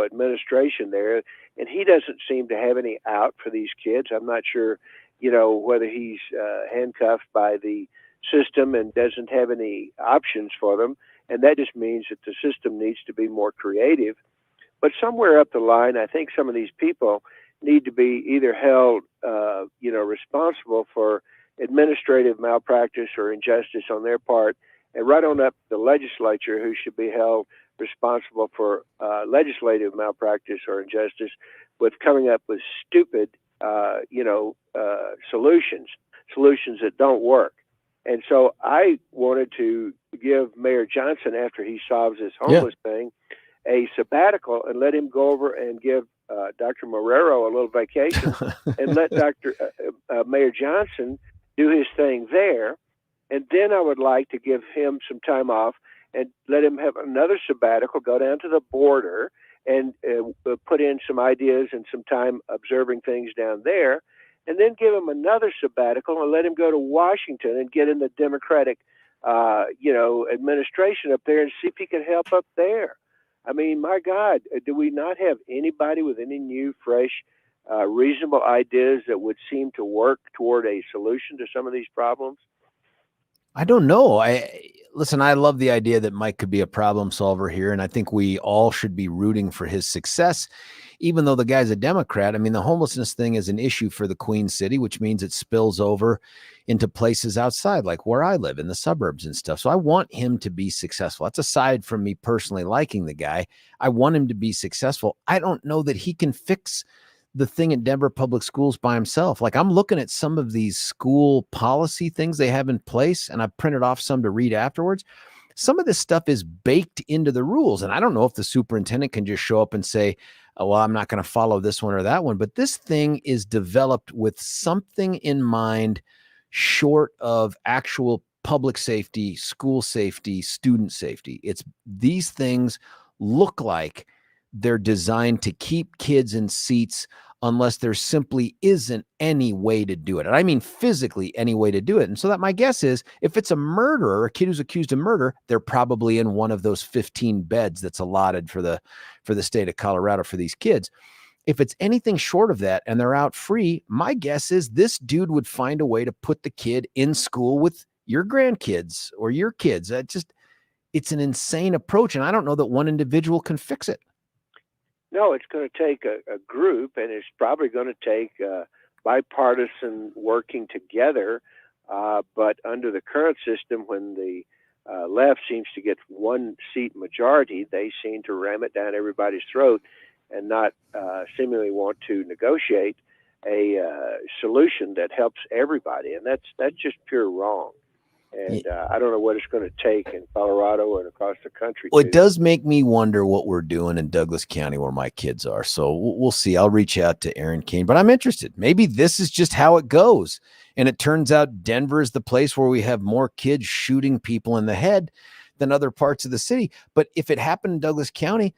administration there. And he doesn't seem to have any out for these kids. I'm not sure, whether he's handcuffed by the system and doesn't have any options for them. And that just means that the system needs to be more creative. But somewhere up the line, I think some of these people need to be either held, responsible for administrative malpractice or injustice on their part, and right on up the legislature, who should be held responsible for legislative malpractice or injustice with coming up with stupid, solutions that don't work. And so I wanted to give Mayor Johnston, after he solves this homeless thing, a sabbatical and let him go over and give Dr. Marrero a little vacation and let Mayor Johnston do his thing there. And then I would like to give him some time off and let him have another sabbatical, go down to the border and put in some ideas and some time observing things down there, and then give him another sabbatical and let him go to Washington and get in the Democratic, administration up there and see if he can help up there. I mean, my God, do we not have anybody with any new, fresh, reasonable ideas that would seem to work toward a solution to some of these problems? I don't know. I love the idea that Mike could be a problem solver here, and I think we all should be rooting for his success, even though the guy's a Democrat. I mean, the homelessness thing is an issue for the Queen City, which means it spills over into places outside, like where I live in the suburbs and stuff. So I want him to be successful. That's aside from me personally liking the guy. I want him to be successful. I don't know that he can fix the thing at Denver Public Schools by himself. Like, I'm looking at some of these school policy things they have in place, and I've printed off some to read afterwards. Some of this stuff is baked into the rules. And I don't know if the superintendent can just show up and say, oh, well, I'm not going to follow this one or that one. But this thing is developed with something in mind short of actual public safety, school safety, student safety. These things look like they're designed to keep kids in seats unless there simply isn't any way to do it. And I mean physically any way to do it. And so that my guess is, if it's a murderer, a kid who's accused of murder, they're probably in one of those 15 beds that's allotted for the state of Colorado for these kids. If it's anything short of that and they're out free, my guess is this dude would find a way to put the kid in school with your grandkids or your kids. It's an insane approach. And I don't know that one individual can fix it. No, it's going to take a group, and it's probably going to take bipartisan working together. But under the current system, when the left seems to get one seat majority, they seem to ram it down everybody's throat and not seemingly want to negotiate a solution that helps everybody. And that's just pure wrong. And I don't know what it's going to take in Colorado and across the country. Well, it does make me wonder what we're doing in Douglas County where my kids are. So we'll see. I'll reach out to Aaron Kane, but I'm interested. Maybe this is just how it goes. And it turns out Denver is the place where we have more kids shooting people in the head than other parts of the city. But if it happened in Douglas County,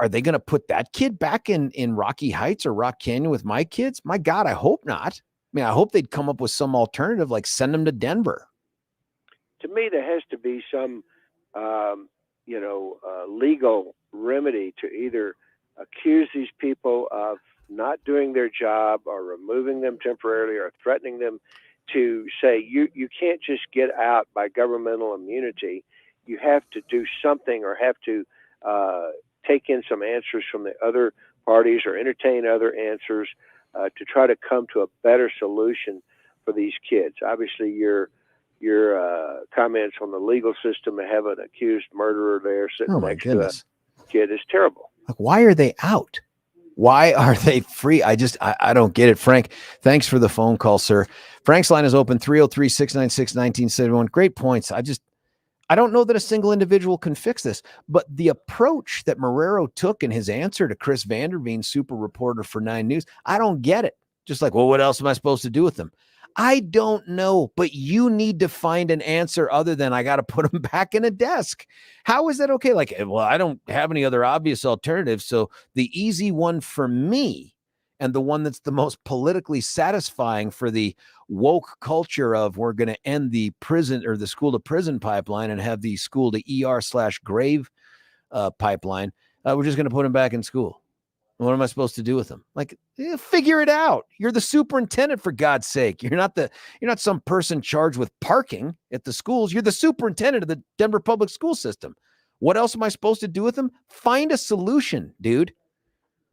are they going to put that kid back in Rocky Heights or Rock Canyon with my kids? My God, I hope not. I mean, I hope they'd come up with some alternative, like send them to Denver. To me, there has to be some, legal remedy to either accuse these people of not doing their job or removing them temporarily or threatening them, to say you can't just get out by governmental immunity. You have to do something or have to take in some answers from the other parties or entertain other answers to try to come to a better solution for these kids. Obviously, your comments on the legal system and have an accused murderer there sitting next to a kid is terrible. Like, why are they out? Why are they free? I don't get it. Frank, thanks for the phone call, sir. Frank's line is open, 303-696-1971. Great points. I don't know that a single individual can fix this, but the approach that Marrero took in his answer to Chris Vanderveen, super reporter for 9 News, I don't get it. Just like, well, what else am I supposed to do with them? I don't know, but you need to find an answer other than I got to put them back in a desk. How is that okay? Like, well, I don't have any other obvious alternatives. So the easy one for me, and the one that's the most politically satisfying for the woke culture of we're going to end the prison or the school to prison pipeline and have the school to ER/grave pipeline. We're just going to put them back in school. What am I supposed to do with them? Like, figure it out. You're the superintendent, for God's sake. You're not some person charged with parking at the schools. You're the superintendent of the Denver public school system. What else am I supposed to do with them? Find a solution, dude.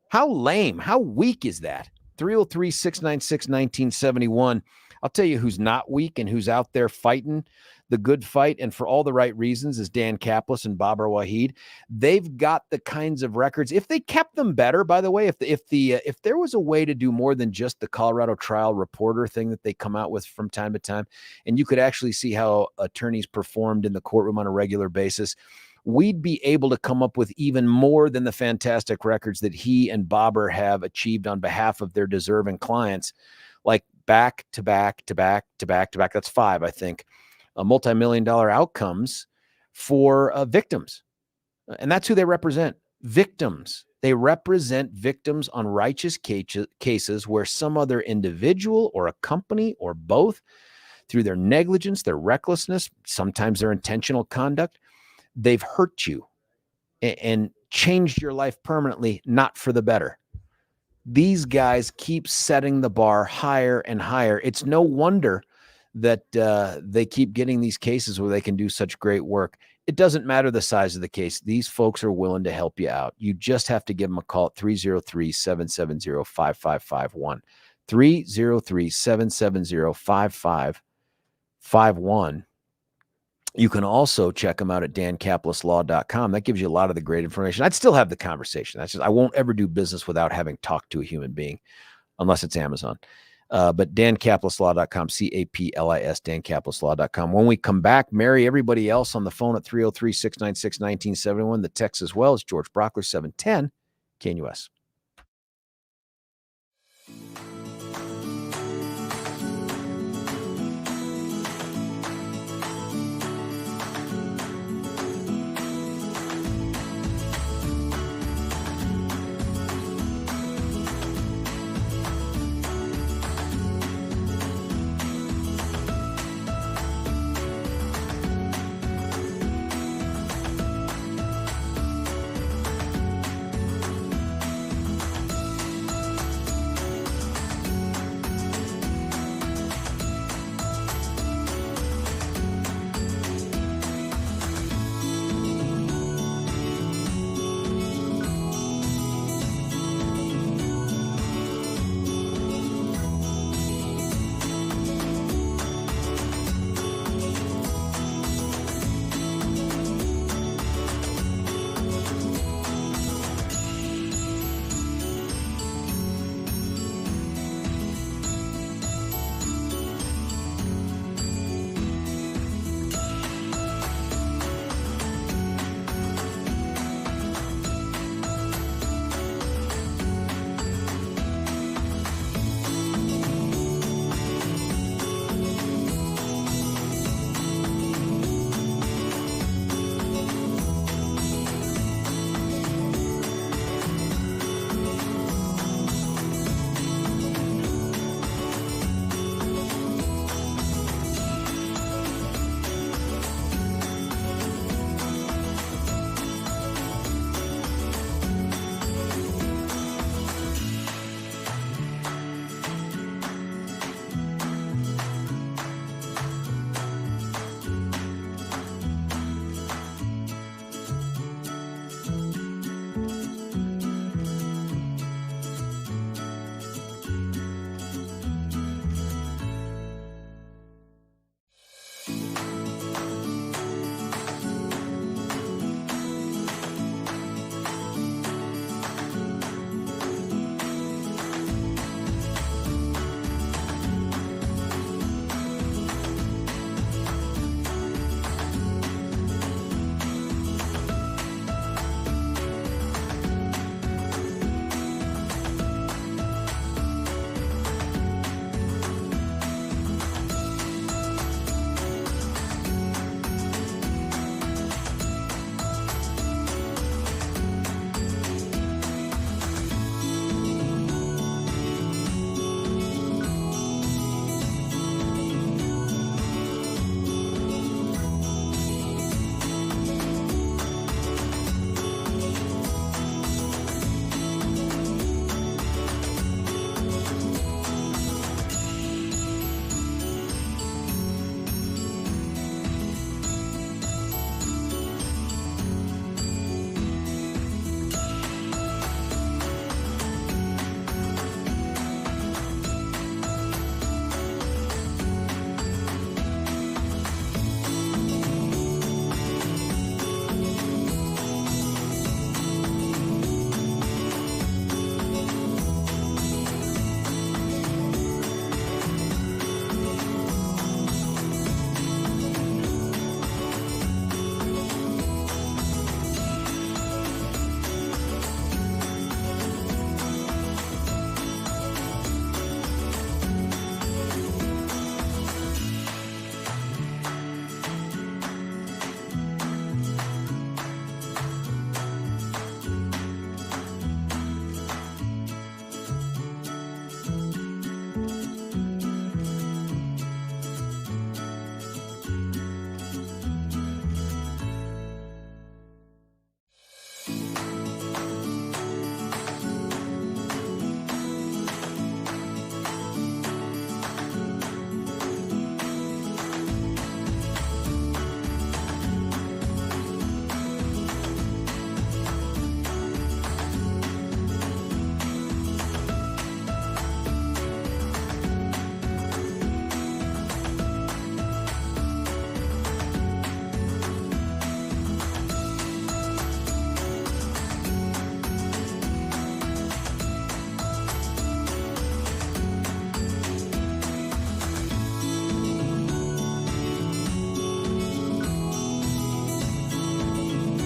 How lame, how weak is that? 303-696-1971. I'll tell you who's not weak and who's out there fighting the good fight, and for all the right reasons, is Dan Caplis and Bobert Wahid. They've got the kinds of records. If they kept them better, by the way, if there was a way to do more than just the Colorado Trial Reporter thing that they come out with from time to time, and you could actually see how attorneys performed in the courtroom on a regular basis, we'd be able to come up with even more than the fantastic records that he and Bobber have achieved on behalf of their deserving clients, like back to back. That's 5, I think. Multi-million-dollar outcomes for victims. And that's who they represent. Victims. They represent victims on righteous cases where some other individual or a company or both, through their negligence, their recklessness, sometimes their intentional conduct, they've hurt you and changed your life permanently, not for the better. These guys keep setting the bar higher and higher. It's no wonder that they keep getting these cases where they can do such great work. It doesn't matter the size of the case. These folks are willing to help you out. You just have to give them a call at 303-770-5551. 303-770-5551. You can also check them out at dancapluslaw.com. That gives you a lot of the great information. I'd still have the conversation. That's just, I won't ever do business without having talked to a human being, unless it's Amazon. But dancapluslaw.com, CAPLIS, dancapluslaw.com. When we come back, marry everybody else on the phone at 303-696-1971. The text as well is George Brauchler, 710 KNUS.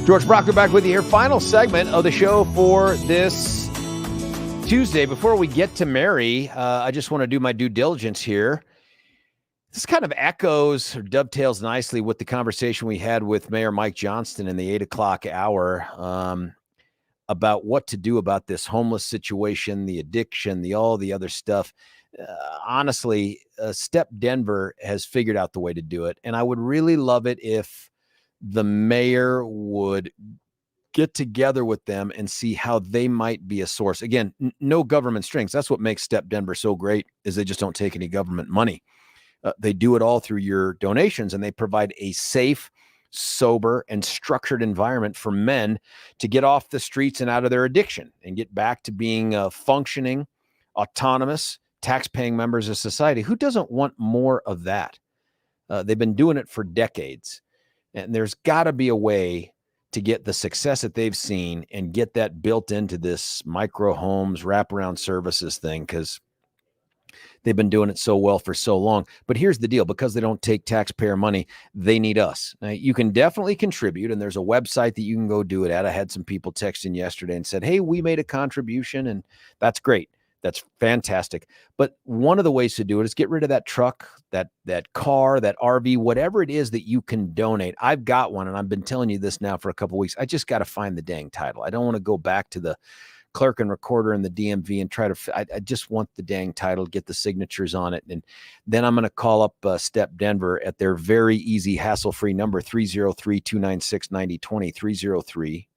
George Brauchler back with you here. Final segment of the show for this Tuesday. Before we get to Mary, I just want to do my due diligence here. This kind of echoes or dovetails nicely with the conversation we had with Mayor Mike Johnston in the 8 o'clock hour about what to do about this homeless situation, the addiction, all the other stuff. Honestly, Step Denver has figured out the way to do it. And I would really love it if the mayor would get together with them and see how they might be a source. Again, no government strings. That's what makes Step Denver so great, is they just don't take any government money. They do it all through your donations, and they provide a safe, sober, and structured environment for men to get off the streets and out of their addiction and get back to being functioning, autonomous, tax-paying members of society. Who doesn't want more of that? They've been doing it for decades, and there's got to be a way to get the success that they've seen and get that built into this micro homes wraparound services thing, because they've been doing it so well for so long. But here's the deal. Because they don't take taxpayer money, they need us. Now, you can definitely contribute, and there's a website that you can go do it at. I had some people texting yesterday and said, hey, we made a contribution, and that's great. That's fantastic. But one of the ways to do it is get rid of that truck, that car, that RV, whatever it is that you can donate. I've got one, and I've been telling you this now for a couple of weeks. I just got to find the dang title. I don't want to go back to the clerk and recorder in the DMV and try to, I just want the dang title, get the signatures on it. And then I'm going to call up Step Denver at their very easy, hassle-free number, 303-296-9020,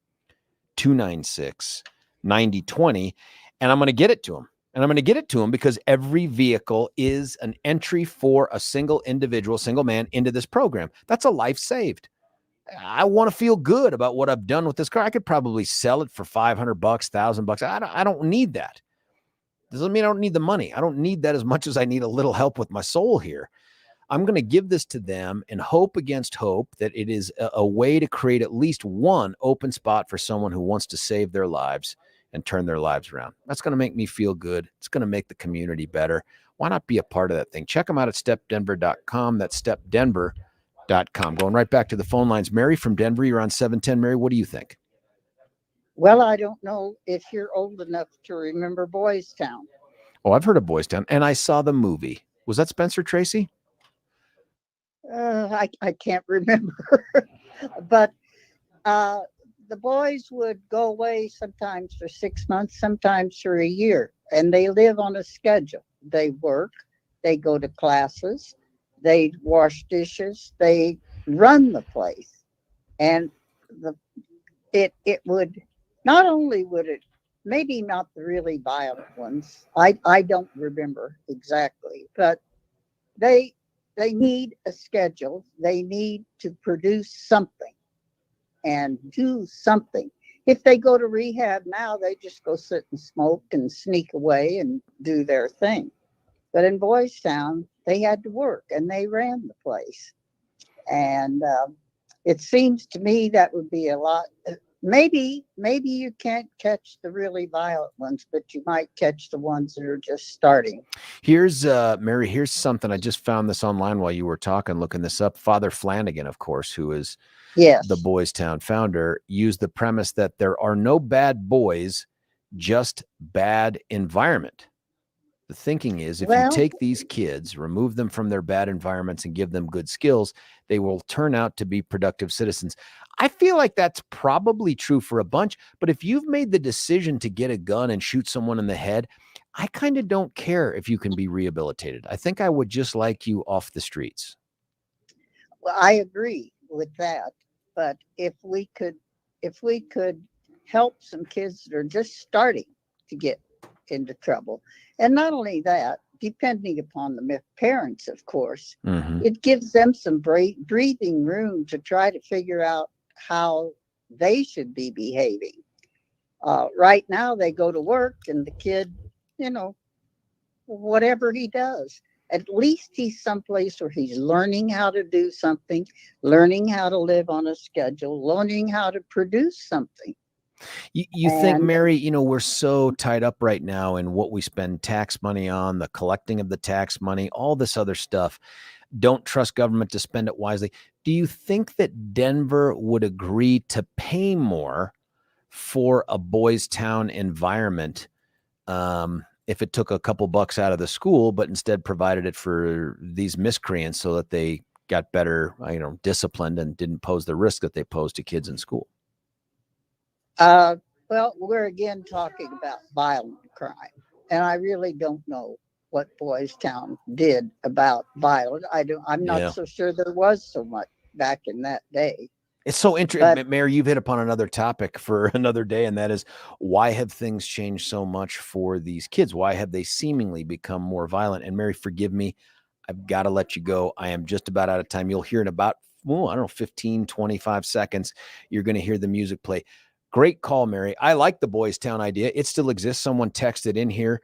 303-296-9020. And I'm going to get it to them. And I'm going to get it to them because every vehicle is an entry for a single individual, single man into this program. That's a life saved. I want to feel good about what I've done with this car. I could probably sell it for $500, $1,000. I don't need that. Doesn't mean I don't need the money. I don't need that as much as I need a little help with my soul here. I'm going to give this to them and hope against hope that it is a way to create at least one open spot for someone who wants to save their lives and turn their lives around. That's going to make me feel good. It's going to make the community better. Why not be a part of that thing? Check them out at stepdenver.com. That's stepdenver.com. Going right back to the phone lines. Mary from Denver, you're on 710. Mary, what do you think? Well, I don't know if you're old enough to remember Boys Town. Oh, I've heard of Boys Town, and I saw the movie. Was that Spencer Tracy? I can't remember. But the boys would go away sometimes for 6 months, sometimes for a year, and they live on a schedule. They work, they go to classes, they wash dishes, they run the place. And it would, not only would it, maybe not the really violent ones, I don't remember exactly, but they need a schedule. They need to produce something and do something. If they go to rehab now, they just go sit and smoke and sneak away and do their thing. But in Boys Town, they had to work and they ran the place. And it seems to me that would be a lot. Maybe you can't catch the really violent ones, but you might catch the ones that are just starting. Here's Mary, here's something. I just found this online while you were talking, looking this up. Father Flanagan, of course, who is the Boys Town founder, used the premise that there are no bad boys, just bad environment. The thinking is if you take these kids, remove them from their bad environments and give them good skills, they will turn out to be productive citizens. I feel like that's probably true for a bunch, but if you've made the decision to get a gun and shoot someone in the head, I kind of don't care if you can be rehabilitated. I think I would just like you off the streets. Well, I agree with that, but if we could help some kids that are just starting to get into trouble, and not only that, depending upon the parents, of course, it gives them some breathing room to try to figure out how they should be behaving. Right now, they go to work and the kid, whatever he does, at least he's someplace where he's learning how to do something, learning how to live on a schedule, learning how to produce something. You think, Mary, we're so tied up right now in what we spend tax money on, the collecting of the tax money, all this other stuff. don't trust government to spend it wisely. Do you think that Denver would agree to pay more for a boys' town environment if it took a couple bucks out of the school, but instead provided it for these miscreants so that they got better, disciplined and didn't pose the risk that they pose to kids in school? Well, we're again talking about violent crime, and I really don't know what Boys Town did about violence. I'm not so sure there was so much back in that day. It's so interesting, Mayor. You've hit upon another topic for another day, and that is, why have things changed so much for these kids? Why have they seemingly become more violent? And Mary, forgive me, I've got to let you go. I am just about out of time. You'll hear in about, 15, 25 seconds, you're going to hear the music play. Great call, Mary. I like the Boys Town idea. It still exists. Someone texted in here.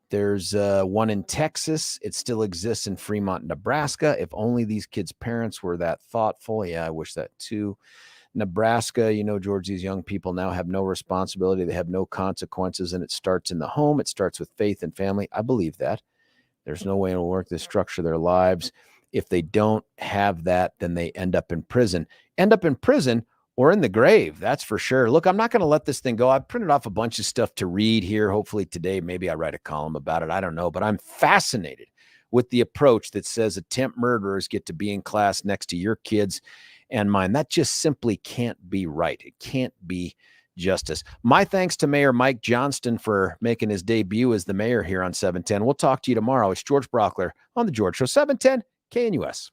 There's one in Texas. It still exists in Fremont, Nebraska. If only these kids' parents were that thoughtful. Yeah, I wish that too. Nebraska, George, these young people now have no responsibility. They have no consequences, and it starts in the home. It starts with faith and family. I believe that. There's no way it'll work to structure their lives. If they don't have that, then they end up in prison. Or in the grave, that's for sure. Look, I'm not going to let this thing go. I've printed off a bunch of stuff to read here. Hopefully today, maybe I write a column about it. I don't know, but I'm fascinated with the approach that says attempt murderers get to be in class next to your kids and mine. That just simply can't be right. It can't be justice. My thanks to Mayor Mike Johnston for making his debut as the mayor here on 710. We'll talk to you tomorrow. It's George Brauchler on The George Show, 710 KNUS.